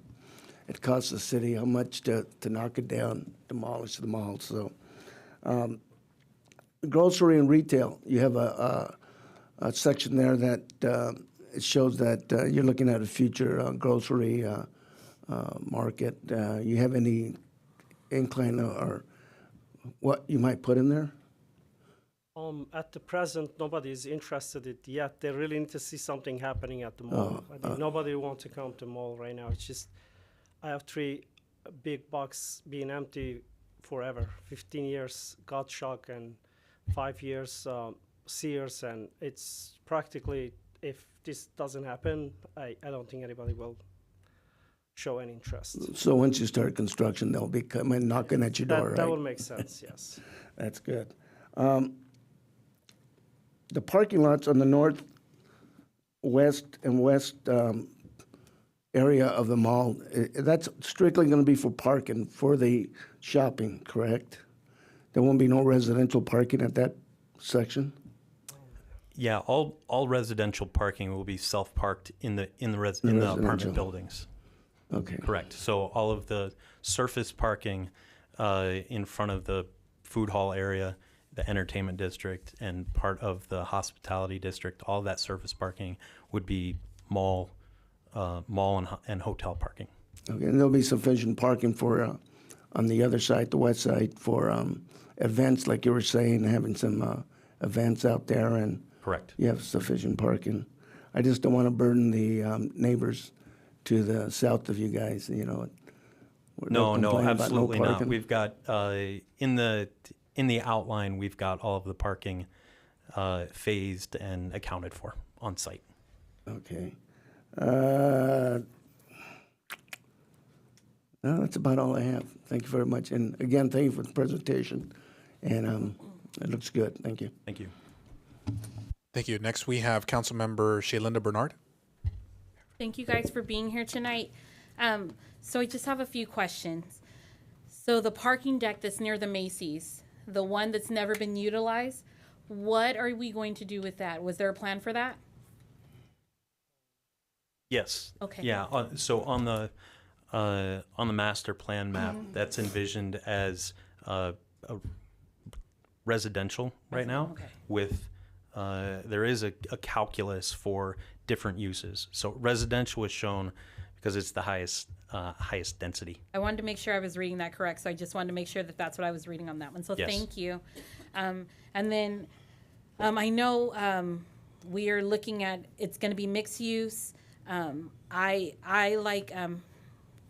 It costs the city how much to knock it down, demolish the malls. So, grocery and retail. You have a section there that it shows that you're looking at a future grocery market. You have any incline or what you might put in there? At the present, nobody is interested in it yet. They really need to see something happening at the mall. Nobody wants to come to the mall right now. It's just, I have 3 big boxes being empty forever. 15 years Gut Shock and 5 years Sears, and it's practically, if this doesn't happen, I don't think anybody will show any interest. So once you start construction, they'll be coming knocking at your door, right? That would make sense, yes. That's good. The parking lots on the north, west, and west area of the mall, that's strictly going to be for parking, for the shopping, correct? There won't be no residential parking at that section? Yeah, all residential parking will be self-parked in the apartment buildings. Okay. Correct. So all of the surface parking in front of the food hall area, the entertainment district, and part of the hospitality district, all of that surface parking would be mall and hotel parking. Okay, and there'll be sufficient parking for, on the other side, the west side, for events, like you were saying, having some events out there, and correct. You have sufficient parking. I just don't want to burden the neighbors to the south of you guys, you know. No, absolutely not. parking. We've got in the outline, we've got all of the parking phased and accounted for on site. Okay. No, that's about all I have. Thank you very much. And again, thank you for the presentation. And it looks good. Thank you. Thank you. Thank you. Next, we have Councilmember Shaylinda Bernard. Thank you guys for being here tonight. So I just have a few questions. So the parking deck that's near the Macy's, the one that's never been utilized, what are we going to do with that? Was there a plan for that? Yes. Okay. Yeah. So on the master plan map, that's envisioned as a residential right now. Okay. With there is a calculus for different uses. So residential is shown because it's the highest density. I wanted to make sure I was reading that correct, so I just wanted to make sure that that's what I was reading on that one. So Yes. Thank you. And then I know we are looking at, it's going to be mixed use. I like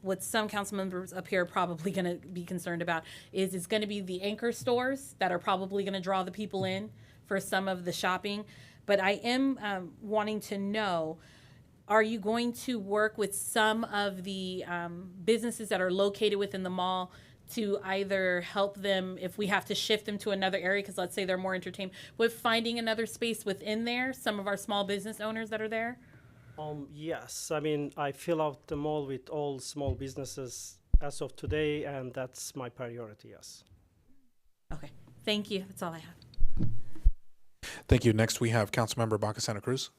what some council members up here are probably going to be concerned about is it's going to be the anchor stores that are probably going to draw the people in for some of the shopping. But I am wanting to know, are you going to work with some of the businesses that are located within the mall to either help them if we have to shift them to another area, because let's say they're more entertained, with finding another space within there, some of our small business owners that are there? Yes, I mean, I fill out the mall with all small businesses as of today, and that's my priority, yes. Okay, thank you. That's all I have. Thank you. Next, we have Councilmember Baca Santa Cruz.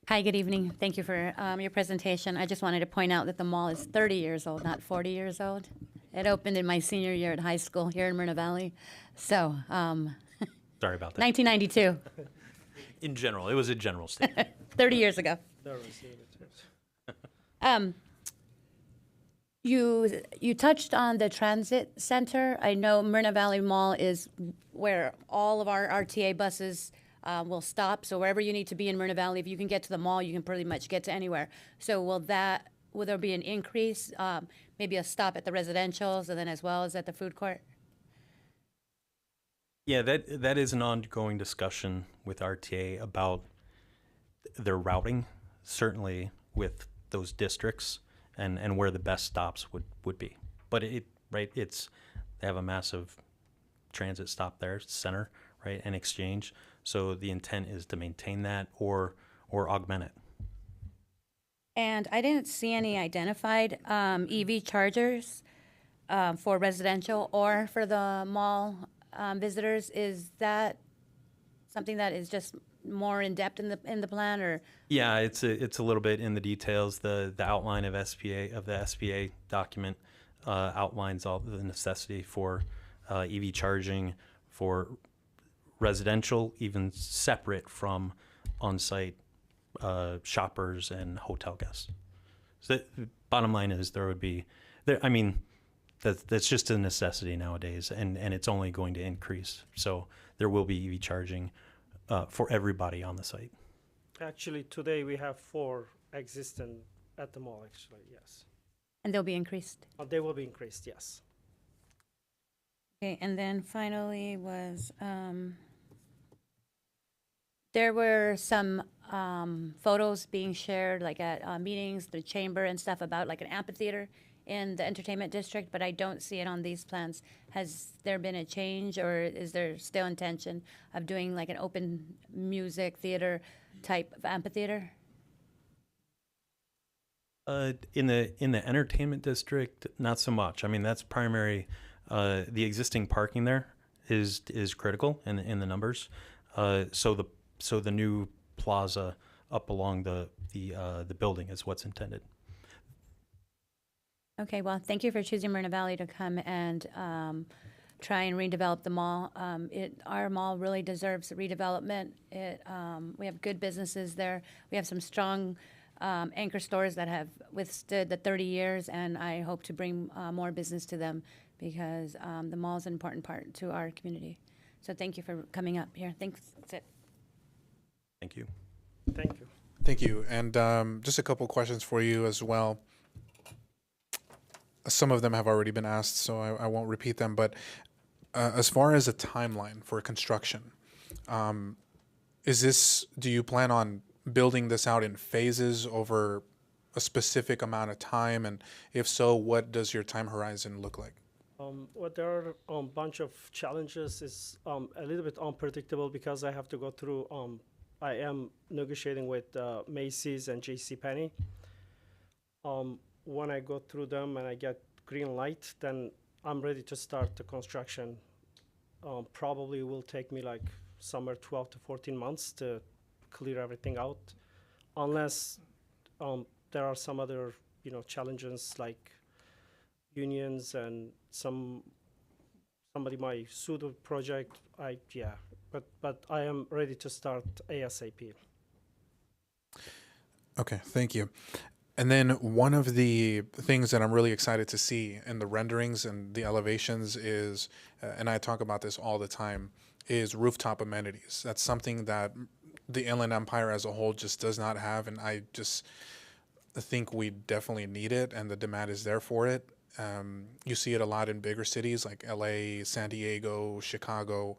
Hi, good evening. Thank you for your presentation. I just wanted to point out that the mall is 30 years old, not 40 years old. It opened in my senior year at high school here in Moreno Valley. So, Sorry about that. 1992, In general, it was a general statement. 30 years ago. You touched on the transit center. I know Moreno Valley Mall is where all of our RTA buses will stop. So wherever you need to be in Moreno Valley, if you can get to the mall, you can pretty much get to anywhere. So will there be an increase, maybe a stop at the residentials and then as well as at the food court? Yeah, that is an ongoing discussion with RTA about their routing, certainly with those districts and where the best stops would be. But they have a massive transit stop there, center, right, and exchange. So the intent is to maintain that or augment it. And I didn't see any identified EV chargers for residential or for the mall visitors. Is that something that is just more in depth in the plan, or? Yeah, it's a little bit in the details. The outline of the SBA document outlines all the necessity for EV charging for residential, even separate from on-site shoppers and hotel guests. So the bottom line is that's just a necessity nowadays, and it's only going to increase. So there will be EV charging for everybody on the site. Actually, today we have 4 existing at the mall, actually, yes. And they'll be increased? They will be increased, yes. Okay, and then finally was, there were some photos being shared, like at meetings, the chamber and stuff, about like an amphitheater in the entertainment district, but I don't see it on these plans. Has there been a change, or is there still intention of doing like an open music theater type of amphitheater? In the entertainment district, not so much. I mean, that's primary. The existing parking there is critical in the numbers. So the new plaza up along the building is what's intended. Okay, well, thank you for choosing Moreno Valley to come and try and redevelop the mall. Our mall really deserves redevelopment. We have good businesses there. We have some strong anchor stores that have withstood the 30 years, and I hope to bring more business to them because the mall is an important part to our community. So thank you for coming up here. Thanks. That's it. Thank you. Thank you. Thank you. And just a couple questions for you as well. Some of them have already been asked, so I won't repeat them. But as far as a timeline for construction, do you plan on building this out in phases over a specific amount of time? And if so, what does your time horizon look like? Well, there are a bunch of challenges. It's a little bit unpredictable because I have to go through, I am negotiating with Macy's and JCPenney. When I go through them and I get green light, then I'm ready to start the construction. Probably will take me like somewhere 12 to 14 months to clear everything out, unless there are some other challenges like unions and somebody might sue the project. But I am ready to start ASAP. Okay, thank you. And then one of the things that I'm really excited to see in the renderings and the elevations is, and I talk about this all the time, is rooftop amenities. That's something that the Inland Empire as a whole just does not have, and I just think we definitely need it, and the demand is there for it. You see it a lot in bigger cities like LA, San Diego, Chicago,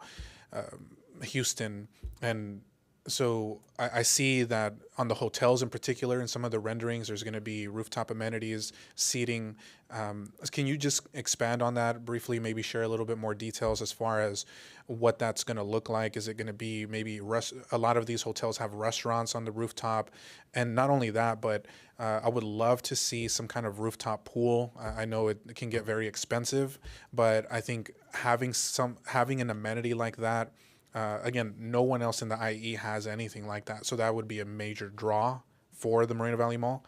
Houston, and so I see that on the hotels in particular, in some of the renderings, there's going to be rooftop amenities, seating. Can you just expand on that briefly, maybe share a little bit more details as far as what that's going to look like? Is it going to be maybe a lot of these hotels have restaurants on the rooftop? And not only that, but I would love to see some kind of rooftop pool. I know it can get very expensive, but I think having an amenity like that, again, no one else in the IE has anything like that. So that would be a major draw for the Moreno Valley Mall.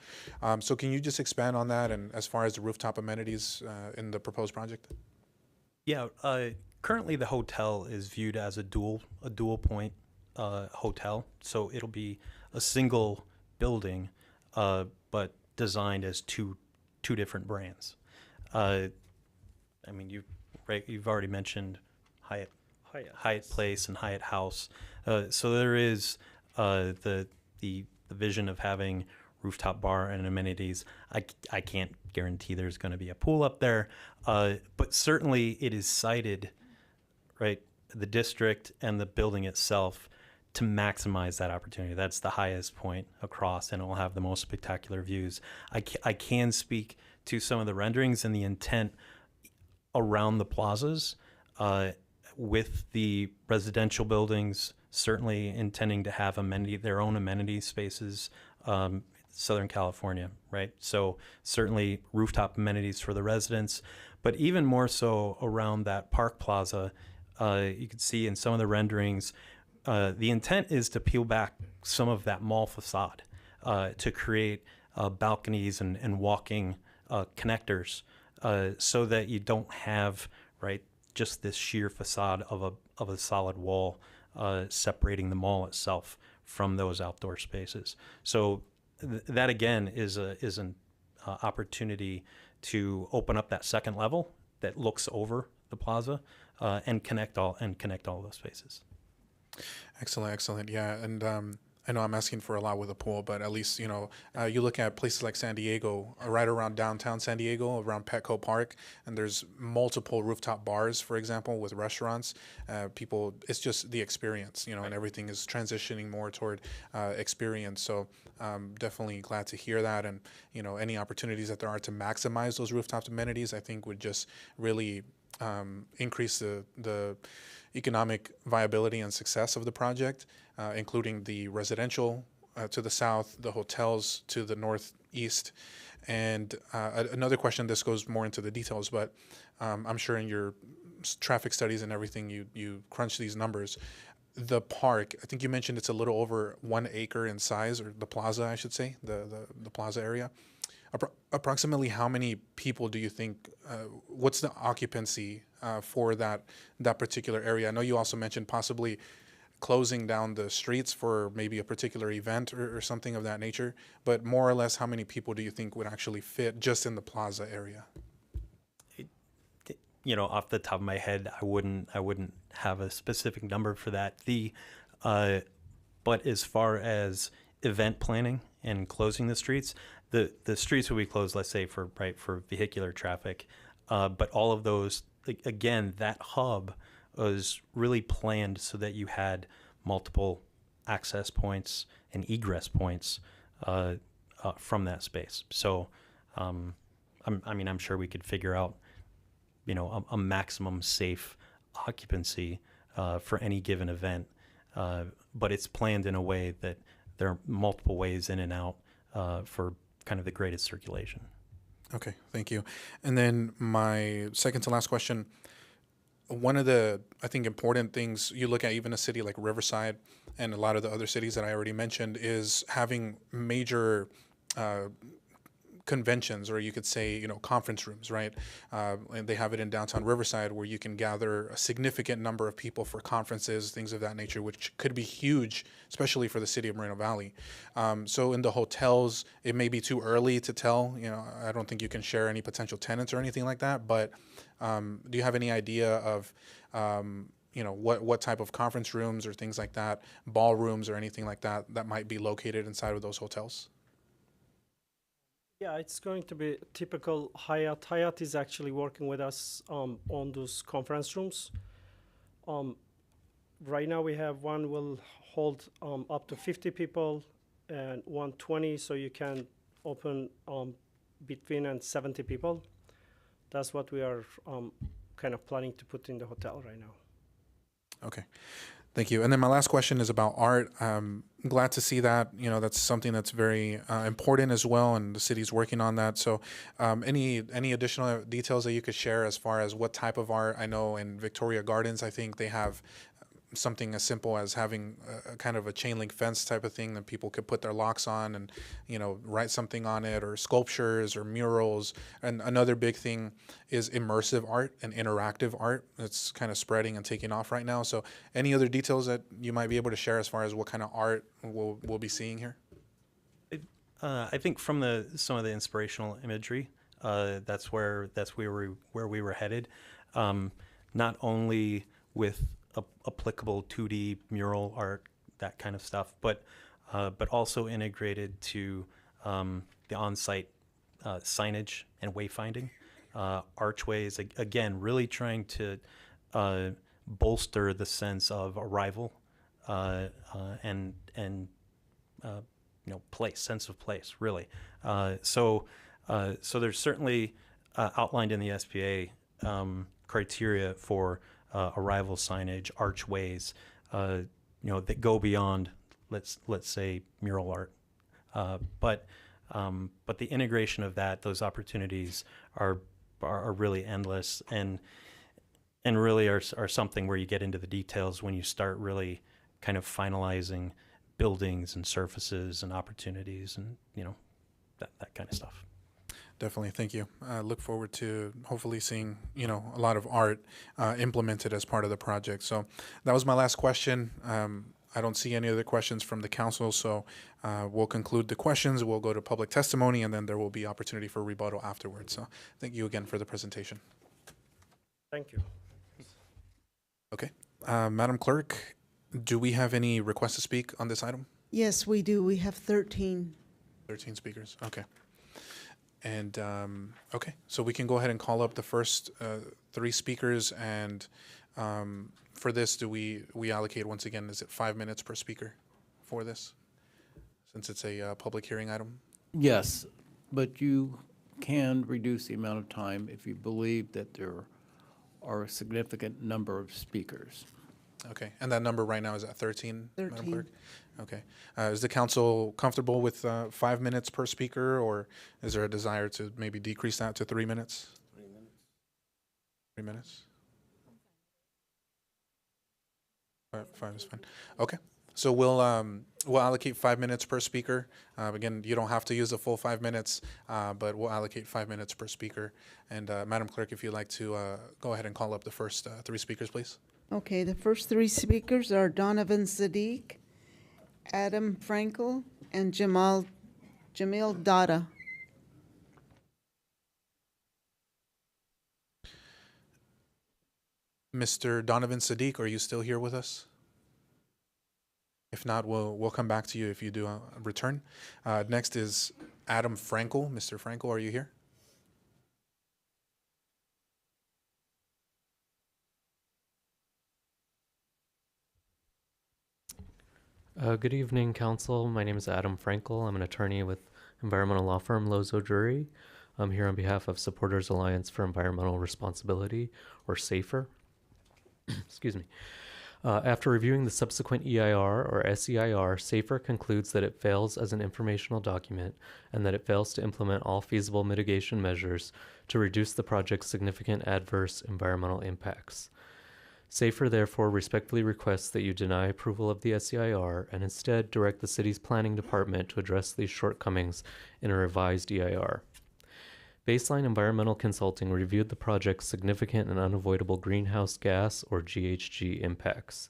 So can you just expand on that and as far as the rooftop amenities in the proposed project? Yeah, currently the hotel is viewed as a dual point hotel. So it'll be a single building, but designed as two different brands. I mean, you've already mentioned Hyatt Place and Hyatt House. So there is the vision of having rooftop bar and amenities. I can't guarantee there's going to be a pool up there, but certainly it is cited, right, the district and the building itself, to maximize that opportunity. That's the highest point across, and it will have the most spectacular views. I can speak to some of the renderings and the intent around the plazas, with the residential buildings certainly intending to have their own amenity spaces. Southern California, right? So certainly rooftop amenities for the residents, but even more so around that park plaza. You can see in some of the renderings, the intent is to peel back some of that mall facade, to create balconies and walking connectors, so that you don't have, right, just this sheer facade of a solid wall separating the mall itself from those outdoor spaces. So that again is an opportunity to open up that second level that looks over the plaza, and connect all those spaces. Excellent. Yeah, and I know I'm asking for a lot with a pool, but at least, you look at places like San Diego, right around downtown San Diego, around Petco Park, and there's multiple rooftop bars, for example, with restaurants. It's just the experience, and everything is transitioning more toward experience. So definitely glad to hear that. And, any opportunities that there are to maximize those rooftop amenities, I think would just really increase the economic viability and success of the project, including the residential to the south, the hotels to the northeast. And another question, this goes more into the details, but I'm sure in your traffic studies and everything, you crunch these numbers. The park, I think you mentioned it's a little over 1 acre in size, or the plaza, I should say, the plaza area. Approximately how many people do you think, what's the occupancy for that particular area? I know you also mentioned possibly closing down the streets for maybe a particular event or something of that nature, but more or less how many people do you think would actually fit just in the plaza area? Off the top of my head, I wouldn't have a specific number for that. But as far as event planning and closing the streets, the streets will be closed, let's say, for vehicular traffic. But all of those, again, that hub was really planned so that you had multiple access points and egress points from that space. So, I'm sure we could figure out, a maximum safe occupancy for any given event. But it's planned in a way that there are multiple ways in and out for kind of the greatest circulation. Okay, thank you. And then my second to last question, one of the, I think, important things you look at, even a city like Riverside and a lot of the other cities that I already mentioned, is having major conventions, or you could say, conference rooms, right? And they have it in downtown Riverside where you can gather a significant number of people for conferences, things of that nature, which could be huge, especially for the city of Moreno Valley. So in the hotels, it may be too early to tell. I don't think you can share any potential tenants or anything like that. But do you have any idea of what type of conference rooms or things like that, ballrooms or anything like that might be located inside of those hotels? Yeah, it's going to be typical Hyatt. Hyatt is actually working with us on those conference rooms. Right now we have one will hold up to 50 people and 120, so you can open between and 70 people. That's what we are kind of planning to put in the hotel right now. Okay. Thank you. And then my last question is about art. Glad to see that, that's something that's very important as well, and the city's working on that. So any additional details that you could share as far as what type of art? I know in Victoria Gardens, I think they have something as simple as having a kind of a chain link fence type of thing that people could put their locks on and, write something on it, or sculptures or murals. And another big thing is immersive art and interactive art. It's kind of spreading and taking off right now. So any other details that you might be able to share as far as what kind of art we'll be seeing here? I think from some of the inspirational imagery, that's where we were headed. Not only with applicable 2D mural art, that kind of stuff, but also integrated to the on-site signage and wayfinding, archways. Again, really trying to bolster the sense of arrival and place, sense of place, really. So there's certainly outlined in the SPA criteria for arrival signage, archways, that go beyond, let's say, mural art. But the integration of those opportunities are really endless, and really are something where you get into the details when you start really kind of finalizing buildings and surfaces and opportunities and that kind of stuff. Definitely, thank you. Look forward to hopefully seeing a lot of art implemented as part of the project. So that was my last question. I don't see any other questions from the council, so we'll conclude the questions. We'll go to public testimony, and then there will be opportunity for rebuttal afterwards. So thank you again for the presentation. Thank you. Okay, Madam Clerk, do we have any requests to speak on this item? Yes, we do. We have 13. 13 speakers. Okay. And okay, so we can go ahead and call up the first 3 speakers. And for this, do we allocate, once again, is it 5 minutes per speaker for this, since it's a public hearing item? Yes, but you can reduce the amount of time if you believe that there are a significant number of speakers. Okay, and that number right now is at 13, Madam 13. Clerk? Okay. Is the council comfortable with 5 minutes per speaker, or is there a desire to maybe decrease that to 3 minutes? 3 minutes. 3 minutes? 5 is fine. Okay. So we'll allocate 5 minutes per speaker. Again, you don't have to use the full 5 minutes, but we'll allocate 5 minutes per speaker. And Madam Clerk, if you'd like to go ahead and call up the first 3 speakers, please. Okay, the first 3 speakers are Donovan Sadiq, Adam Frankel, and Jamil Dada. Mr. Donovan Sadiq, are you still here with us? If not, we'll come back to you if you do return. Next is Adam Frankel. Mr. Frankel, are you here? Good evening, Council. My name is Adam Frankel. I'm an attorney with environmental law firm Lozo Drury. I'm here on behalf of Supporters Alliance for Environmental Responsibility, or SAFER. Excuse me. After reviewing the subsequent EIR or SEIR, SAFER concludes that it fails as an informational document and that it fails to implement all feasible mitigation measures to reduce the project's significant adverse environmental impacts. SAFER therefore respectfully requests that you deny approval of the SEIR and instead direct the city's planning department to address these shortcomings in a revised EIR. Baseline Environmental Consulting reviewed the project's significant and unavoidable greenhouse gas, or GHG, impacts.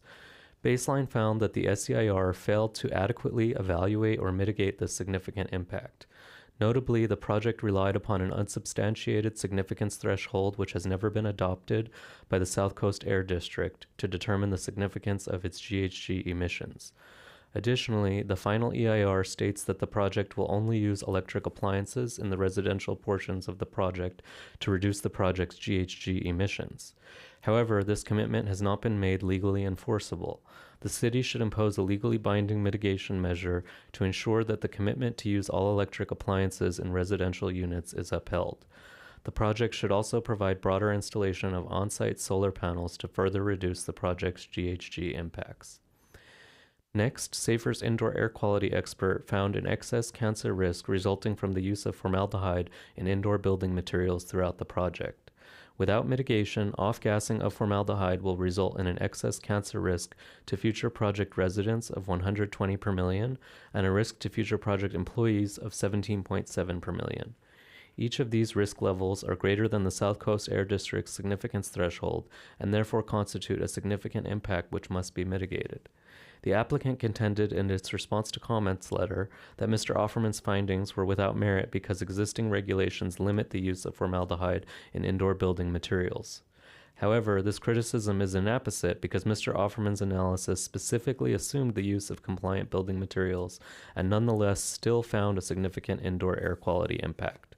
Baseline found that the SEIR failed to adequately evaluate or mitigate this significant impact. Notably, the project relied upon an unsubstantiated significance threshold which has never been adopted by the South Coast Air District to determine the significance of its GHG emissions. Additionally, the final EIR states that the project will only use electric appliances in the residential portions of the project to reduce the project's GHG emissions. However, this commitment has not been made legally enforceable. The city should impose a legally binding mitigation measure to ensure that the commitment to use all electric appliances in residential units is upheld. The project should also provide broader installation of on-site solar panels to further reduce the project's GHG impacts. Next, SAFER's indoor air quality expert found an excess cancer risk resulting from the use of formaldehyde in indoor building materials throughout the project. Without mitigation, off-gassing of formaldehyde will result in an excess cancer risk to future project residents of 120 per million and a risk to future project employees of 17.7 per million. Each of these risk levels are greater than the South Coast Air District's significance threshold and therefore constitute a significant impact which must be mitigated. The applicant contended in its response to comments letter that Mr. Offerman's findings were without merit because existing regulations limit the use of formaldehyde in indoor building materials. However, this criticism is inapposite because Mr. Offerman's analysis specifically assumed the use of compliant building materials and nonetheless still found a significant indoor air quality impact.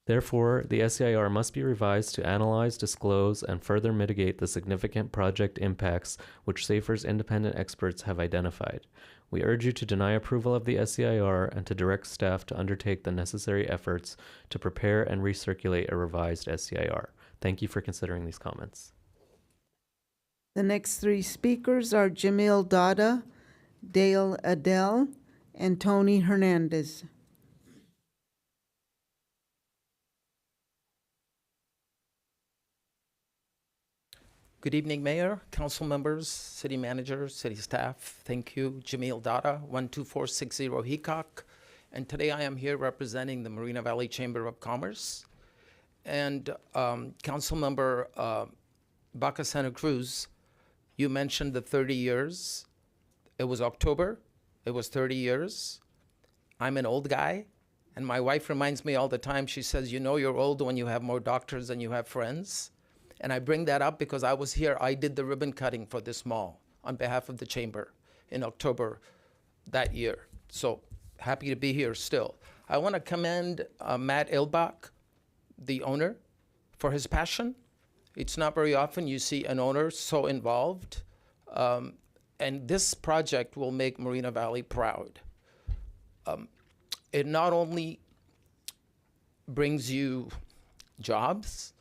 Therefore, the SEIR must be revised to analyze, disclose, and further mitigate the significant project impacts which SAFER's independent experts have identified. We urge you to deny approval of the SEIR and to direct staff to undertake the necessary efforts to prepare and recirculate a revised SEIR. Thank you for considering these comments. The next three speakers are Jamil Dada, Dale Adele, and Tony Hernandez. Good evening, Mayor, council members, city manager, city staff. Thank you. Jamil Dada, 12460 Hickok. And today I am here representing the Moreno Valley Chamber of Commerce. And council member Baca Santa Cruz, you mentioned the 30 years. It was October. It was 30 years. I'm an old guy. And my wife reminds me all the time, she says, you know you're old when you have more doctors than you have friends. And I bring that up because I was here. I did the ribbon cutting for this mall on behalf of the chamber in October that year. So happy to be here still. I want to commend Matt Ilbach, the owner, for his passion. It's not very often you see an owner so involved. And this project will make Moreno Valley proud. It not only brings you jobs,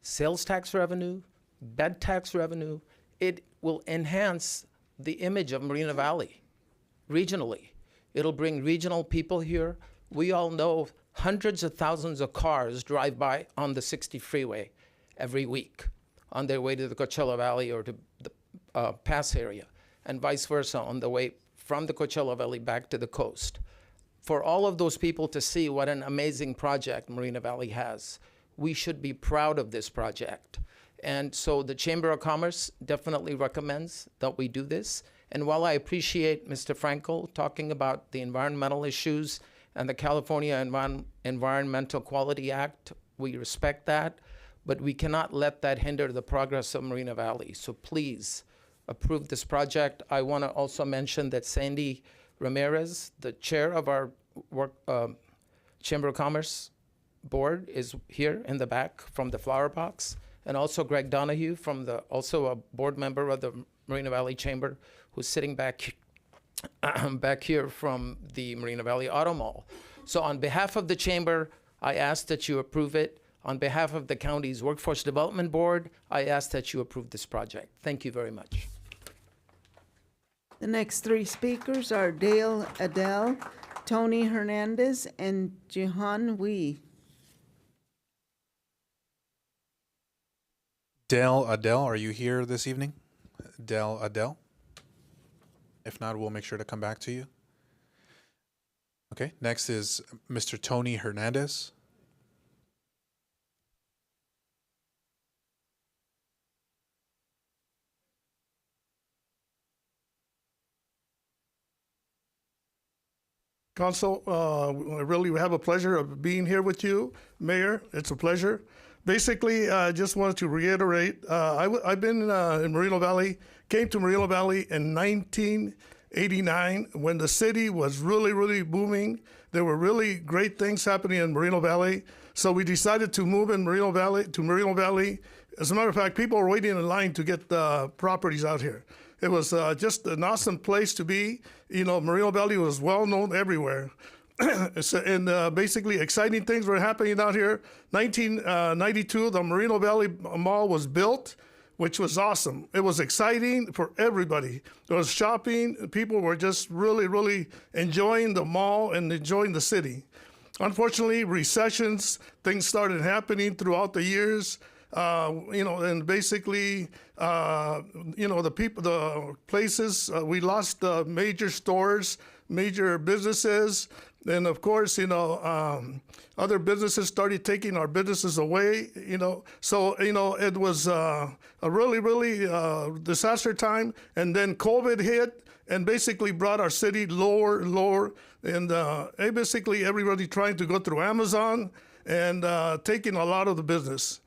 sales tax revenue, bed tax revenue, it will enhance the image of Moreno Valley regionally. It'll bring regional people here. We all know hundreds of thousands of cars drive by on the 60 freeway every week on their way to the Coachella Valley or to the Pass area, and vice versa on the way from the Coachella Valley back to the coast. For all of those people to see what an amazing project Moreno Valley has, we should be proud of this project. And so the Chamber of Commerce definitely recommends that we do this. And while I appreciate Mr. Frankel talking about the environmental issues and the California Environmental Quality Act, we respect that, but we cannot let that hinder the progress of Moreno Valley. So please approve this project. I want to also mention that Sandy Ramirez, the chair of our Chamber of Commerce board, is here in the back from the Flower Box, and also Greg Donahue, also a board member of the Moreno Valley Chamber, who's sitting back here from the Moreno Valley Auto Mall. So on behalf of the chamber, I ask that you approve it. On behalf of the county's Workforce Development Board, I ask that you approve this project. Thank you very much. The next three speakers are Dale Adele, Tony Hernandez, and Jihan Wee. Dale Adele, are you here this evening? Dale Adele? If not, we'll make sure to come back to you. Okay, next is Mr. Tony Hernandez. Council, I really have a pleasure of being here with you. Mayor, it's a pleasure. Basically, I just wanted to reiterate, I've been in Moreno Valley, came to Moreno Valley in 1989 when the city was really, really booming. There were really great things happening in Moreno Valley. So we decided to move in Moreno Valley. As a matter of fact, people were waiting in line to get properties out here. It was just an awesome place to be. You know, Moreno Valley was well known everywhere. And basically exciting things were happening out here. 1992, the Moreno Valley Mall was built, which was awesome. It was exciting for everybody. There was shopping. People were just really, really enjoying the mall and enjoying the city. Unfortunately, recessions, things started happening throughout the years. And basically, the places, we lost major stores, major businesses, And of course, other businesses started taking our businesses away, So, it was a really, really disaster time. And then COVID hit and basically brought our city lower. And basically everybody trying to go through Amazon and taking a lot of the business.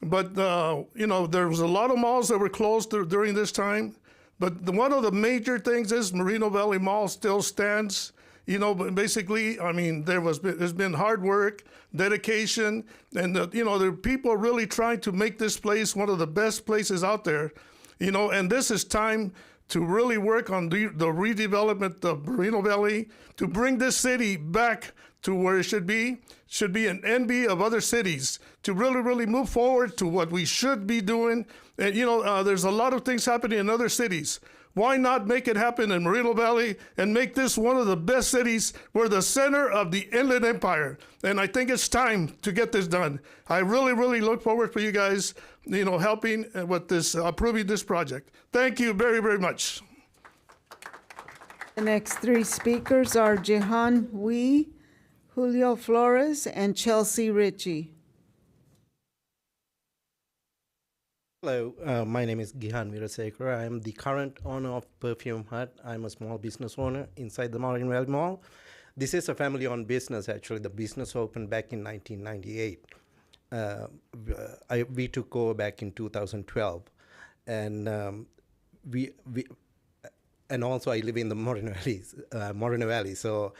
But, there was a lot of malls that were closed during this time. But one of the major things is Moreno Valley Mall still stands. But basically, there's been hard work, dedication, and there are people really trying to make this place one of the best places out there. And this is time to really work on the redevelopment of Moreno Valley to bring this city back to where it should be an envy of other cities, to really, really move forward to what we should be doing. And, there's a lot of things happening in other cities. Why not make it happen in Moreno Valley and make this one of the best cities? We're the center of the Inland Empire. And I think it's time to get this done. I really, really look forward for you guys, helping with this, approving this project. Thank you very, very much. The next three speakers are Jehan Wee, Julio Flores, and Chelsea Ritchie. Hello, my name is Gihan Virasekar. I am the current owner of Perfume Hut. I'm a small business owner inside the Moreno Valley Mall. This is a family-owned business, actually. The business opened back in 1998. We took over back in 2012. And and also I live in the Moreno Valley. So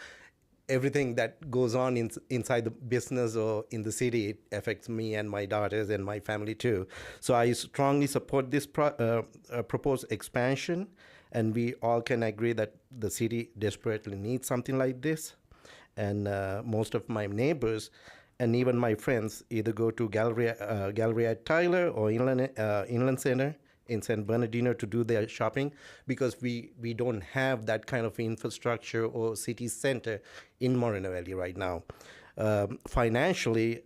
everything that goes on inside the business or in the city, it affects me and my daughters and my family too. So I strongly support this proposed expansion, and we all can agree that the city desperately needs something like this. And most of my neighbors and even my friends either go to Galleria Tyler or Inland Center in San Bernardino to do their shopping, because we don't have that kind of infrastructure or city center in Moreno Valley right now. Financially,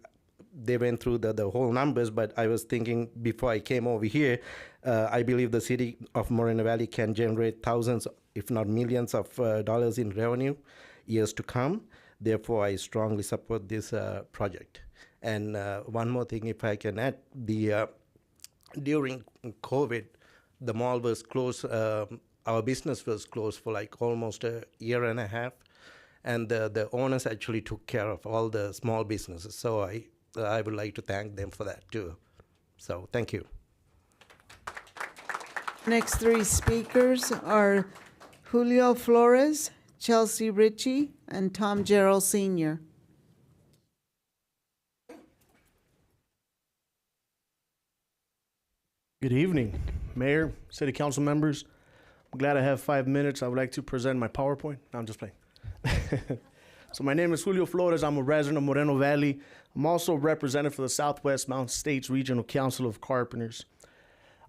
they went through the whole numbers, but I was thinking before I came over here, I believe the city of Moreno Valley can generate thousands, if not millions of dollars in revenue years to come. Therefore, I strongly support this project. And one more thing, if I can add, during COVID, the mall was closed. Our business was closed for like almost a year and a half, and the owners actually took care of all the small businesses. So I would like to thank them for that too. So thank you. Next three speakers are Julio Flores, Chelsea Ritchie, and Tom Gerald Sr. Good evening, Mayor, City Council members. I'm glad I have 5 minutes. I would like to present my PowerPoint. No, I'm just playing. So my name is Julio Flores. I'm a resident of Moreno Valley. I'm also a representative for the Southwest Mountain States Regional Council of Carpenters.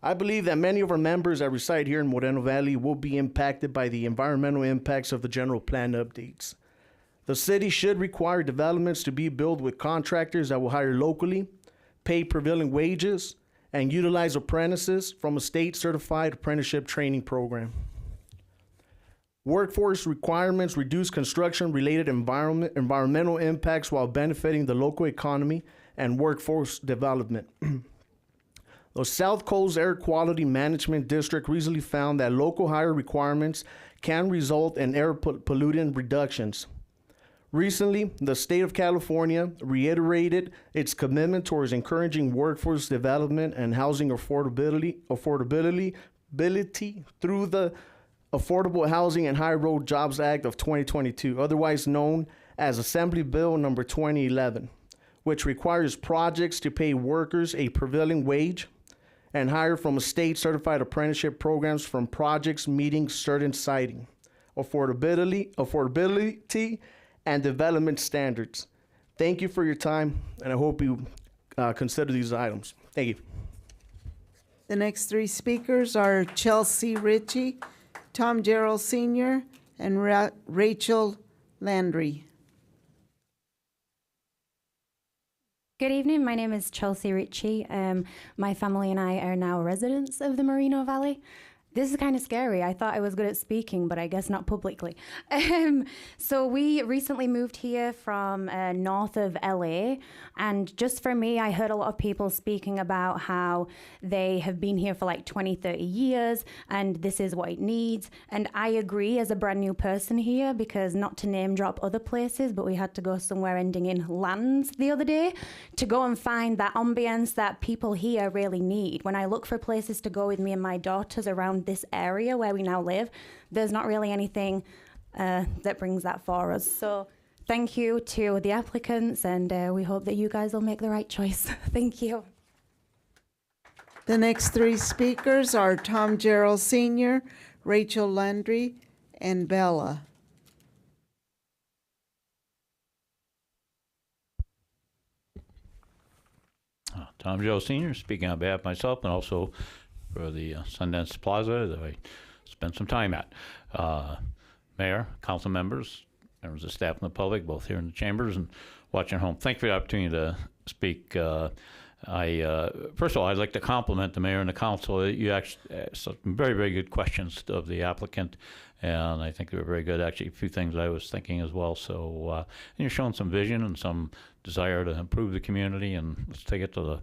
I believe that many of our members that reside here in Moreno Valley will be impacted by the environmental impacts of the general plan updates. The city should require developments to be built with contractors that will hire locally, pay prevailing wages, and utilize apprentices from a state-certified apprenticeship training program. Workforce requirements reduce construction-related environmental impacts while benefiting the local economy and workforce development. The South Coast Air Quality Management District recently found that local hire requirements can result in air pollutant reductions. Recently, the state of California reiterated its commitment towards encouraging workforce development and housing affordability through the Affordable Housing and High Road Jobs Act of 2022, otherwise known as Assembly Bill number 2011, which requires projects to pay workers a prevailing wage and hire from state-certified apprenticeship programs from projects meeting certain siting, affordability, and development standards. Thank you for your time, and I hope you consider these items. Thank you. The next three speakers are Chelsea Ritchie, Tom Gerald Sr., and Rachel Landry. Good evening, my name is Chelsea Ritchie. My family and I are now residents of the Moreno Valley. This is kind of scary. I thought I was good at speaking, but I guess not publicly. So we recently moved here from north of LA. And just for me, I heard a lot of people speaking about how they have been here for like 20, 30 years, and this is what it needs. And I agree as a brand new person here, because not to name drop other places, but we had to go somewhere ending in Lands the other day to go and find that ambience that people here really need. When I look for places to go with me and my daughters around this area where we now live, there's not really anything that brings that for us. So thank you to the applicants, and we hope that you guys will make the right choice. Thank you. The next three speakers are Tom Gerald Sr., Rachel Landry, and Bella. Tom Joe Sr., speaking on behalf of myself and also for the Sundance Plaza that I spent some time at. Mayor, council members, members of staff and the public, both here in the chambers and watching at home. Thank you for the opportunity to speak. First of all, I'd like to compliment the mayor and the council. You actually asked some very, very good questions of the applicant, and I think they were very good. Actually, a few things I was thinking as well. So and you're showing some vision and some desire to improve the community, and let's take it to the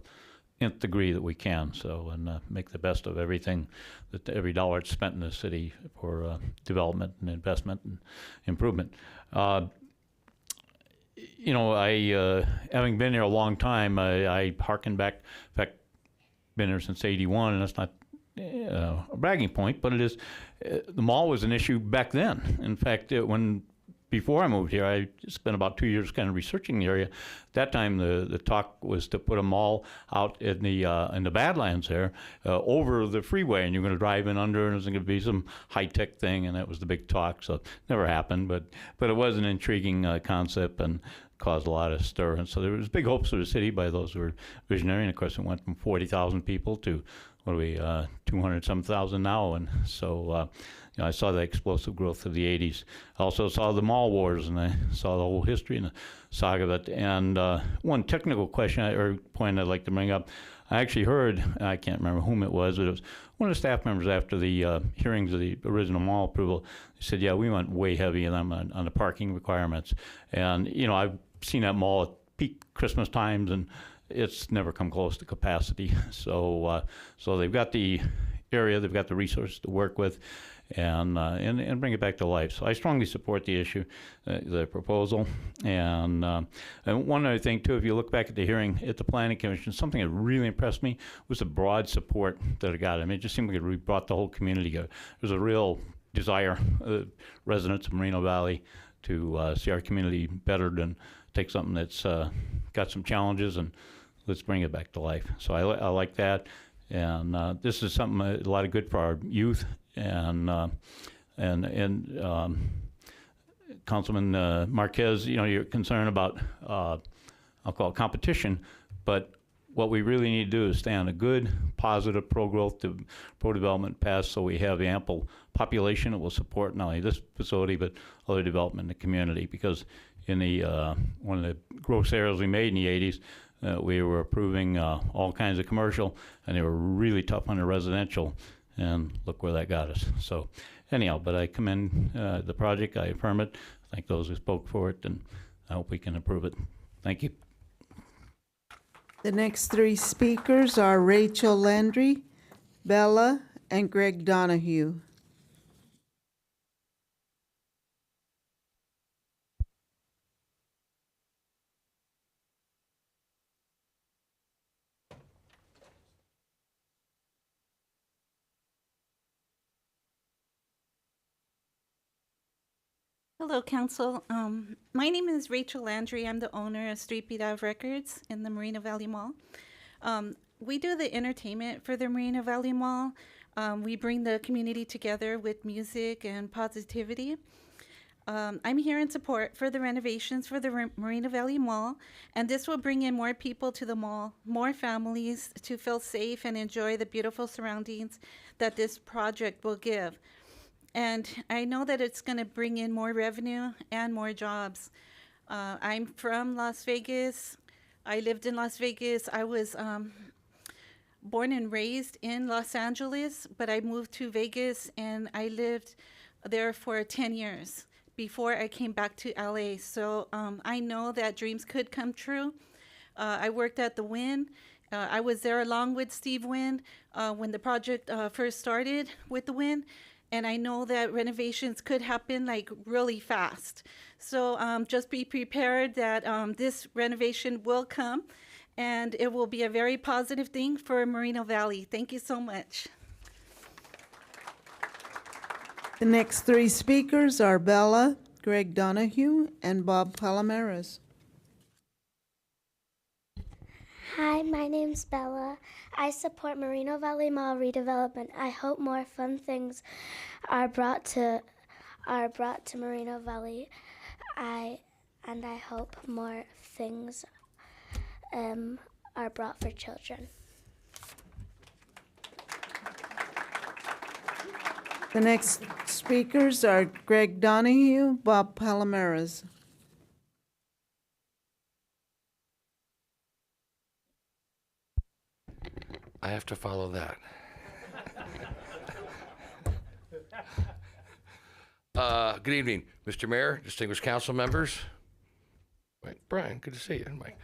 nth degree that we can. So and make the best of everything, that every dollar that's spent in the city for development and investment and improvement. You know, I having been here a long time, I hearken back. In fact, been here since '81, and that's not a bragging point, but it is. The mall was an issue back then. In fact, before I moved here, I spent about 2 years kind of researching the area. At that time, the talk was to put a mall out in the Badlands there, over the freeway, and you're going to drive in under, and there's going to be some high-tech thing, and that was the big talk. So it never happened, but it was an intriguing concept and caused a lot of stir. And so there was big hopes for the city by those who were visionary. And of course, it went from 40,000 people to 200-some thousand now, and so. You know, I saw the explosive growth of the 80s. I also saw the mall wars, and I saw the whole history and the saga of it. And one technical question or point I'd like to bring up, I actually heard, I can't remember whom it was, but it was one of the staff members after the hearings of the original mall approval. They said, yeah, we went way heavy on the parking requirements. And, you know, I've seen that mall at peak Christmas times, and it's never come close to capacity. So they've got the area, they've got the resources to work with, and bring it back to life. So I strongly support the issue, the proposal. And one other thing, too, if you look back at the hearing at the Planning Commission, something that really impressed me was the broad support that it got. I mean, it just seemed like it really brought the whole community together. There's a real desire, residents of Moreno Valley, to see our community bettered and take something that's got some challenges and let's bring it back to life. So I like that. And this is something, a lot of good for our youth. And Councilman Marquez, you know, you're concerned about, I'll call it competition, but what we really need to do is stay on a good, positive, pro-growth, pro-development path so we have ample population that will support not only this facility, but other development in the community. Because in the one of the gross errors we made in the 80s, we were approving all kinds of commercial, and they were really tough on the residential. And look where that got us. So anyhow, but I commend the project. I affirm it. Thank those who spoke for it, and I hope we can improve it. Thank you. The next three speakers are Rachel Landry, Bella, and Greg Donahue. Hello, Council. My name is Rachel Landry. I'm the owner of Street Beat Ave Records in the Moreno Valley Mall. We do the entertainment for the Moreno Valley Mall. We bring the community together with music and positivity. I'm here in support for the renovations for the Moreno Valley Mall, and this will bring in more people to the mall, more families to feel safe and enjoy the beautiful surroundings that this project will give. And I know that it's going to bring in more revenue and more jobs. I'm from Las Vegas. I lived in Las Vegas. I was born and raised in Los Angeles, but I moved to Vegas and I lived there for 10 years before I came back to LA. So I know that dreams could come true. I worked at the Wynn. I was there along with Steve Wynn when the project first started with the Wynn. And I know that renovations could happen like really fast. So just be prepared that this renovation will come and it will be a very positive thing for Moreno Valley. Thank you so much. The next three speakers are Bella, Greg Donahue, and Bob Palomares. Hi, my name's Bella. I support Moreno Valley Mall redevelopment. I hope more fun things are brought to Moreno Valley. I hope more things are brought for children. The next speakers are Greg Donahue, Bob Palomares. I have to follow that. Good evening, Mr. Mayor, distinguished council members. Mike, Brian, good to see you. Mike.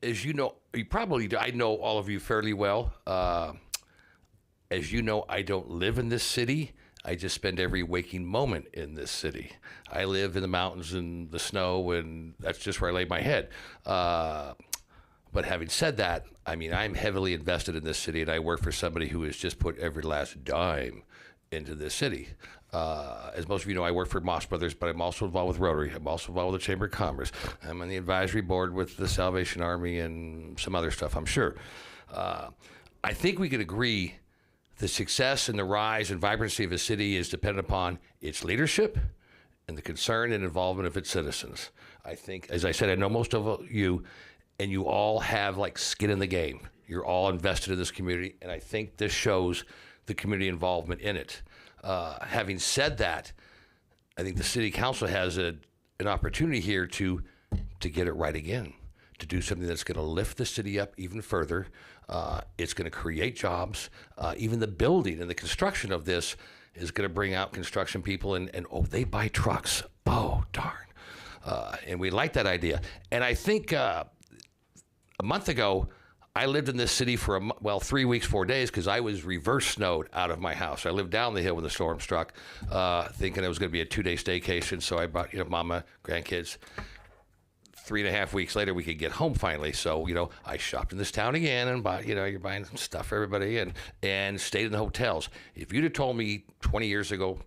As you know, I know all of you fairly well. As you know, I don't live in this city. I just spend every waking moment in this city. I live in the mountains and the snow, and that's just where I lay my head. But having said that, I mean, I'm heavily invested in this city, and I work for somebody who has just put every last dime into this city. As most of you know, I work for Moss Brothers, but I'm also involved with Rotary. I'm also involved with the Chamber of Commerce. I'm on the advisory board with the Salvation Army and some other stuff, I'm sure. I think we could agree the success and the rise and vibrancy of a city is dependent upon its leadership and the concern and involvement of its citizens. I think, as I said, I know most of you, and you all have like skin in the game. You're all invested in this community, and I think this shows the community involvement in it. Having said that, I think the city council has an opportunity here to get it right again, to do something that's going to lift the city up even further. It's going to create jobs. Even the building and the construction of this is going to bring out construction people, and they buy trucks. Oh, darn. And we like that idea. And I think a month ago, I lived in this city for 3 weeks, 4 days, because I was reverse snowed out of my house. I lived down the hill when the storm struck, thinking it was going to be a 2-day staycation. So I brought, mama, grandkids. 3.5 weeks later, we could get home finally. So, I shopped in this town again and bought, you're buying some stuff for everybody and stayed in the hotels. If you'd have told me 20 years ago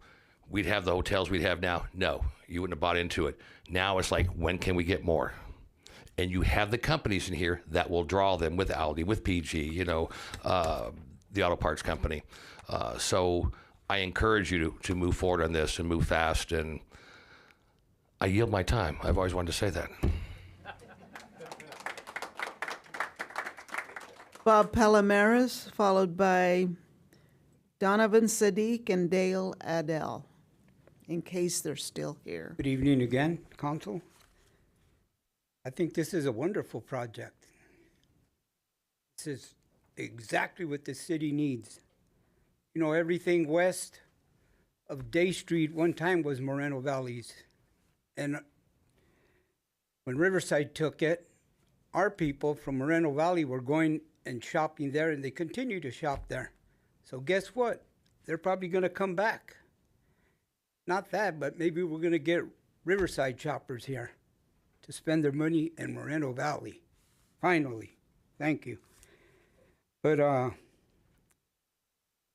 we'd have the hotels we'd have now, no, you wouldn't have bought into it. Now it's like, when can we get more? And you have the companies in here that will draw them with Aldi, with PG, the auto parts company. So I encourage you to move forward on this and move fast. And I yield my time. I've always wanted to say that. Bob Palomares, followed by Donovan Sadiq and Dale Adele, in case they're still here. Good evening again, Council. I think this is a wonderful project. This is exactly what the city needs. Everything west of Day Street one time was Moreno Valley's. And when Riverside took it, our people from Moreno Valley were going and shopping there, and they continue to shop there. So guess what? They're probably going to come back. Not that, but maybe we're going to get Riverside shoppers here to spend their money in Moreno Valley. Finally. Thank you. But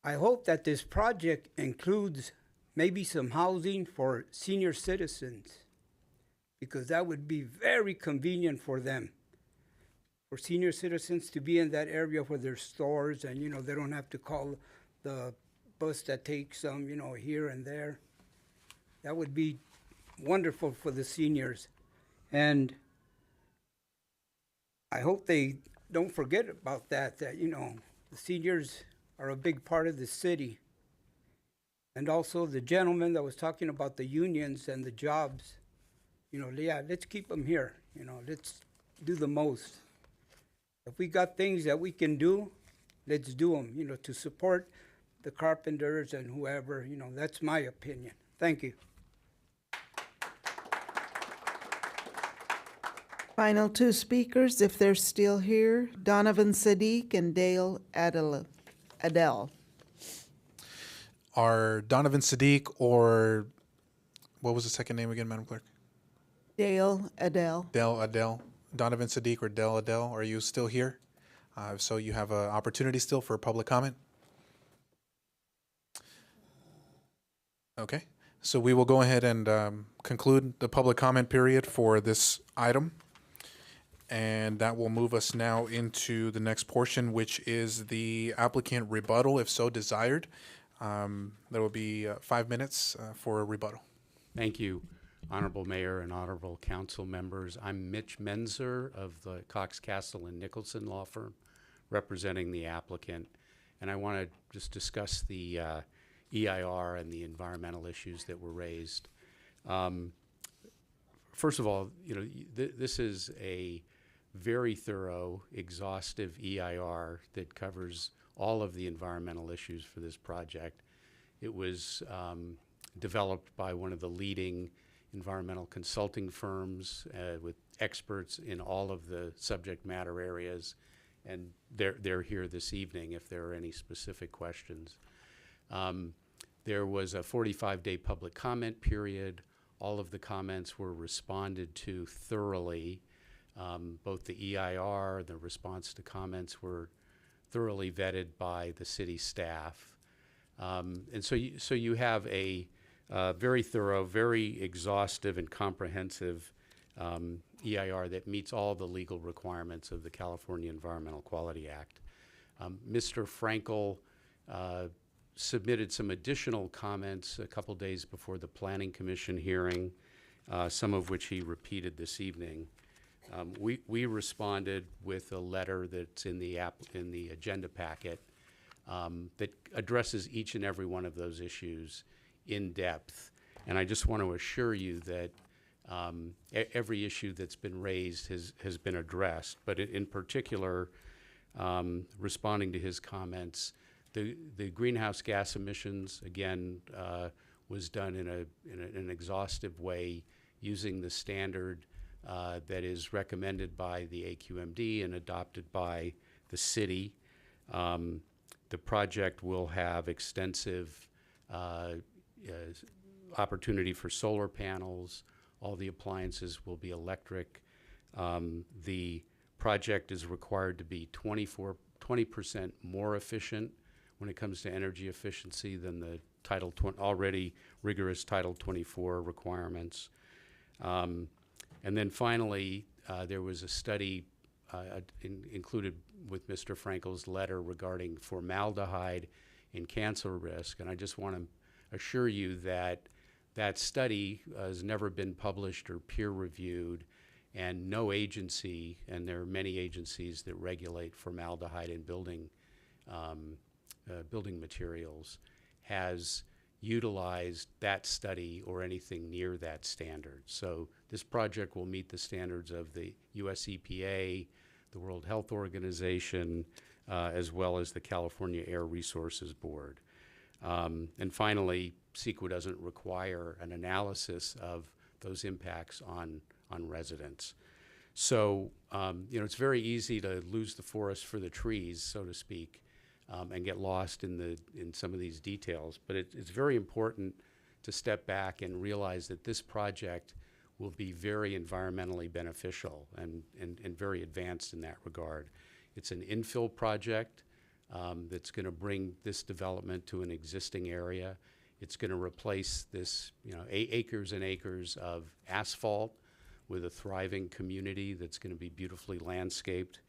I hope that this project includes maybe some housing for senior citizens, because that would be very convenient for them, for senior citizens to be in that area where there's stores and, they don't have to call the bus that takes them, here and there. That would be wonderful for the seniors. And I hope they don't forget about that, the seniors are a big part of the city. And also the gentleman that was talking about the unions and the jobs, let's keep them here, let's do the most. If we got things that we can do, let's do them, you know, to support the carpenters and whoever, you know, that's my opinion. Thank you. Final two speakers, if they're still here, Donovan Sadiq and Dale Adele. Are Donovan Sadiq or what was the second name again, Madam Clerk? Dale Adele. Dale Adele. Donovan Sadiq or Dale Adele, are you still here? So you have an opportunity still for public comment. Okay, so we will go ahead and conclude the public comment period for this item. And that will move us now into the next portion, which is the applicant rebuttal, if so desired. There will be 5 minutes for a rebuttal. Thank you, Honorable Mayor and Honorable Council members. I'm Mitch Menzer of the Cox, Castle, and Nicholson law firm, representing the applicant. And I want to just discuss the EIR and the environmental issues that were raised. First of all, you know, this is a very thorough, exhaustive EIR that covers all of the environmental issues for this project. It was developed by one of the leading environmental consulting firms with experts in all of the subject matter areas, and they're here this evening if there are any specific questions. There was a 45-day public comment period. All of the comments were responded to thoroughly. Both the EIR, the response to comments were thoroughly vetted by the city staff. And so you have a very thorough, very exhaustive and comprehensive EIR that meets all the legal requirements of the California Environmental Quality Act. Mr. Frankel submitted some additional comments a couple days before the Planning Commission hearing, some of which he repeated this evening. We responded with a letter that's in the agenda packet that addresses each and every one of those issues in depth. And I just want to assure you that every issue that's been raised has been addressed. But in particular, responding to his comments, the greenhouse gas emissions, again, was done in an exhaustive way using the standard that is recommended by the AQMD and adopted by the city. The project will have extensive opportunity for solar panels. All the appliances will be electric. The project is required to be 20% more efficient when it comes to energy efficiency than the already rigorous Title 24 requirements. And then finally, there was a study included with Mr. Frankel's letter regarding formaldehyde and cancer risk. And I just want to assure you that that study has never been published or peer reviewed, and no agency, and there are many agencies that regulate formaldehyde in building materials, has utilized that study or anything near that standard. So this project will meet the standards of the US EPA, the World Health Organization, as well as the California Air Resources Board. And finally, CEQA doesn't require an analysis of those impacts on residents. So, it's very easy to lose the forest for the trees, so to speak, and get lost in some of these details. But it's very important to step back and realize that this project will be very environmentally beneficial and very advanced in that regard. It's an infill project that's going to bring this development to an existing area. It's going to replace this, acres and acres of asphalt with a thriving community that's going to be beautifully landscaped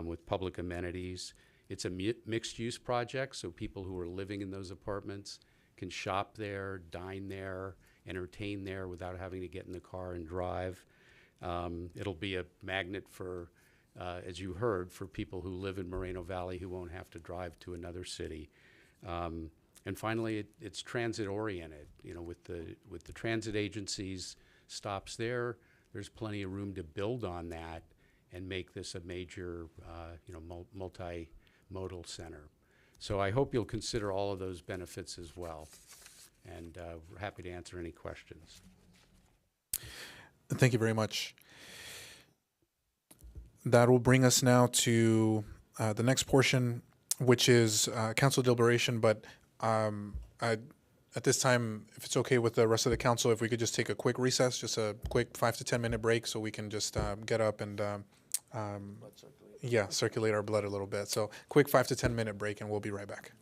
with public amenities. It's a mixed-use project, so people who are living in those apartments can shop there, dine there, entertain there without having to get in the car and drive. It'll be a magnet for, as you heard, for people who live in Moreno Valley who won't have to drive to another city. And finally, it's transit-oriented. With the transit agencies stops there, there's plenty of room to build on that and make this a major, multimodal center. So I hope you'll consider all of those benefits as well. And we're happy to answer any questions. Thank you very much. That will bring us now to the next portion, which is council deliberation. But at this time, if it's okay with the rest of the council, if we could just take a quick recess, just a quick 5 to 10 minute break, so we can just get up and circulate our blood a little bit. So quick 5 to 10 minute break, and we'll be right back.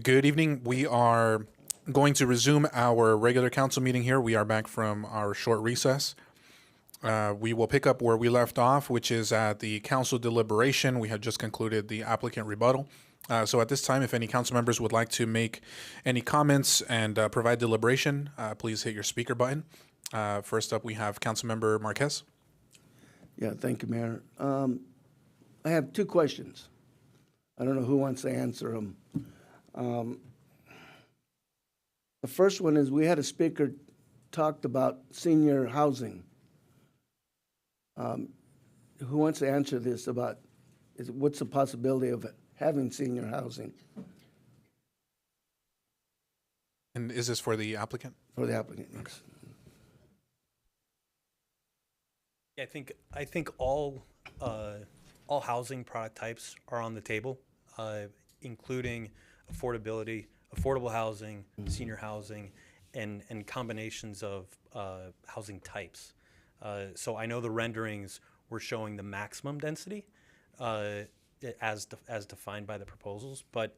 Good evening. We are going to resume our regular council meeting here. We are back from our short recess. We will pick up where we left off, which is at the council deliberation. We had just concluded the applicant rebuttal. So at this time, if any council members would like to make any comments and provide deliberation, please hit your speaker button. First up, we have Councilmember Marquez. Yeah, thank you, Mayor. I have two questions. I don't know who wants to answer them. The first one is we had a speaker talked about senior housing. Who wants to answer this about what's the possibility of having senior housing? And is this for the applicant? For the applicant, yes. I think all housing product types are on the table, including affordability, affordable housing, senior housing, and combinations of housing types. So I know the renderings were showing the maximum density as defined by the proposals, but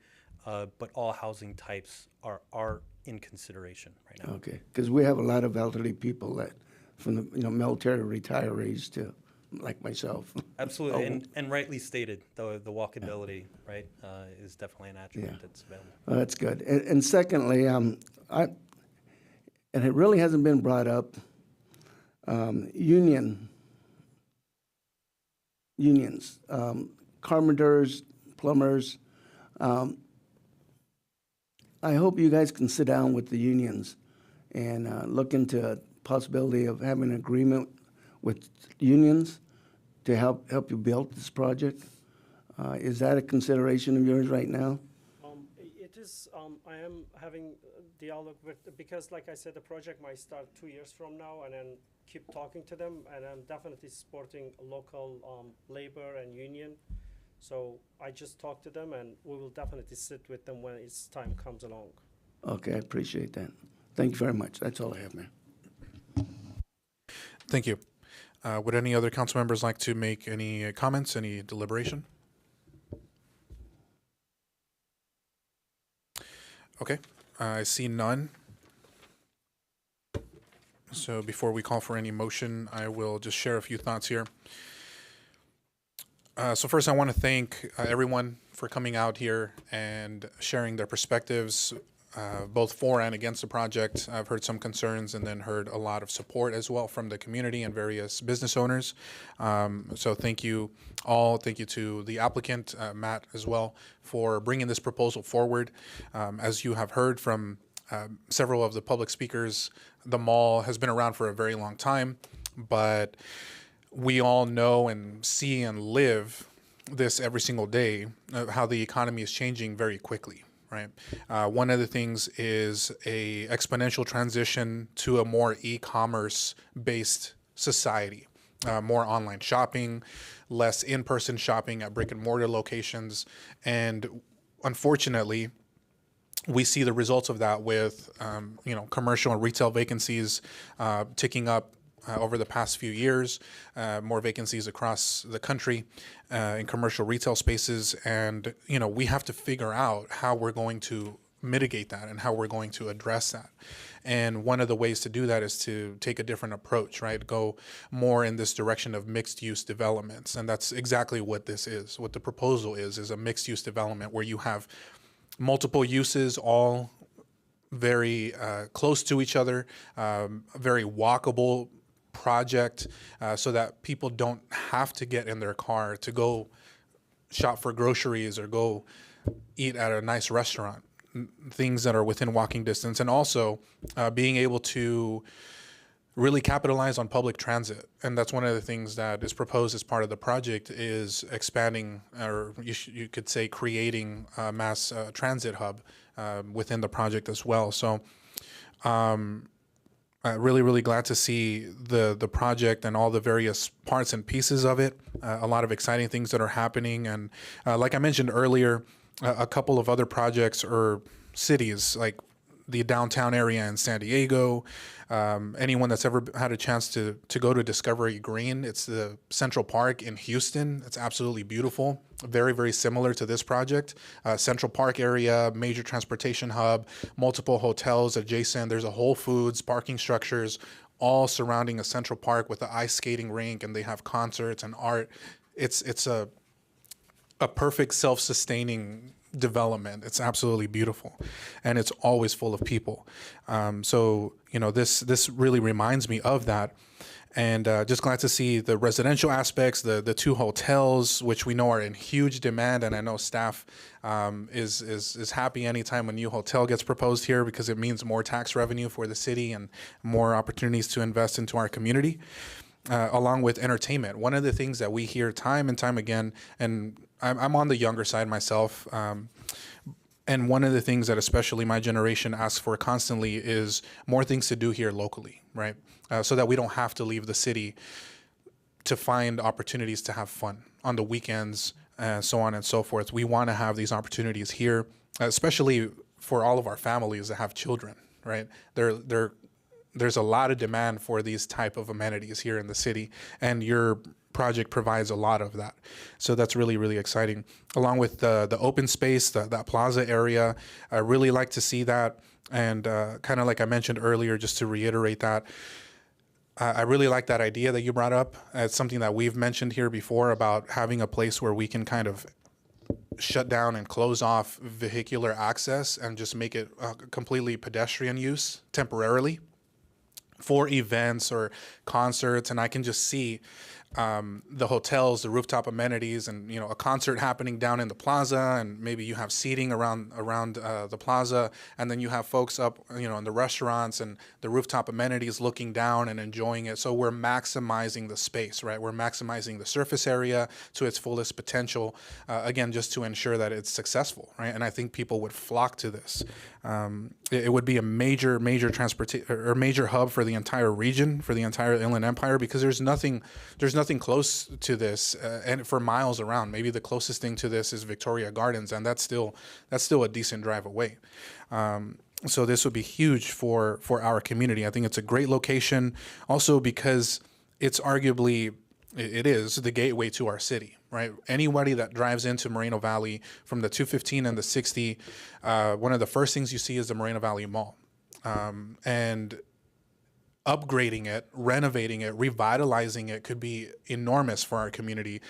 all housing types are in consideration right now. Okay, because we have a lot of elderly people that, from the military retirees to like myself. Absolutely, and rightly stated, the walkability, right, is definitely an attribute that's available. Oh, that's good. And secondly, and it really hasn't been brought up, unions, carpenters, plumbers. I hope you guys can sit down with the unions and look into a possibility of having an agreement with unions to help you build this project. Is that a consideration of yours right now? It is. I am having a dialogue with, because like I said, the project might start 2 years from now, and then keep talking to them, and I'm definitely supporting local labor and union. So I just talked to them, and we will definitely sit with them when its time comes along. Okay, I appreciate that. Thank you very much. That's all I have, man. Thank you. Would any other council members like to make any comments, any deliberation? Okay, I see none. So before we call for any motion, I will just share a few thoughts here. So first, I want to thank everyone for coming out here and sharing their perspectives, both for and against the project. I've heard some concerns and then heard a lot of support as well from the community and various business owners. So thank you all. Thank you to the applicant, Matt, as well, for bringing this proposal forward. As you have heard from several of the public speakers, the mall has been around for a very long time, but we all know and see and live this every single day, how the economy is changing very quickly, right? One of the things is a exponential transition to a more e-commerce based society, more online shopping, less in-person shopping at brick and mortar locations. And unfortunately, we see the results of that with, commercial and retail vacancies ticking up over the past few years, more vacancies across the country in commercial retail spaces. And, we have to figure out how we're going to mitigate that and how we're going to address that. And one of the ways to do that is to take a different approach, right? Go more in this direction of mixed use developments. And that's exactly what this is. What the proposal is a mixed use development where you have multiple uses, all very close to each other, very walkable project, so that people don't have to get in their car to go shop for groceries or go eat at a nice restaurant, things that are within walking distance. And also being able to really capitalize on public transit. And that's one of the things that is proposed as part of the project is expanding, or you could say creating a mass transit hub within the project as well. So really, really glad to see the project and all the various parts and pieces of it. A lot of exciting things that are happening. And like I mentioned earlier, a couple of other projects or cities like the downtown area in San Diego. Anyone that's ever had a chance to go to Discovery Green, it's the Central Park in Houston. It's absolutely beautiful. Very, very similar to this project. Central Park area, major transportation hub, multiple hotels adjacent. There's a Whole Foods, parking structures, all surrounding a Central Park with the ice skating rink, and they have concerts and art. It's a perfect self-sustaining development. It's absolutely beautiful, and it's always full of people. So this really reminds me of that, and just glad to see the residential aspects, the two hotels, which we know are in huge demand, and I know staff is happy anytime a new hotel gets proposed here because it means more tax revenue for the city and more opportunities to invest into our community. Along with entertainment. One of the things that we hear time and time again, and I'm on the younger side myself, and one of the things that especially my generation asks for constantly is more things to do here locally, right? So that we don't have to leave the city to find opportunities to have fun on the weekends, so on and so forth. We want to have these opportunities here, especially for all of our families that have children, right? There's a lot of demand for these type of amenities here in the city, and your project provides a lot of that. So that's really, really exciting. Along with the open space, that plaza area, I really like to see that. And kind of like I mentioned earlier, just to reiterate that, I really like that idea that you brought up. It's something that we've mentioned here before about having a place where we can kind of shut down and close off vehicular access and just make it completely pedestrian use temporarily for events or concerts. And I can just see the hotels, the rooftop amenities, and a concert happening down in the plaza, and maybe you have seating around the plaza, and then you have folks up in the restaurants and the rooftop amenities looking down and enjoying it. So we're maximizing the space, right? We're maximizing the surface area to its fullest potential, again, just to ensure that it's successful, right? And I think people would flock to this. It would be a major transportation or major hub for the entire region, for the entire Inland Empire, because there's nothing close to this, and for miles around. Maybe the closest thing to this is Victoria Gardens, and that's still a decent drive away. So this would be huge for our community. I think it's a great location, also because it's arguably it is the gateway to our city, right? Anybody that drives into Moreno Valley from the 215 and the 60, one of the first things you see is the Moreno Valley Mall. And upgrading it, renovating it, revitalizing it could be enormous for our community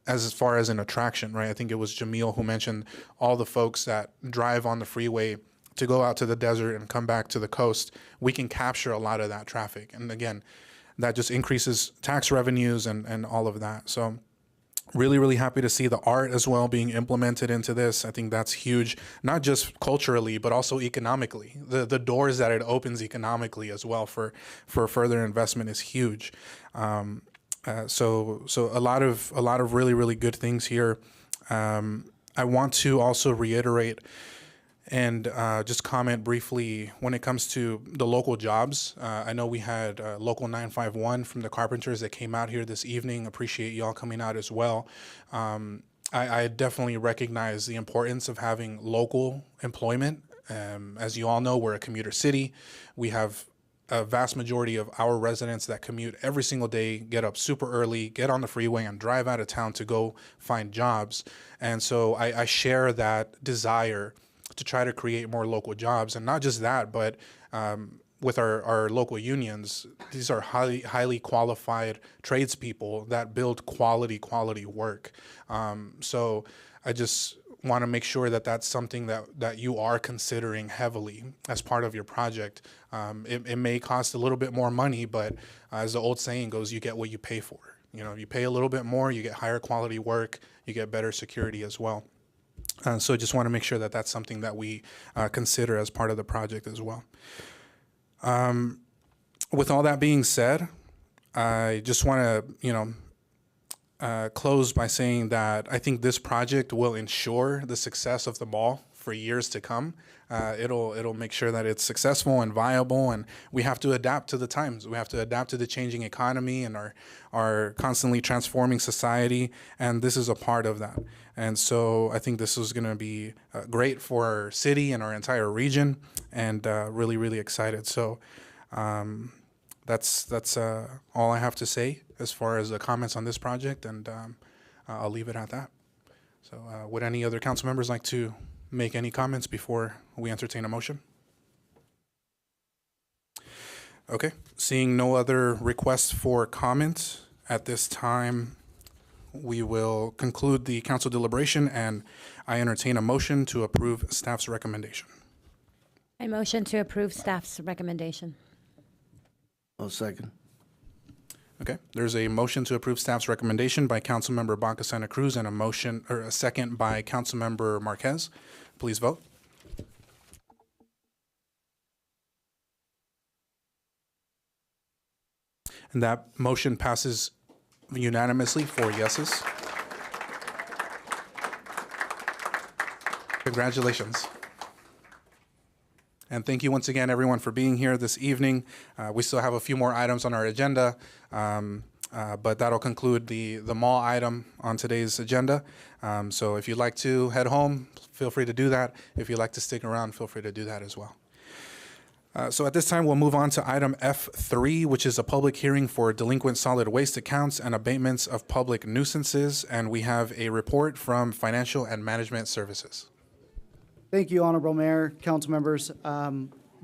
as far as an attraction, right? I think it was Jamil who mentioned all the folks that drive on the freeway to go out to the desert and come back to the coast. We can capture a lot of that traffic. And again, that just increases tax revenues and all of that. So really, really happy to see the art as well being implemented into this. I think that's huge, not just culturally, but also economically. The doors that it opens economically as well for further investment is huge. So a lot of really, really good things here. I want to also reiterate and just comment briefly when it comes to the local jobs. I know we had Local 951 from the carpenters that came out here this evening. Appreciate y'all coming out as well. I definitely recognize the importance of having local employment. As you all know, we're a commuter city. We have a vast majority of our residents that commute every single day, get up super early, get on the freeway, and drive out of town to go find jobs. And so I share that desire to try to create more local jobs. And not just that, but with our local unions, these are highly qualified tradespeople that build quality work. So I just want to make sure that that's something that you are considering heavily as part of your project. It may cost a little bit more money, but as the old saying goes, you get what you pay for. You pay a little bit more, you get higher quality work, you get better security as well. So I just want to make sure that that's something that we consider as part of the project as well. With all that being said, I just want to close by saying that I think this project will ensure the success of the mall for years to come. It'll make sure that it's successful and viable, and we have to adapt to the times. We have to adapt to the changing economy and our constantly transforming society, and this is a part of that. And so I think this is going to be great for our city and our entire region, and really, really excited. So that's all I have to say as far as the comments on this project, and I'll leave it at that. So would any other council members like to make any comments before we entertain a motion? Okay, seeing no other requests for comment at this time, we will conclude the council deliberation, and I entertain a motion to approve staff's recommendation. I motion to approve staff's recommendation. I'll second. Okay, there's a motion to approve staff's recommendation by Councilmember Baca Santa Cruz and a second by Councilmember Marquez. Please vote. And that motion passes unanimously, 4 yeses. Congratulations. And thank you once again, everyone, for being here this evening. We still have a few more items on our agenda, but that'll conclude the mall item on today's agenda. So if you'd like to head home, feel free to do that. If you'd like to stick around, feel free to do that as well. So at this time, we'll move on to item F3, which is a public hearing for delinquent solid waste accounts and abatements of public nuisances. And we have a report from Financial and Management Services. Thank you, Honorable Mayor, council members.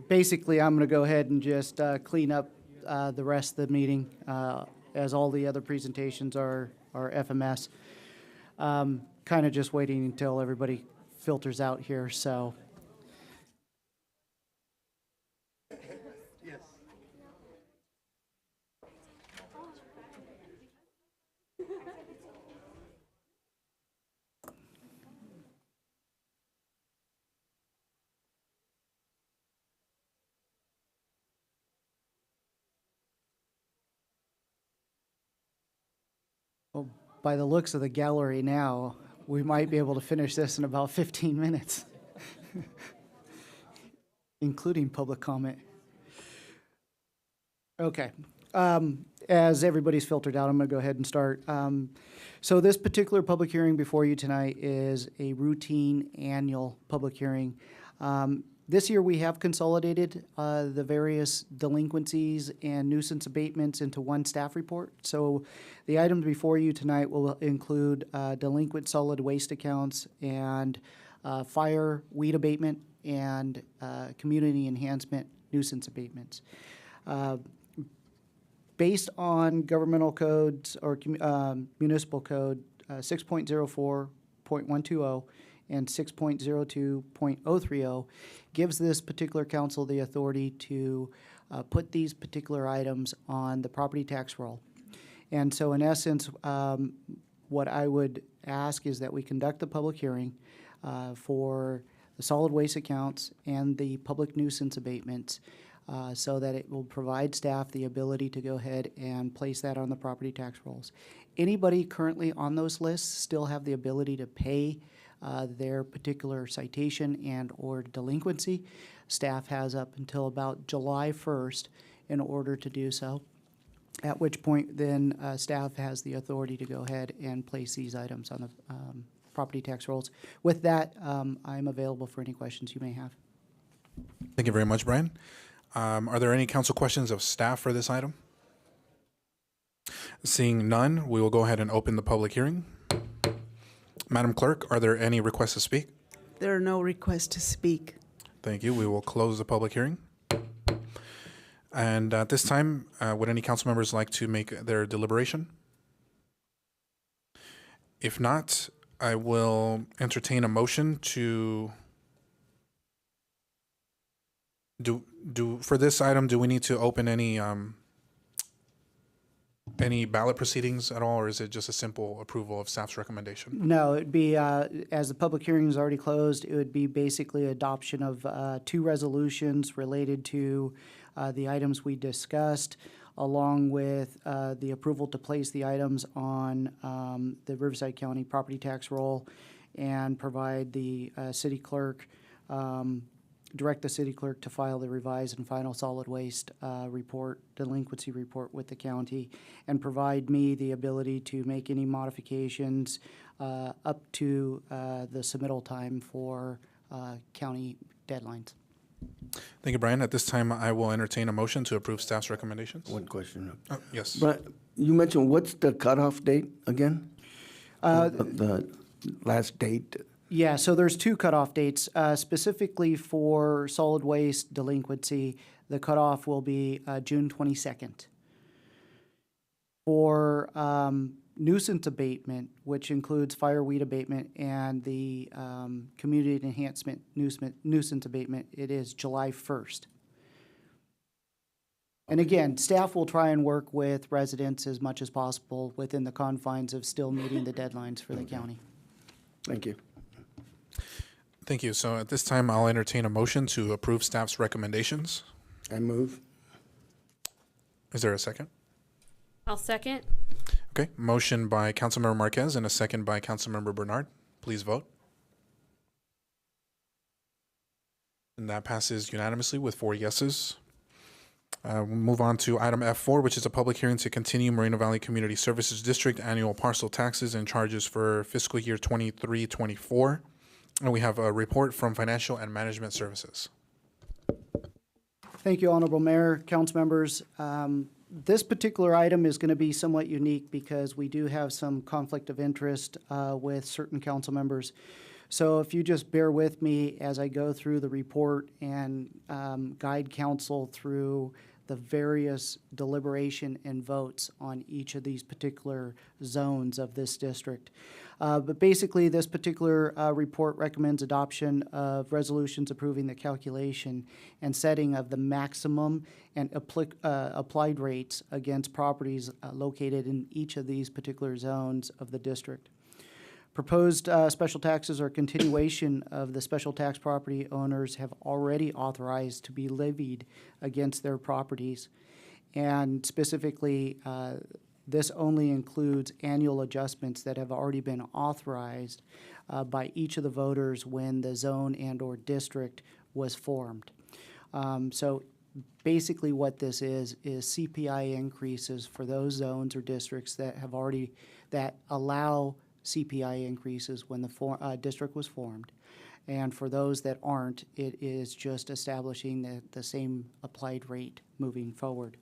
Basically, I'm going to go ahead and just clean up the rest of the meeting, as all the other presentations are FMS. Kind of just waiting until everybody filters out here, so. Well, by the looks of the gallery now, we might be able to finish this in about 15 minutes, including public comment. Okay. As everybody's filtered out, I'm going to go ahead and start. So this particular public hearing before you tonight is a routine annual public hearing. This year we have consolidated the various delinquencies and nuisance abatements into one staff report. So the items before you tonight will include delinquent solid waste accounts and fire, weed abatement, and community enhancement nuisance abatements. Based on governmental codes or municipal code 6.04.120 and 6.02.030 gives this particular council the authority to put these particular items on the property tax roll. And so in essence, what I would ask is that we conduct the public hearing for the solid waste accounts and the public nuisance abatements so that it will provide staff the ability to go ahead and place that on the property tax rolls. Anybody currently on those lists still have the ability to pay their particular citation and or delinquency. Staff has up until about July 1st in order to do so, at which point then staff has the authority to go ahead and place these items on the property tax rolls. With that, I'm available for any questions you may have. Thank you very much, Brian. Are there any council questions of staff for this item? Seeing none, we will go ahead and open the public hearing. Madam Clerk, are there any requests to speak? There are no requests to speak. Thank you. We will close the public hearing. And at this time, would any council members like to make their deliberation? If not, I will entertain a motion to for this item. Do we need to open any ballot proceedings at all, or is it just a simple approval of staff's recommendation? No, it'd be, as the public hearing is already closed, it would be basically adoption of 2 resolutions related to the items we discussed, along with the approval to place the items on the Riverside County property tax roll, and provide the city clerk, direct the city clerk to file the revised and final solid waste report, delinquency report with the county, and provide me the ability to make any modifications up to the submittal time for county deadlines. Thank you, Brian. At this time, I will entertain a motion to approve staff's recommendations. One question. Yes. But you mentioned, what's the cutoff date again? The last date? Yeah, so there's two cutoff dates. Specifically for solid waste delinquency, the cutoff will be June 22nd. For nuisance abatement, which includes fireweed abatement and the community enhancement nuisance abatement, it is July 1st. And again, staff will try and work with residents as much as possible within the confines of still meeting the deadlines for the county. Thank you. Thank you. So at this time, I'll entertain a motion to approve staff's recommendations. I move. Is there a second? I'll second. Okay. Motion by Councilmember Marquez and a second by Councilmember Bernard. Please vote. And that passes unanimously with 4 yeses. We'll move on to item F4, which is a public hearing to continue Moreno Valley Community Services District annual parcel taxes and charges for fiscal year 23-24. And we have a report from Financial and Management Services. Thank you, Honorable Mayor, council members. This particular item is going to be somewhat unique because we do have some conflict of interest with certain council members. So if you just bear with me as I go through the report and guide council through the various deliberation and votes on each of these particular zones of this district. But basically, this particular report recommends adoption of resolutions approving the calculation and setting of the maximum and applied rates against properties located in each of these particular zones of the district. Proposed special taxes or continuation of the special tax property owners have already authorized to be levied against their properties. And specifically, this only includes annual adjustments that have already been authorized by each of the voters when the zone and or district was formed. So basically what this is CPI increases for those zones or districts that have already, that allow CPI increases when the district was formed. And for those that aren't, it is just establishing the same applied rate moving forward.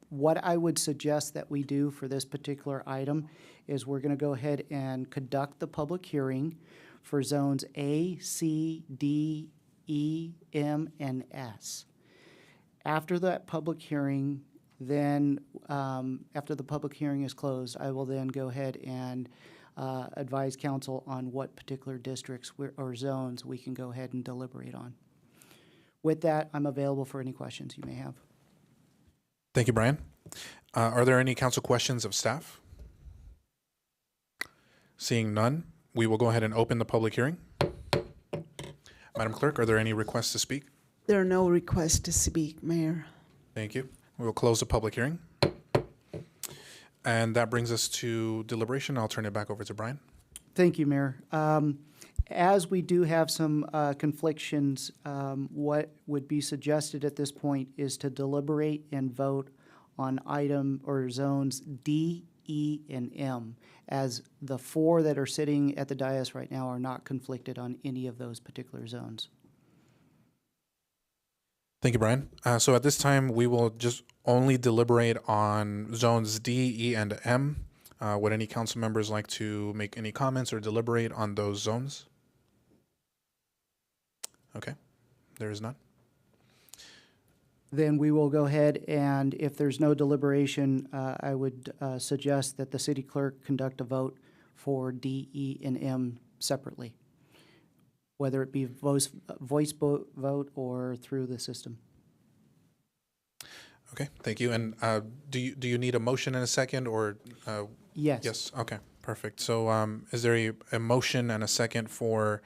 What I would suggest that we do for this particular item is we're going to go ahead and conduct the public hearing for zones A, C, D, E, M, and S. After that public hearing, then after the public hearing is closed, I will then go ahead and advise council on what particular districts or zones we can go ahead and deliberate on. With that, I'm available for any questions you may have. Thank you, Brian. Are there any council questions of staff? Seeing none, we will go ahead and open the public hearing. Madam Clerk, are there any requests to speak? There are no requests to speak, Mayor. Thank you. We will close the public hearing. And that brings us to deliberation. I'll turn it back over to Brian. Thank you, Mayor. As we do have some conflictions, what would be suggested at this point is to deliberate and vote on item or zones D, E, and M, as the 4 that are sitting at the dais right now are not conflicted on any of those particular zones. Thank you, Brian. So at this time, we will just only deliberate on zones D, E, and M. Would any council members like to make any comments or deliberate on those zones? Okay, there is none. Then we will go ahead and if there's no deliberation, I would suggest that the city clerk conduct a vote for D, E, and M separately, whether it be voice vote or through the system. Okay, thank you. And do you need a motion in a second or? Yes. Yes. Okay, perfect. So is there a motion and a second for?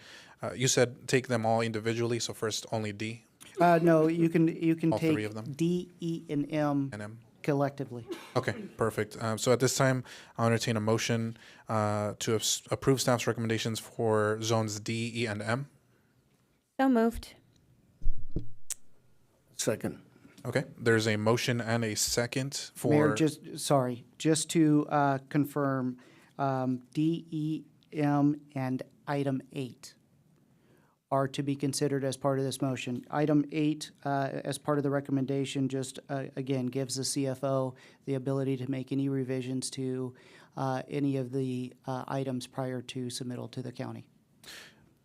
You said take them all individually. So first only D. No, you can all take 3 of them. D, E, and M. collectively. Okay, perfect. So at this time, I'll entertain a motion to approve staff's recommendations for zones D, E, and M. So moved. Second. Okay, there's a motion and a second for. Mayor, just to confirm, D, E, M, and item 8 are to be considered as part of this motion. Item 8, as part of the recommendation, just again gives the CFO the ability to make any revisions to any of the items prior to submittal to the county.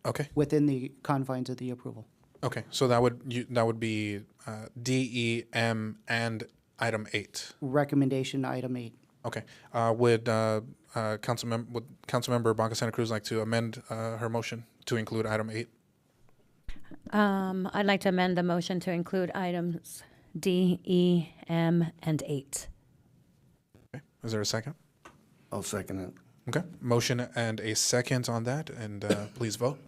Okay. Within the confines of the approval. Okay, so that would be D, E, M, and item 8. Recommendation item 8. Okay. Would Councilmember Baca Santa Cruz like to amend her motion to include item 8? I'd like to amend the motion to include items D, E, M, and 8. Okay. Is there a second? I'll second it. Okay. Motion and a second on that, and please vote.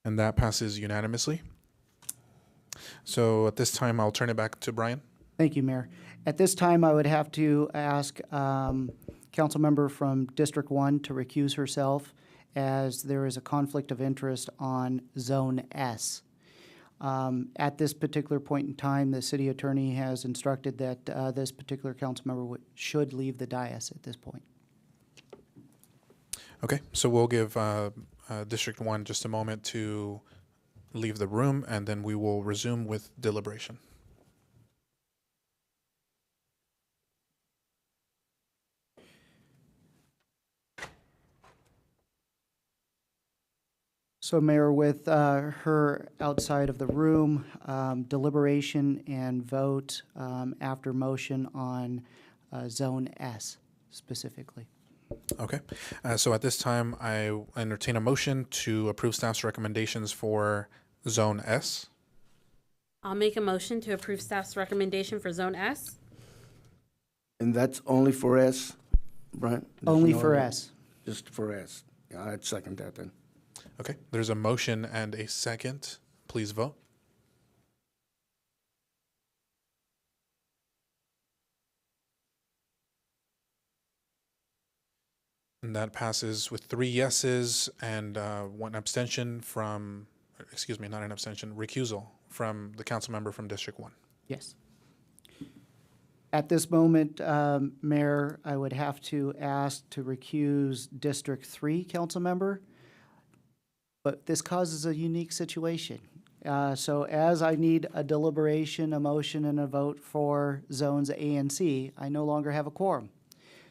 And that passes unanimously. So at this time, I'll turn it back to Brian. Thank you, Mayor. At this time, I would have to ask council member from District 1 to recuse herself as there is a conflict of interest on Zone S. At this particular point in time, the city attorney has instructed that this particular council member should leave the dais at this point. Okay, so we'll give District 1 just a moment to leave the room, and then we will resume with deliberation. So, Mayor, with her outside of the room, deliberation and vote after motion on Zone S specifically. Okay, so at this time, I entertain a motion to approve staff's recommendations for Zone S. I'll make a motion to approve staff's recommendation for Zone S. And that's only for S, Brian? There's Only no for other- S. Just for S. Yeah, I'd second that then. Okay, there's a motion and a second. Please vote. And that passes with 3 yeses and 1 abstention from, excuse me, not an abstention, recusal from the council member from District 1. Yes. At this moment, Mayor, I would have to ask to recuse District 3 council member, but this causes a unique situation. So as I need a deliberation, a motion, and a vote for zones A and C, I no longer have a quorum.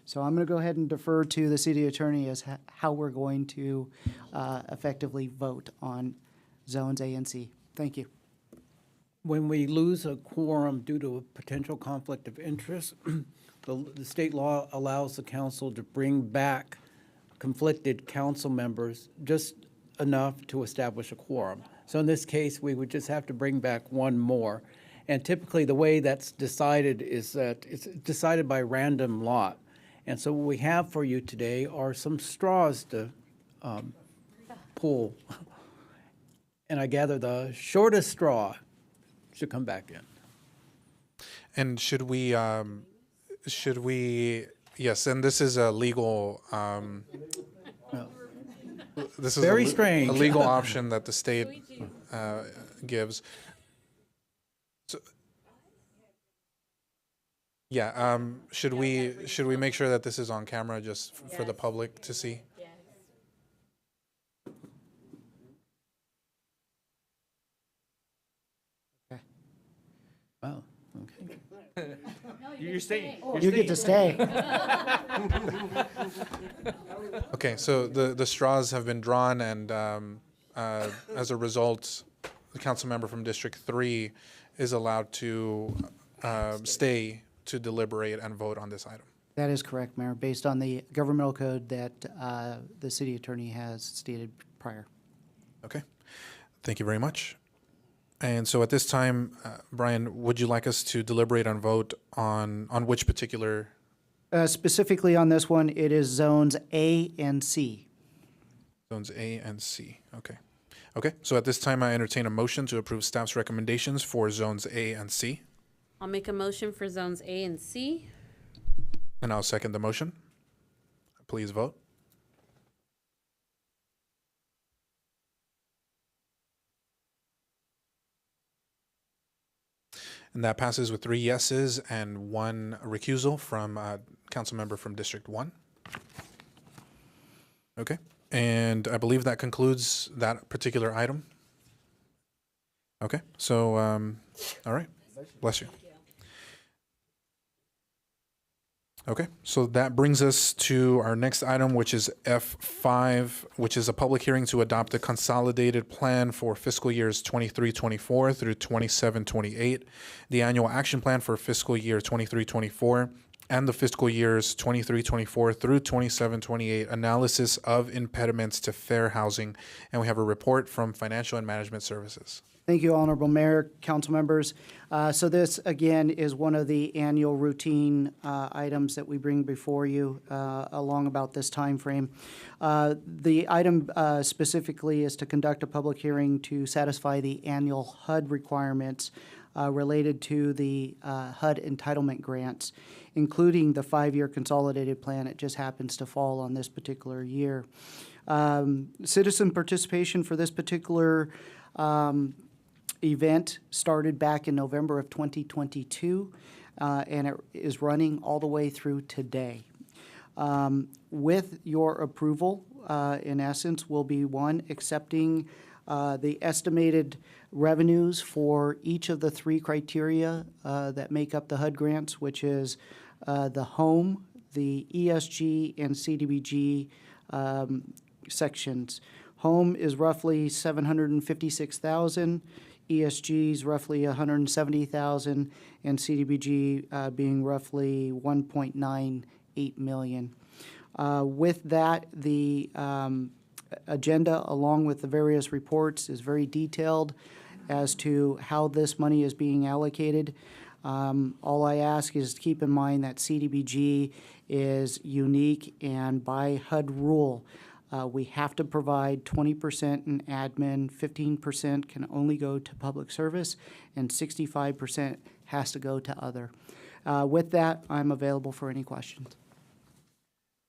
So I'm going to go ahead and defer to the city attorney as how we're going to effectively vote on zones A and C. Thank you. When we lose a quorum due to a potential conflict of interest, the state law allows the council to bring back conflicted council members just enough to establish a quorum. So in this case, we would just have to bring back 1 more. And typically the way that's decided is that it's decided by random lot. And so what we have for you today are some straws to pull. And I gather the shortest straw should come back in. And should we, yes, and this is a legal, this is Very strange. a legal option that the state gives. So, yeah, should we make sure that this is on camera just for the public to see? Oh, okay. You're staying. You get to stay. Okay, so the straws have been drawn, and as a result, the council member from District 3 is allowed to stay to deliberate and vote on this item. That is correct, Mayor, based on the governmental code that the city attorney has stated prior. Okay, thank you very much. And so at this time, Brian, would you like us to deliberate and vote on which particular? Specifically on this one, it is zones A and C. Zones A and C, okay. Okay, so at this time, I entertain a motion to approve staff's recommendations for zones A and C, I'll make a motion for zones A and C. and I'll second the motion. Please vote. And that passes with 3 yeses and 1 recusal from council member from District 1. Okay, and I believe that concludes that particular item. Okay, so, all right, bless you. Okay, so that brings us to our next item, which is F5, which is a public hearing to adopt a consolidated plan for fiscal years 23-24 through 27-28, the annual action plan for fiscal year 23-24, and the fiscal years 23-24 through 27-28 analysis of impediments to fair housing. And we have a report from Financial and Management Services. Thank you, Honorable Mayor, council members. So this, again, is one of the annual routine items that we bring before you along about this time frame. The item specifically is to conduct a public hearing to satisfy the annual HUD requirements related to the HUD entitlement grants, including the 5-year consolidated plan. It just happens to fall on this particular year. Citizen participation for this particular event started back in November of 2022, and it is running all the way through today. With your approval, in essence, will be one, accepting the estimated revenues for each of the 3 criteria that make up the HUD grants, which is the home, the ESG, and CDBG sections. Home is roughly $756,000. ESG is roughly $170,000, and CDBG being roughly $1.98 million. With that, the agenda, along with the various reports, is very detailed as to how this money is being allocated. All I ask is to keep in mind that CDBG is unique, and by HUD rule, we have to provide 20% in admin, 15% can only go to public service, and 65% has to go to other. With that, I'm available for any questions.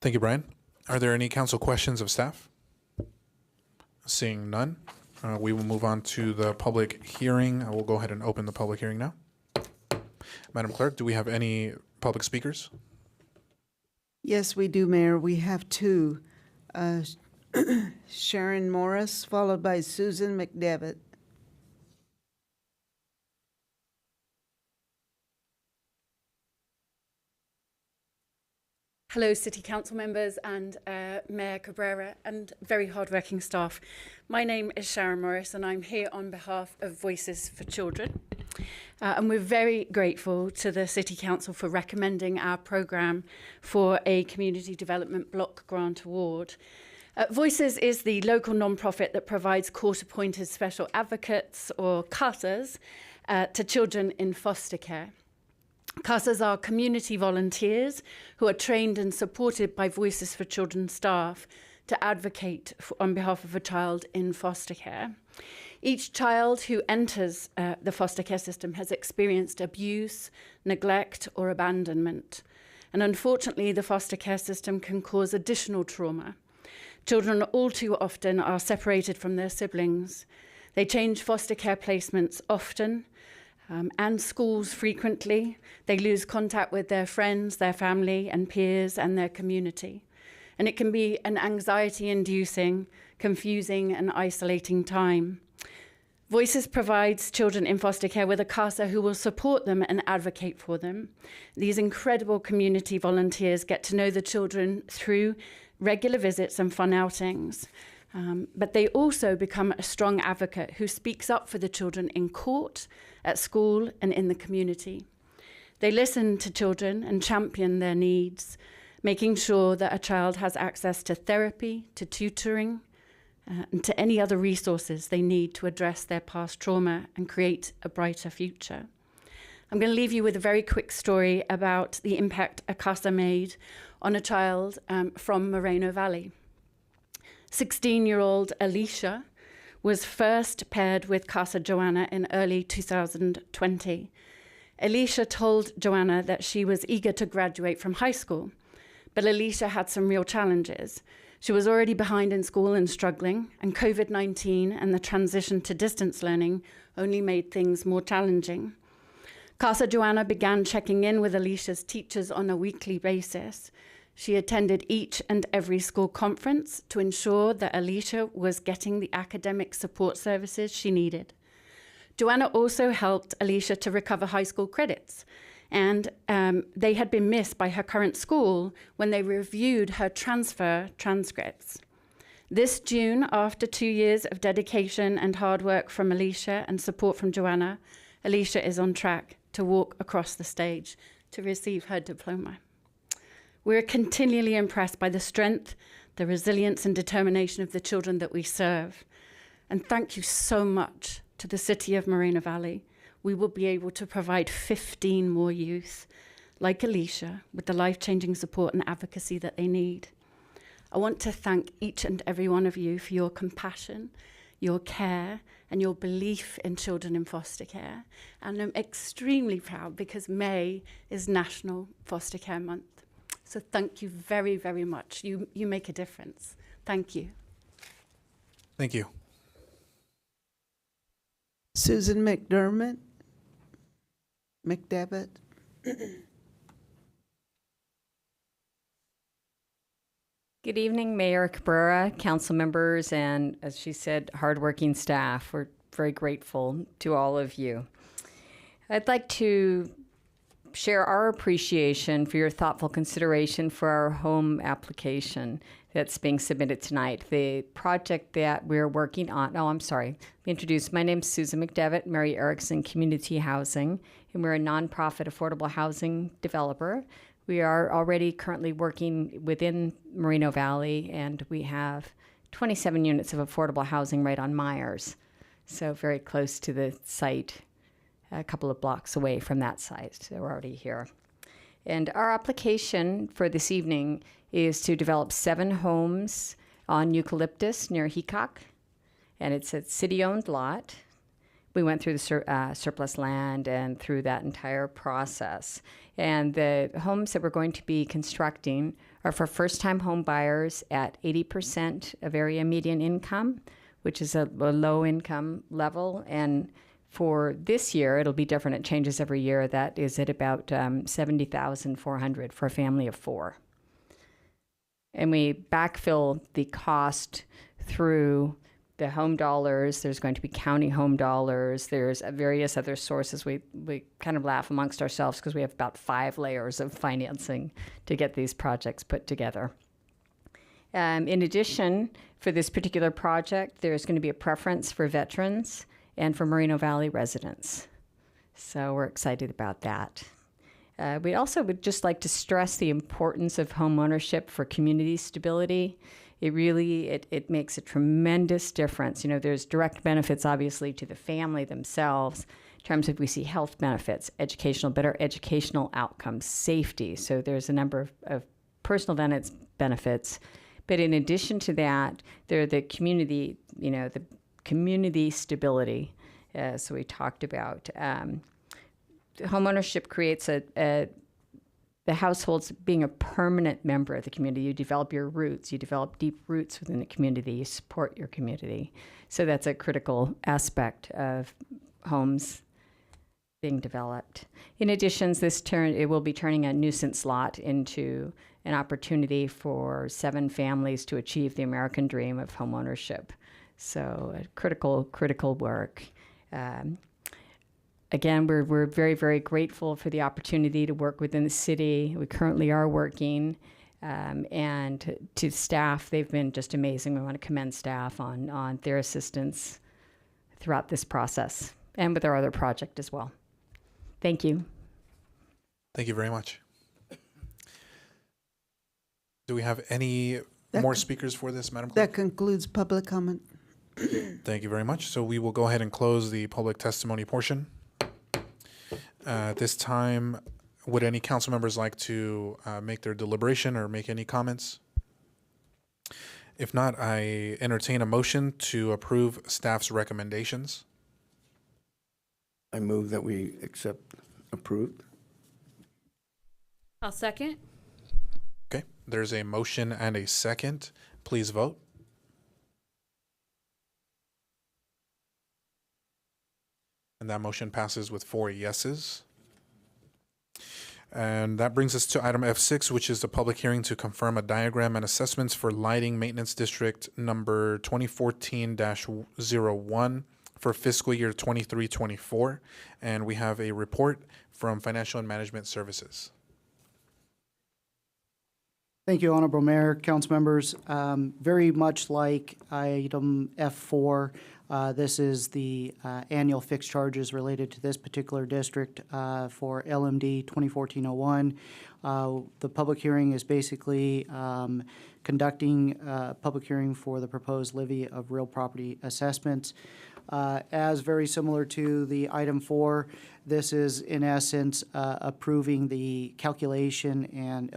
Thank you, Brian. Are there any council questions of staff? Seeing none, we will move on to the public hearing. I will go ahead and open the public hearing now. Madam Clerk, do we have any public speakers? Yes, we do, Mayor. We have 2. Sharon Morris, followed by Susan McDevitt. Hello, City Council members and Mayor Cabrera and very hard-working staff. My name is Sharon Morris and I'm here on behalf of Voices for Children. And we're very grateful to the City Council for recommending our programme for a Community Development Block Grant Award. Voices is the local non-profit that provides court-appointed special advocates, or CASAs, to children in foster care. CASAs are community volunteers who are trained and supported by Voices for Children staff to advocate on behalf of a child in foster care. Each child who enters the foster care system has experienced abuse, neglect, or abandonment. And unfortunately, the foster care system can cause additional trauma. Children all too often are separated from their siblings. They change foster care placements often and schools frequently. They lose contact with their friends, their family and peers and their community. And it can be an anxiety-inducing, confusing and isolating time. Voices provides children in foster care with a CASA who will support them and advocate for them. These incredible community volunteers get to know the children through regular visits and fun outings. But they also become a strong advocate who speaks up for the children in court, at school, and in the community. They listen to children and champion their needs, making sure that a child has access to therapy, to tutoring, and to any other resources they need to address their past trauma and create a brighter future. I'm going to leave you with a very quick story about the impact a CASA made on a child from Moreno Valley. 16-year-old Alicia was first paired with Casa Joanna in early 2020. Alicia told Joanna that she was eager to graduate from high school, but Alicia had some real challenges. She was already behind in school and struggling, and COVID-19 and the transition to distance learning only made things more challenging. Casa Joanna began checking in with Alicia's teachers on a weekly basis. She attended each and every school conference to ensure that Alicia was getting the academic support services she needed. Joanna also helped Alicia to recover high school credits, and they had been missed by her current school when they reviewed her transfer transcripts. This June, after 2 years of dedication and hard work from Alicia and support from Joanna, Alicia is on track to walk across the stage to receive her diploma. We're continually impressed by the strength, the resilience and determination of the children that we serve. And thank you so much to the City of Moreno Valley. We will be able to provide 15 more youth like Alicia with the life-changing support and advocacy that they need. I want to thank each and every one of you for your compassion, your care, and your belief in children in foster care. And I'm extremely proud because May is National Foster Care Month. So thank you very, very much. You make a difference. Thank you. Thank you. Susan McDermott. McDevitt. Good evening, Mayor Cabrera, council members, and as she said, hardworking staff. We're very grateful to all of you. I'd like to share our appreciation for your thoughtful consideration for our home application that's being submitted tonight. The project that we're working on, let me introduce. My name's Susan McDevitt, Mary Erickson Community Housing, and we're a nonprofit affordable housing developer. We are already currently working within Moreno Valley, and we have 27 units of affordable housing right on Myers, so very close to the site, a couple of blocks away from that site, so we're already here. And our application for this evening is to develop 7 homes on Eucalyptus near Heacock, and it's a city-owned lot. We went through the surplus land and through that entire process. And the homes that we're going to be constructing are for first-time home buyers at 80% of area median income, which is a low income level. And for this year, it'll be different. It changes every year. That is at about $70,400 for a family of 4. And we backfill the cost through the home dollars. There's going to be county home dollars. There's various other sources. We kind of laugh amongst ourselves because we have about 5 layers of financing to get these projects put together. In addition, for this particular project, there's going to be a preference for veterans and for Moreno Valley residents. So we're excited about that. We also would just like to stress the importance of home ownership for community stability. It really, it makes a tremendous difference. You know, there's direct benefits, obviously, to the family themselves in terms of we see health benefits, better educational outcomes, safety. So there's a number of personal benefits. But in addition to that, there are the community, the community stability. So we talked about homeownership creates the households being a permanent member of the community. You develop your roots. You develop deep roots within the community. You support your community. So that's a critical aspect of homes being developed. In addition, it will be turning a nuisance lot into an opportunity for 7 families to achieve the American dream of homeownership. So critical work. Again, we're very, very grateful for the opportunity to work within the city. We currently are working, and to staff, they've been just amazing. We want to commend staff on their assistance throughout this process and with our other project as well. Thank you. Thank you very much. Do we have any more speakers for this, Madam Clerk? That concludes public comment. Thank you very much. So we will go ahead and close the public testimony portion. At this time, would any council members like to make their deliberation or make any comments? If not, I entertain a motion to approve staff's recommendations. I move that we accept approved. I'll second. Okay, there's a motion and a second. Please vote. And that motion passes with 4 yeses. And that brings us to item F6, which is the public hearing to confirm a diagram and assessments for lighting maintenance district number 2014-01 for fiscal year 23-24. And we have a report from Financial and Management Services. Thank you, Honorable Mayor, council members. Very much like item F4, this is the annual fixed charges related to this particular district for LMD 2014-01. The public hearing is basically conducting a public hearing for the proposed levy of real property assessments. As very similar to the item 4, this is in essence approving the calculation and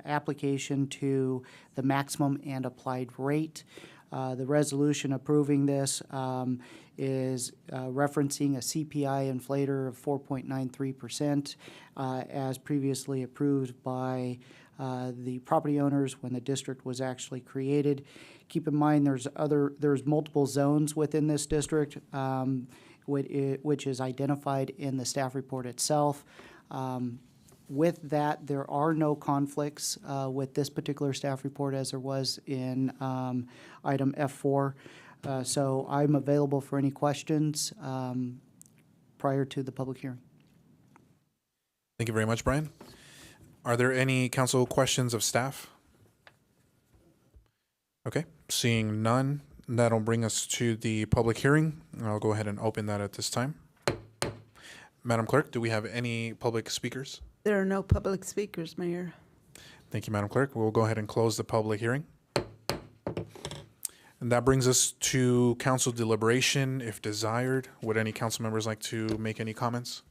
application to the maximum and applied rate. The resolution approving this is referencing a CPI inflator of 4.93% as previously approved by the property owners when the district was actually created. Keep in mind there's multiple zones within this district, which is identified in the staff report itself. With that, there are no conflicts with this particular staff report as there was in item F4. So I'm available for any questions prior to the public hearing. Thank you very much, Brian. Are there any council questions of staff? Okay, seeing none, that'll bring us to the public hearing. I'll go ahead and open that at this time. Madam Clerk, do we have any public speakers? There are no public speakers, Mayor. Thank you, Madam Clerk. We'll go ahead and close the public hearing. And that brings us to council deliberation, if desired. Would any council members like to make any comments?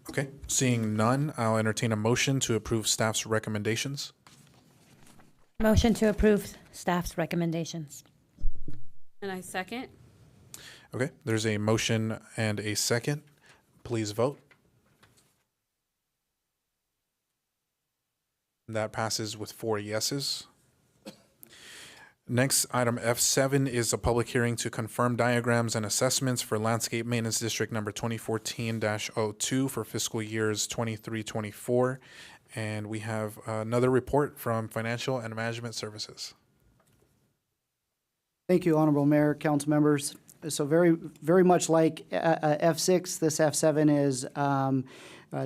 Okay, seeing none, I'll entertain a motion to approve staff's recommendations. Motion to approve staff's recommendations. And I second. Okay, there's a motion and a second. Please vote. That passes with 4 yeses. Next, item F7 is a public hearing to confirm diagrams and assessments for Landscape Maintenance District number 2014-02 for fiscal years 23-24. And we have another report from Financial and Management Services. Thank you, Honorable Mayor, council members. So very much like F6, this F7 is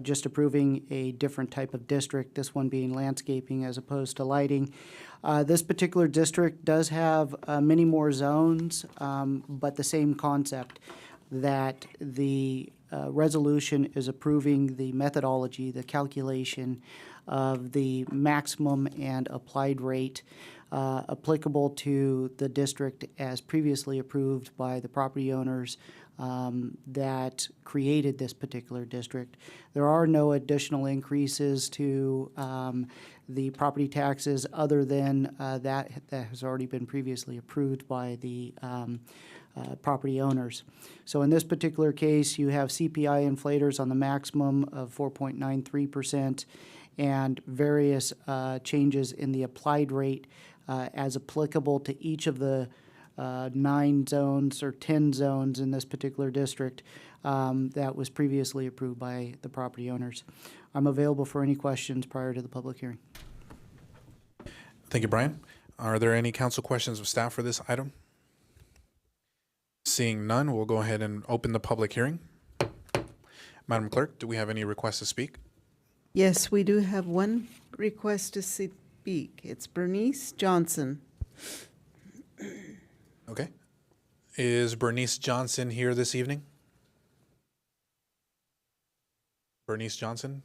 just approving a different type of district, this one being landscaping as opposed to lighting. This particular district does have many more zones, but the same concept, that the resolution is approving the methodology, the calculation of the maximum and applied rate applicable to the district as previously approved by the property owners that created this particular district. There are no additional increases to the property taxes other than that has already been previously approved by the property owners. So in this particular case, you have CPI inflators on the maximum of 4.93% and various changes in the applied rate as applicable to each of the 9 zones or 10 zones in this particular district that was previously approved by the property owners. I'm available for any questions prior to the public hearing. Thank you, Brian. Are there any council questions of staff for this item? Seeing none, we'll go ahead and open the public hearing. Madam Clerk, do we have any requests to speak? Yes, we do have one request to speak. It's Bernice Johnson. Okay. Is Bernice Johnson here this evening? Bernice Johnson?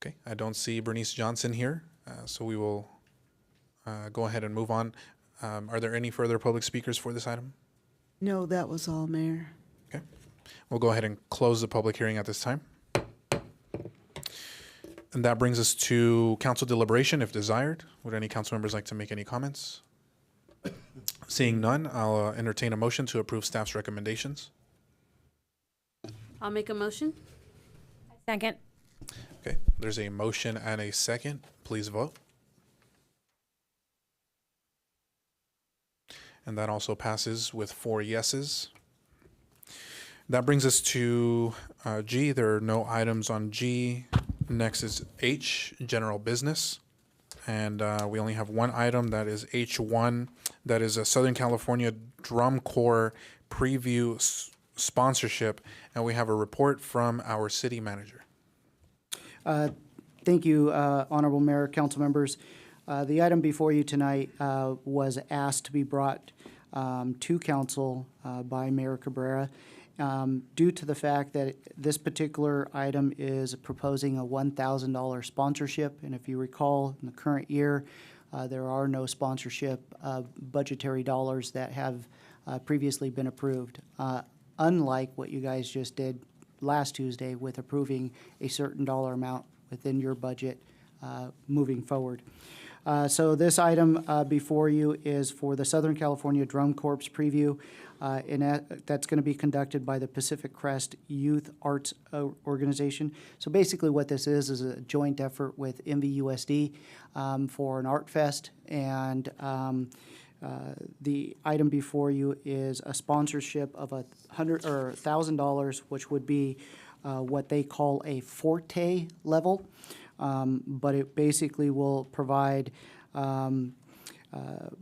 Okay, I don't see Bernice Johnson here, so we will go ahead and move on. Are there any further public speakers for this item? No, that was all, Mayor. Okay. We'll go ahead and close the public hearing at this time. And that brings us to council deliberation, if desired. Would any council members like to make any comments? Seeing none, I'll entertain a motion to approve staff's recommendations. I'll make a motion. Second. Okay, there's a motion and a second. Please vote. And that also passes with 4 yeses. That brings us to G. There are no items on G. Next is H, general business. And we only have one item, that is H1. That is a Southern California Drum Corps preview sponsorship. And we have a report from our city manager. Thank you, Honorable Mayor, council members. The item before you tonight was asked to be brought to council by Mayor Cabrera due to the fact that this particular item is proposing a $1,000 sponsorship. And if you recall, in the current year, there are no sponsorship budgetary dollars that have previously been approved, unlike what you guys just did last Tuesday with approving a certain dollar amount within your budget moving forward. So this item before you is for the Southern California Drum Corps preview, and that's going to be conducted by the Pacific Crest Youth Arts Organization. So basically what this is a joint effort with MVUSD for an art fest, and the item before you is a sponsorship of $1,000, which would be what they call a forte level. But it basically will provide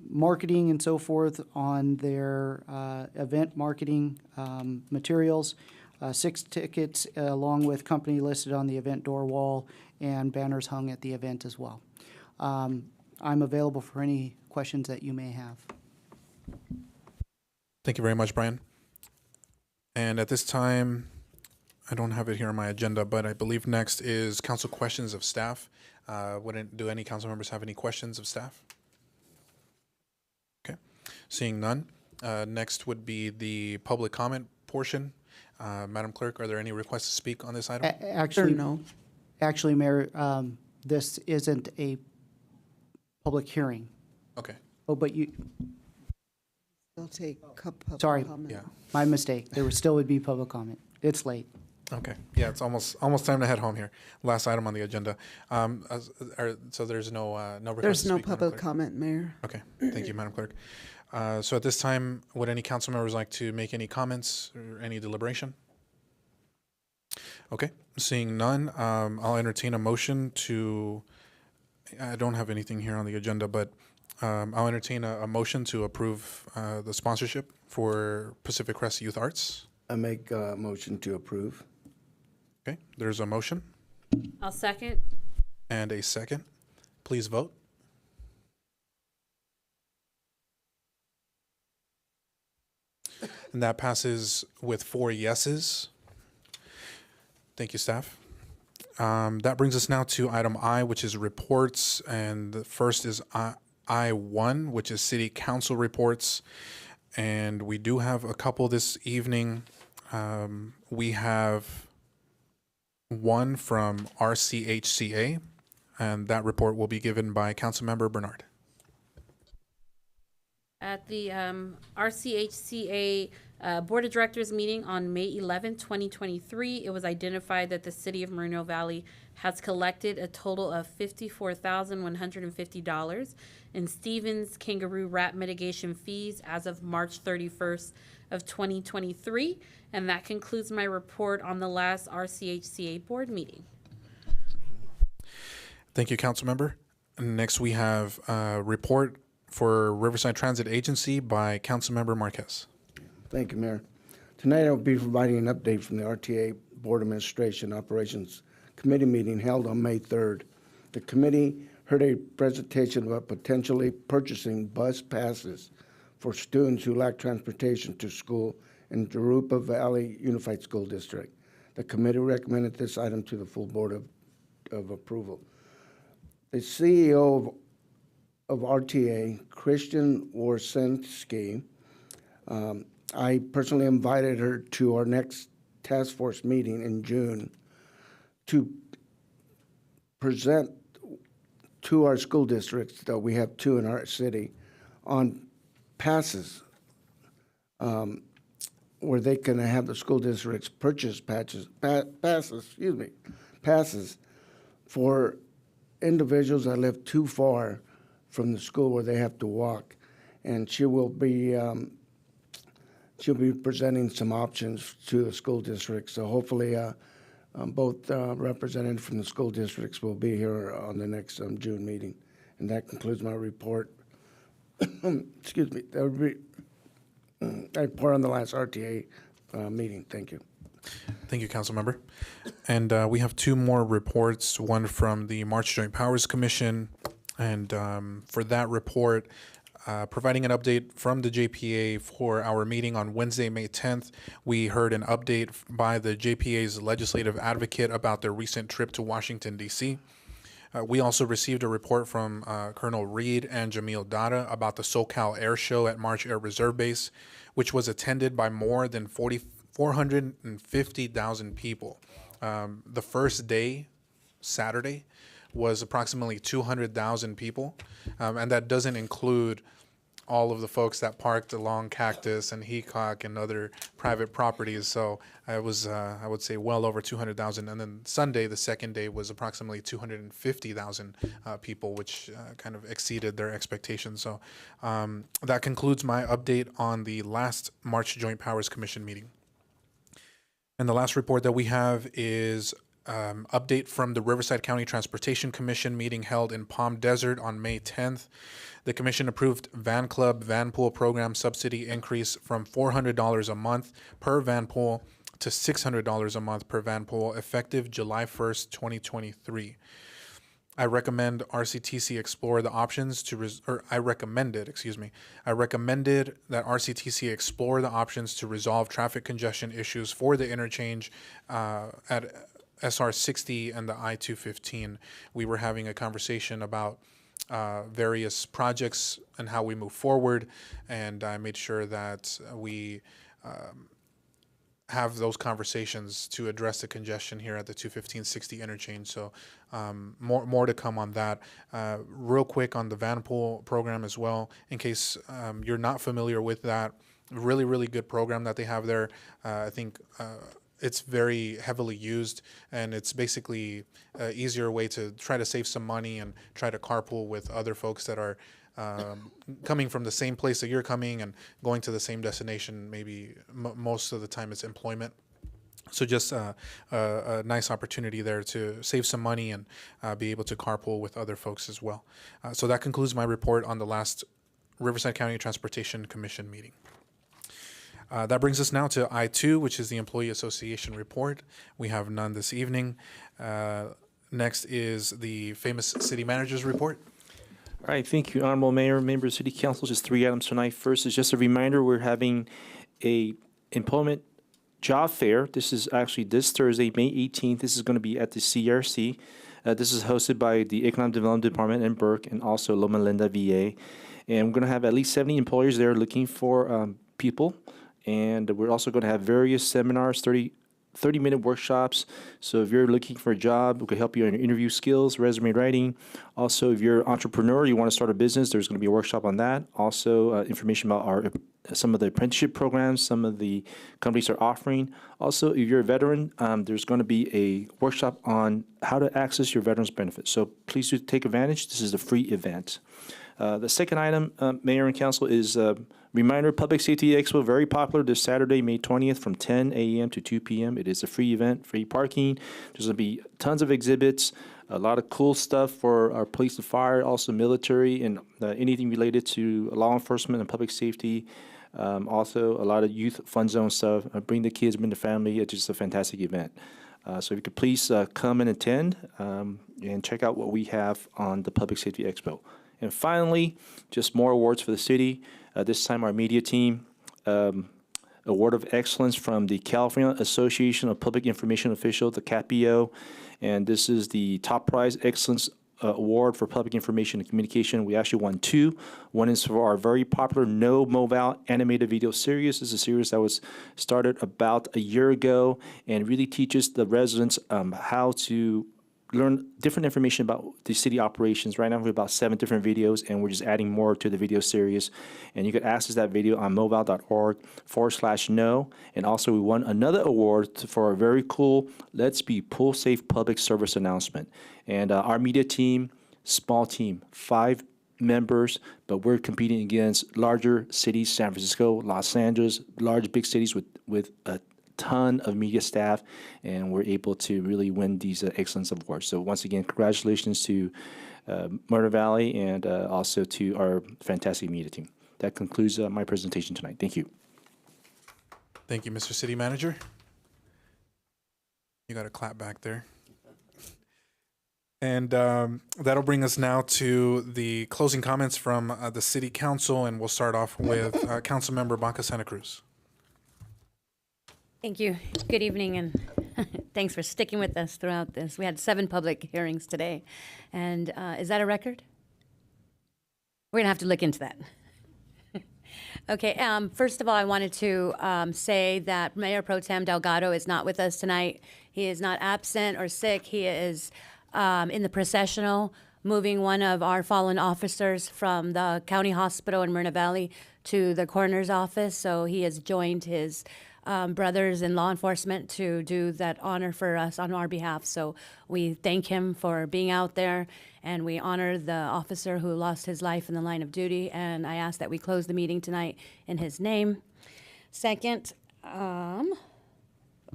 marketing and so forth on their event marketing materials, 6 tickets along with company listed on the event door wall and banners hung at the event as well. I'm available for any questions that you may have. Thank you very much, Brian. And at this time, I don't have it here on my agenda, but I believe next is council questions of staff. Do any council members have any questions of staff? Okay, seeing none. Next would be the public comment portion. Madam Clerk, are there any requests to speak on this item? Actually, no. Actually, Mayor, this isn't a public hearing. Okay. Oh, but you, They'll take public sorry, comment. Yeah. my mistake. There still would be public comment. It's late. Okay. Yeah, it's almost time to head home here. Last item on the agenda. So there's no request There's to no speak, Madam public Clerk? comment, Mayor. Okay. Thank you, Madam Clerk. So at this time, would any council members like to make any comments or any deliberation? Okay. Seeing none, I'll entertain a motion to. I don't have anything here on the agenda, but I'll entertain a motion to approve the sponsorship for Pacific Crest Youth Arts. I make a motion to approve. Okay, there's a motion I'll second. and a second. Please vote. And that passes with 4 yeses. Thank you, staff. That brings us now to item I, which is reports. And the first is I1, which is city council reports. And we do have a couple this evening. We have one from RCHCA, and that report will be given by Councilmember Bernard. At the RCHCA Board of Directors meeting on May 11, 2023, it was identified that the City of Moreno Valley has collected a total of $54,150 in Stevens Kangaroo Rat mitigation fees as of March 31st of 2023. And that concludes my report on the last RCHCA board meeting. Thank you, Councilmember. Next, we have a report for Riverside Transit Agency by Councilmember Marquez. Thank you, Mayor. Tonight I'll be providing an update from the RTA Board Administration Operations Committee meeting held on May 3rd. The committee heard a presentation about potentially purchasing bus passes for students who lack transportation to school in Jurupa Valley Unified School District. The committee recommended this item to the full board of approval. The CEO of RTA, Christian Warsinski, I personally invited her to our next task force meeting in June to present to our school districts, that we have 2 in our city, on passes, where they can have the school districts purchase passes for individuals that live too far from the school where they have to walk. And she'll be presenting some options to the school districts. So hopefully both representatives from the school districts will be here on the next June meeting. And that concludes my report. Excuse me. That would be I report on the last RTA meeting. Thank you. Thank you, Councilmember. And we have 2 more reports, one from the March Joint Powers Commission. And for that report, providing an update from the JPA for our meeting on Wednesday, May 10th, we heard an update by the JPA's legislative advocate about their recent trip to Washington, D.C. We also received a report from Colonel Reed and Jamil Dada about the SoCal Air Show at March Air Reserve Base, which was attended by more than 450,000 people. The first day, Saturday, was approximately 200,000 people, and that doesn't include all of the folks that parked along Cactus and Heacock and other private properties. So it was, I would say, well over 200,000. And then Sunday, the second day, was approximately 250,000 people, which kind of exceeded their expectations. So that concludes my update on the last March Joint Powers Commission meeting. And the last report that we have is update from the Riverside County Transportation Commission meeting held in Palm Desert on May 10th. The commission approved Van Club Van Pool Program subsidy increase from $400 a month per van pool to $600 a month per van pool effective July 1st, 2023. I recommend RCTC explore the options to, I recommended that RCTC explore the options to resolve traffic congestion issues for the interchange at SR 60 and the I-215. We were having a conversation about various projects and how we move forward, and I made sure that we have those conversations to address the congestion here at the 215-60 interchange. So more to come on that. Real quick on the van pool program as well, in case you're not familiar with that, really, really good program that they have there. I think it's very heavily used, and it's basically an easier way to try to save some money and try to carpool with other folks that are coming from the same place that you're coming and going to the same destination. Maybe most of the time it's employment. So just a nice opportunity there to save some money and be able to carpool with other folks as well. So that concludes my report on the last Riverside County Transportation Commission meeting. That brings us now to I-2, which is the Employee Association report. We have none this evening. Next is the famous city manager's report. All right, thank you, Honorable Mayor, members of City Council. Just 3 items tonight. First is just a reminder, we're having a employment job fair. This is actually this Thursday, May 18th. This is going to be at the CRC. This is hosted by the Economic Development Department in Burke and also Loma Linda, VA. And we're going to have at least 70 employers there looking for people. And we're also going to have various seminars, 30-minute workshops. So if you're looking for a job, we can help you on your interview skills, resume writing. Also, if you're an entrepreneur, you want to start a business, there's going to be a workshop on that. Also, information about some of the apprenticeship programs, some of the companies are offering. Also, if you're a veteran, there's going to be a workshop on how to access your veterans benefits. So please do take advantage. This is a free event. The second item, Mayor and Council, is reminder, Public Safety Expo, very popular this Saturday, May 20th from 10 a.m. to 2 p.m. It is a free event, free parking. There's going to be tons of exhibits, a lot of cool stuff for our police and fire, also military, and anything related to law enforcement and public safety. Also, a lot of youth fun zone stuff. Bring the kids, bring the family. It's just a fantastic event. So if you could please come and attend and check out what we have on the Public Safety Expo. And finally, just more awards for the city. This time, our media team, Award of Excellence from the California Association of Public Information Officials, the CAPIO. And this is the top prize excellence award for public information and communication. We actually won 2. One is for our very popular No Mobile animated video series. This is a series that was started about a year ago and really teaches the residents how to learn different information about the city operations. Right now we have about 7 different videos, and we're just adding more to the video series. And you could access that video on mobile.org/know. And also we won another award for a very cool Let's Be Pool Safe public service announcement. And our media team, small team, 5 members, but we're competing against larger cities, San Francisco, Los Angeles, large big cities with a ton of media staff, and we're able to really win these excellence awards. So once again, congratulations to Moreno Valley and also to our fantastic media team. That concludes my presentation tonight. Thank you. Thank you, Mr. City Manager. You got a clap back there. And that'll bring us now to the closing comments from the City Council, and we'll start off with Councilmember Baca Santa Cruz. Thank you. Good evening, and thanks for sticking with us throughout this. We had 7 public hearings today, and is that a record? We're going to have to look into that. Okay, first of all, I wanted to say that Mayor Pro Tem Delgado is not with us tonight. He is not absent or sick. He is in the processional, moving one of our fallen officers from the county hospital in Moreno Valley to the coroner's office. So he has joined his brothers in law enforcement to do that honor for us on our behalf. So we thank him for being out there, and we honor the officer who lost his life in the line of duty. And I ask that we close the meeting tonight in his name. Second,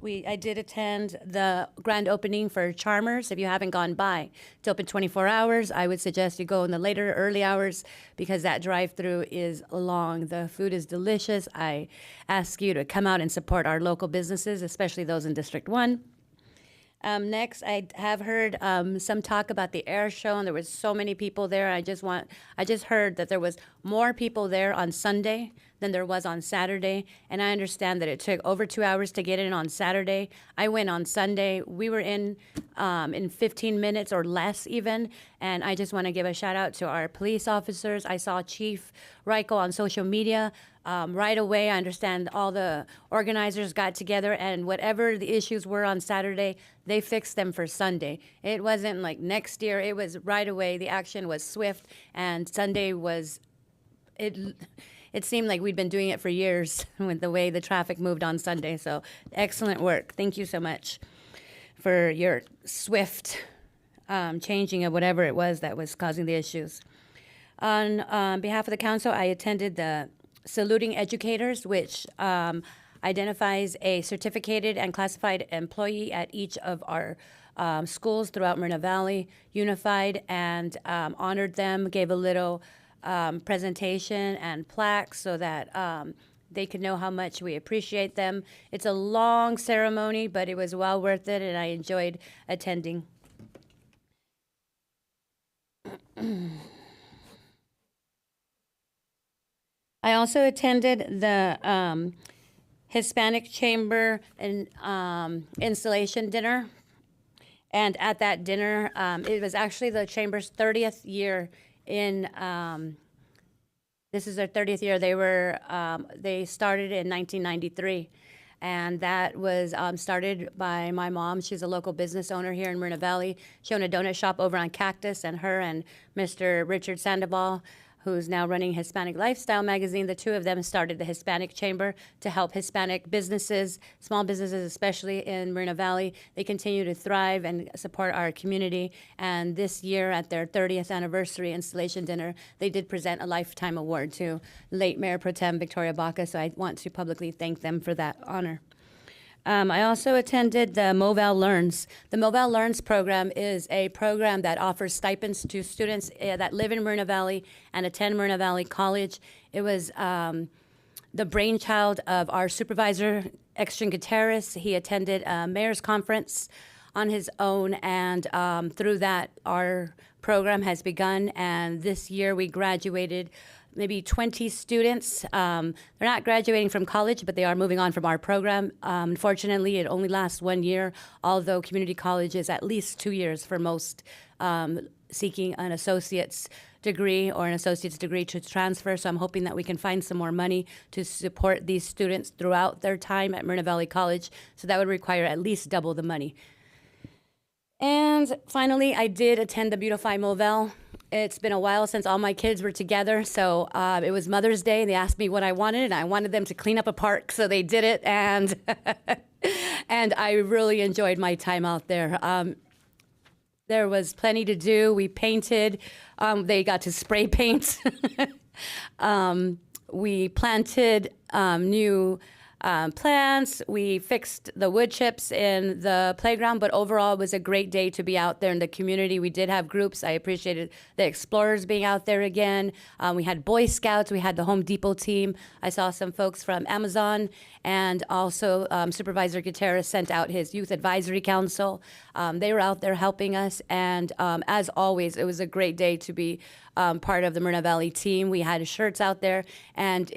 I did attend the grand opening for Charmers. If you haven't gone by, it's open 24 hours. I would suggest you go in the later, early hours because that drive-through is long. The food is delicious. I ask you to come out and support our local businesses, especially those in District 1. Next, I have heard some talk about the air show, and there was so many people there. I just heard that there was more people there on Sunday than there was on Saturday, and I understand that it took over 2 hours to get in on Saturday. I went on Sunday. We were in 15 minutes or less even, and I just want to give a shout out to our police officers. I saw Chief Reichel on social media. Right away, I understand all the organizers got together, and whatever the issues were on Saturday, they fixed them for Sunday. It wasn't like next year. It was right away. The action was swift, and Sunday was, it seemed like we'd been doing it for years with the way the traffic moved on Sunday. So excellent work. Thank you so much for your swift changing of whatever it was that was causing the issues. On behalf of the council, I attended the Saluting Educators, which identifies a certificated and classified employee at each of our schools throughout Moreno Valley, unified and honored them, gave a little presentation and plaques so that they could know how much we appreciate them. It's a long ceremony, but it was well worth it, and I enjoyed attending. I also attended the Hispanic Chamber and installation dinner. And at that dinner, it was actually the Chamber's 30th year in, this is their 30th year. They started in 1993. And that was started by my mom. She's a local business owner here in Moreno Valley. She owned a donut shop over on Cactus, and her and Mr. Richard Sandoval, who's now running Hispanic Lifestyle magazine, the two of them started the Hispanic Chamber to help Hispanic businesses, small businesses especially in Moreno Valley. They continue to thrive and support our community. And this year at their 30th anniversary installation dinner, they did present a lifetime award to late Mayor Pro Tem Victoria Baca, so I want to publicly thank them for that honor. I also attended the Moval Learns. The Moval Learns program is a program that offers stipends to students that live in Moreno Valley and attend Moreno Valley College. It was the brainchild of our supervisor, Extrin Gutierrez. He attended a mayor's conference on his own, and through that, our program has begun. And this year, we graduated maybe 20 students. They're not graduating from college, but they are moving on from our program. Unfortunately, it only lasts 1 year, although community college is at least 2 years for most seeking an associate's degree or an associate's degree to transfer. So I'm hoping that we can find some more money to support these students throughout their time at Moreno Valley College. So that would require at least double the money. And finally, I did attend the Beautify Movell. It's been a while since all my kids were together, so it was Mother's Day, and they asked me what I wanted, and I wanted them to clean up a park, so they did it, and and I really enjoyed my time out there. There was plenty to do. We painted. They got to spray paint. We planted new plants. We fixed the wood chips in the playground, but overall it was a great day to be out there in the community. We did have groups. I appreciated the Explorers being out there again. We had Boy Scouts. We had the Home Depot team. I saw some folks from Amazon, and also Supervisor Gutierrez sent out his Youth Advisory Council. They were out there helping us, and as always, it was a great day to be part of the Moreno Valley team. We had shirts out there, and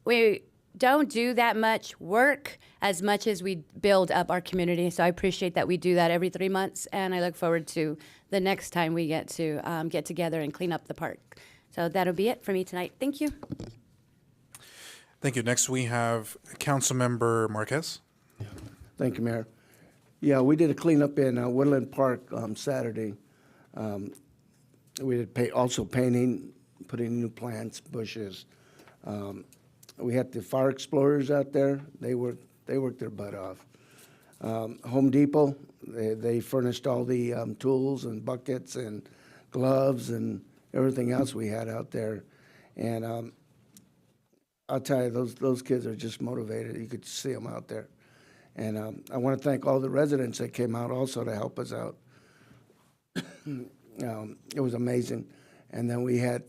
we don't do that much work as much as we build up our community. So I appreciate that we do that every 3 months, and I look forward to the next time we get to get together and clean up the park. So that'll be it for me tonight. Thank you. Thank you. Next, we have Councilmember Marquez. Thank you, Mayor. Yeah, we did a cleanup in Woodland Park Saturday. We did also painting, putting new plants, bushes. We had the fire explorers out there. They worked their butt off. Home Depot, they furnished all the tools and buckets and gloves and everything else we had out there. And I'll tell you, those kids are just motivated. You could see them out there. And I want to thank all the residents that came out also to help us out. It was amazing. And then we had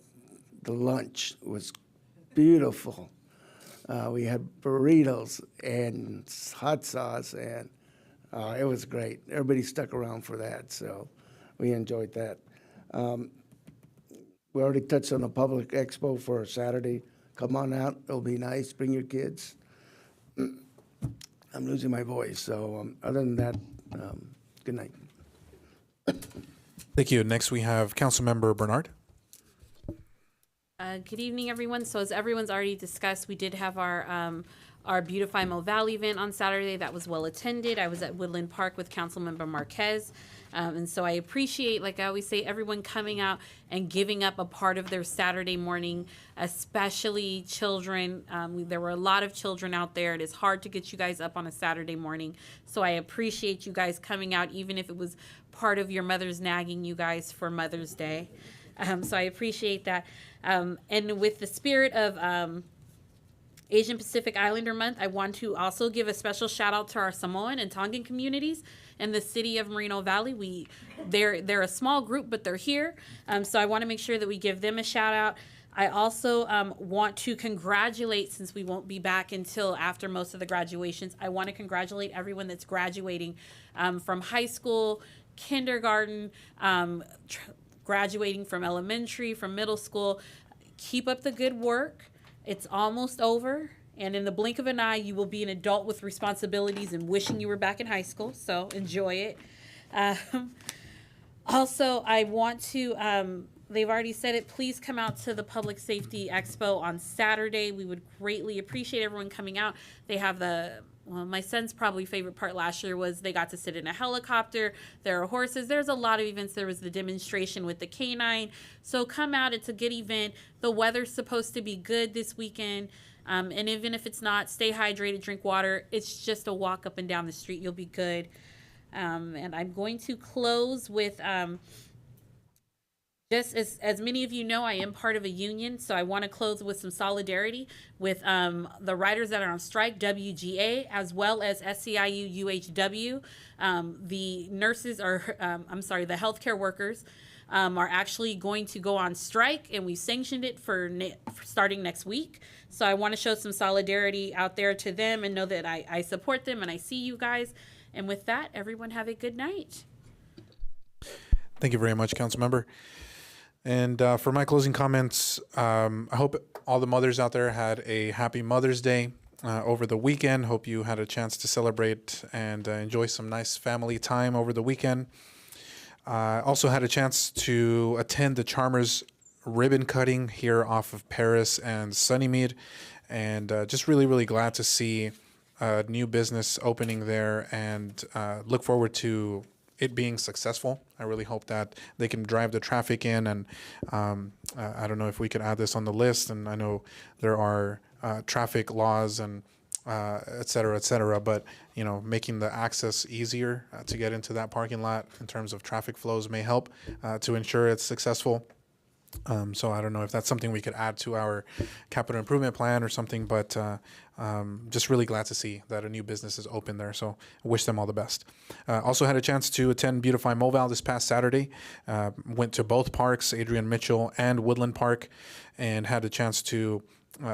the lunch. It was beautiful. We had burritos and hot sauce, and it was great. Everybody stuck around for that, so we enjoyed that. We already touched on the public expo for Saturday. Come on out. It'll be nice. Bring your kids. I'm losing my voice, so other than that, good night. Thank you. Next, we have Councilmember Bernard. Good evening, everyone. So as everyone's already discussed, we did have our Beautify Mo Valley event on Saturday. That was well attended. I was at Woodland Park with Councilmember Marquez. And so I appreciate, like I always say, everyone coming out and giving up a part of their Saturday morning, especially children. There were a lot of children out there. It is hard to get you guys up on a Saturday morning. So I appreciate you guys coming out, even if it was part of your mother's nagging you guys for Mother's Day. So I appreciate that. And with the spirit of Asian Pacific Islander Month, I want to also give a special shout out to our Samoan and Tongan communities in the city of Moreno Valley. They're a small group, but they're here. So I want to make sure that we give them a shout out. I also want to congratulate, since we won't be back until after most of the graduations, I want to congratulate everyone that's graduating from high school, kindergarten, graduating from elementary, from middle school. Keep up the good work. It's almost over. And in the blink of an eye, you will be an adult with responsibilities and wishing you were back in high school. So enjoy it. Also, I want to, they've already said it, please come out to the Public Safety Expo on Saturday. We would greatly appreciate everyone coming out. They have well, my son's probably favorite part last year was they got to sit in a helicopter. There are horses. There's a lot of events. There was the demonstration with the canine. So come out. It's a good event. The weather's supposed to be good this weekend. And even if it's not, stay hydrated, drink water. It's just a walk up and down the street. You'll be good. And I'm going to close with... just as many of you know, I am part of a union, so I want to close with some solidarity with the writers that are on strike, WGA, as well as SEIU UHW. The nurses are, the healthcare workers are actually going to go on strike, and we sanctioned it for starting next week. So I want to show some solidarity out there to them and know that I support them and I see you guys. And with that, everyone have a good night. Thank you very much, Councilmember. And for my closing comments, I hope all the mothers out there had a happy Mother's Day over the weekend. Hope you had a chance to celebrate and enjoy some nice family time over the weekend. Also had a chance to attend the Charmers ribbon cutting here off of Paris and Sunnymead. And just really, really glad to see a new business opening there, and look forward to it being successful. I really hope that they can drive the traffic in, and I don't know if we could add this on the list, and I know there are traffic laws and et cetera, but making the access easier to get into that parking lot in terms of traffic flows may help to ensure it's successful. So I don't know if that's something we could add to our capital improvement plan or something, but just really glad to see that a new business is open there. So I wish them all the best. Also had a chance to attend Beautify Moval this past Saturday. Went to both parks, Adrian Mitchell and Woodland Park, and had a chance to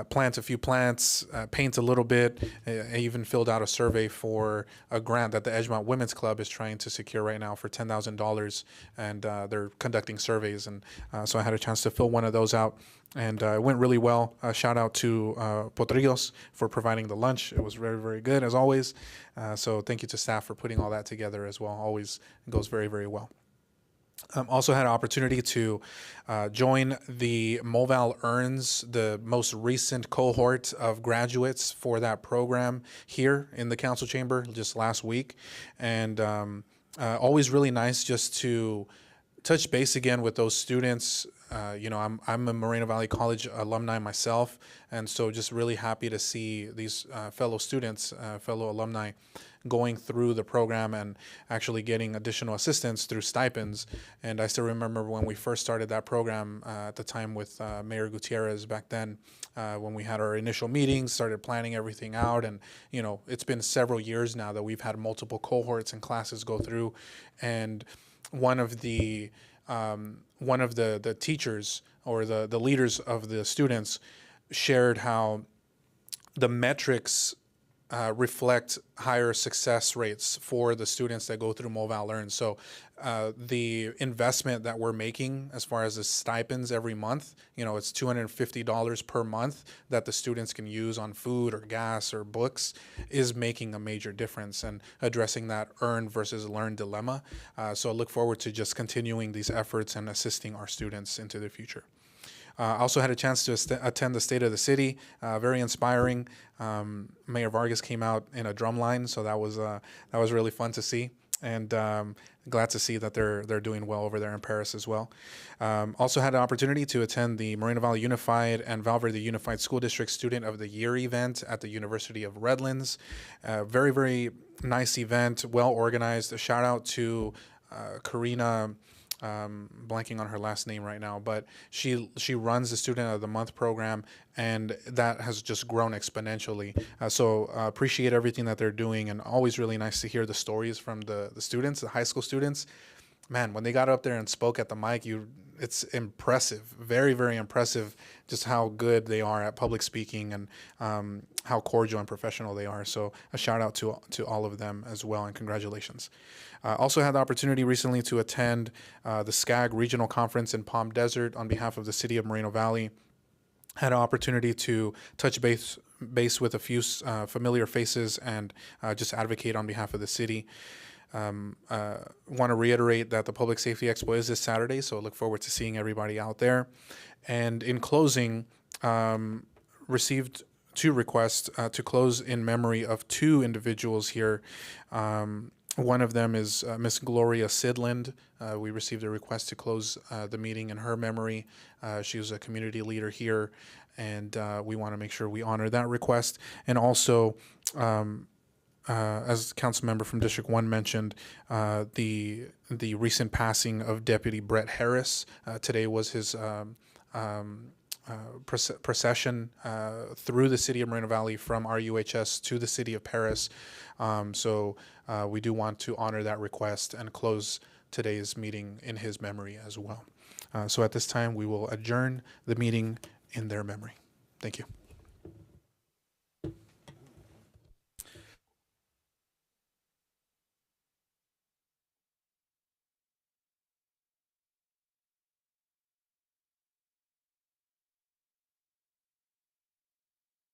plant a few plants, paint a little bit. I even filled out a survey for a grant that the Edgemont Women's Club is trying to secure right now for $10,000, and they're conducting surveys. And so I had a chance to fill one of those out, and it went really well. Shout out to Potrillos for providing the lunch. It was very, very good, as always. So thank you to staff for putting all that together as well. Always goes very, very well. Also had an opportunity to join the Moval Earns, the most recent cohort of graduates for that program here in the council chamber just last week. And always really nice just to touch base again with those students. I'm a Moreno Valley College alumni myself, and so just really happy to see these fellow students, fellow alumni going through the program and actually getting additional assistance through stipends. And I still remember when we first started that program at the time with Mayor Gutierrez back then, when we had our initial meetings, started planning everything out. And, it's been several years now that we've had multiple cohorts and classes go through. And one of the teachers or the leaders of the students shared how the metrics reflect higher success rates for the students that go through Moval Earn. So the investment that we're making as far as the stipends every month, it's $250 per month that the students can use on food or gas or books, is making a major difference and addressing that earn versus learn dilemma. So I look forward to just continuing these efforts and assisting our students into the future. I also had a chance to attend the State of the City, very inspiring. Mayor Vargas came out in a drum line, so that was really fun to see, and glad to see that they're doing well over there in Paris as well. Also had an opportunity to attend the Moreno Valley Unified and Valverde Unified School District Student of the Year event at the University of Redlands. Very, very nice event, well organized. A shout out to Karina. Blanking on her last name right now, but she runs the Student of the Month program, and that has just grown exponentially. So appreciate everything that they're doing, and always really nice to hear the stories from the students, the high school students. Man, when they got up there and spoke at the mic, it's impressive, very, very impressive, just how good they are at public speaking and how cordial and professional they are. So a shout out to all of them as well, and congratulations. Also had the opportunity recently to attend the SCAG Regional Conference in Palm Desert on behalf of the City of Moreno Valley. Had an opportunity to touch base with a few familiar faces and just advocate on behalf of the city. Want to reiterate that the Public Safety Expo is this Saturday, so I look forward to seeing everybody out there. And in closing, received 2 requests to close in memory of 2 individuals here. One of them is Miss Gloria Sidland. We received a request to close the meeting in her memory. She was a community leader here, and we want to make sure we honor that request. And also, as council member from District 1 mentioned, the recent passing of Deputy Brett Harris. Today was his procession through the city of Moreno Valley from RUHS to the city of Paris. So we do want to honor that request and close today's meeting in his memory as well. So at this time, we will adjourn the meeting in their memory. Thank you.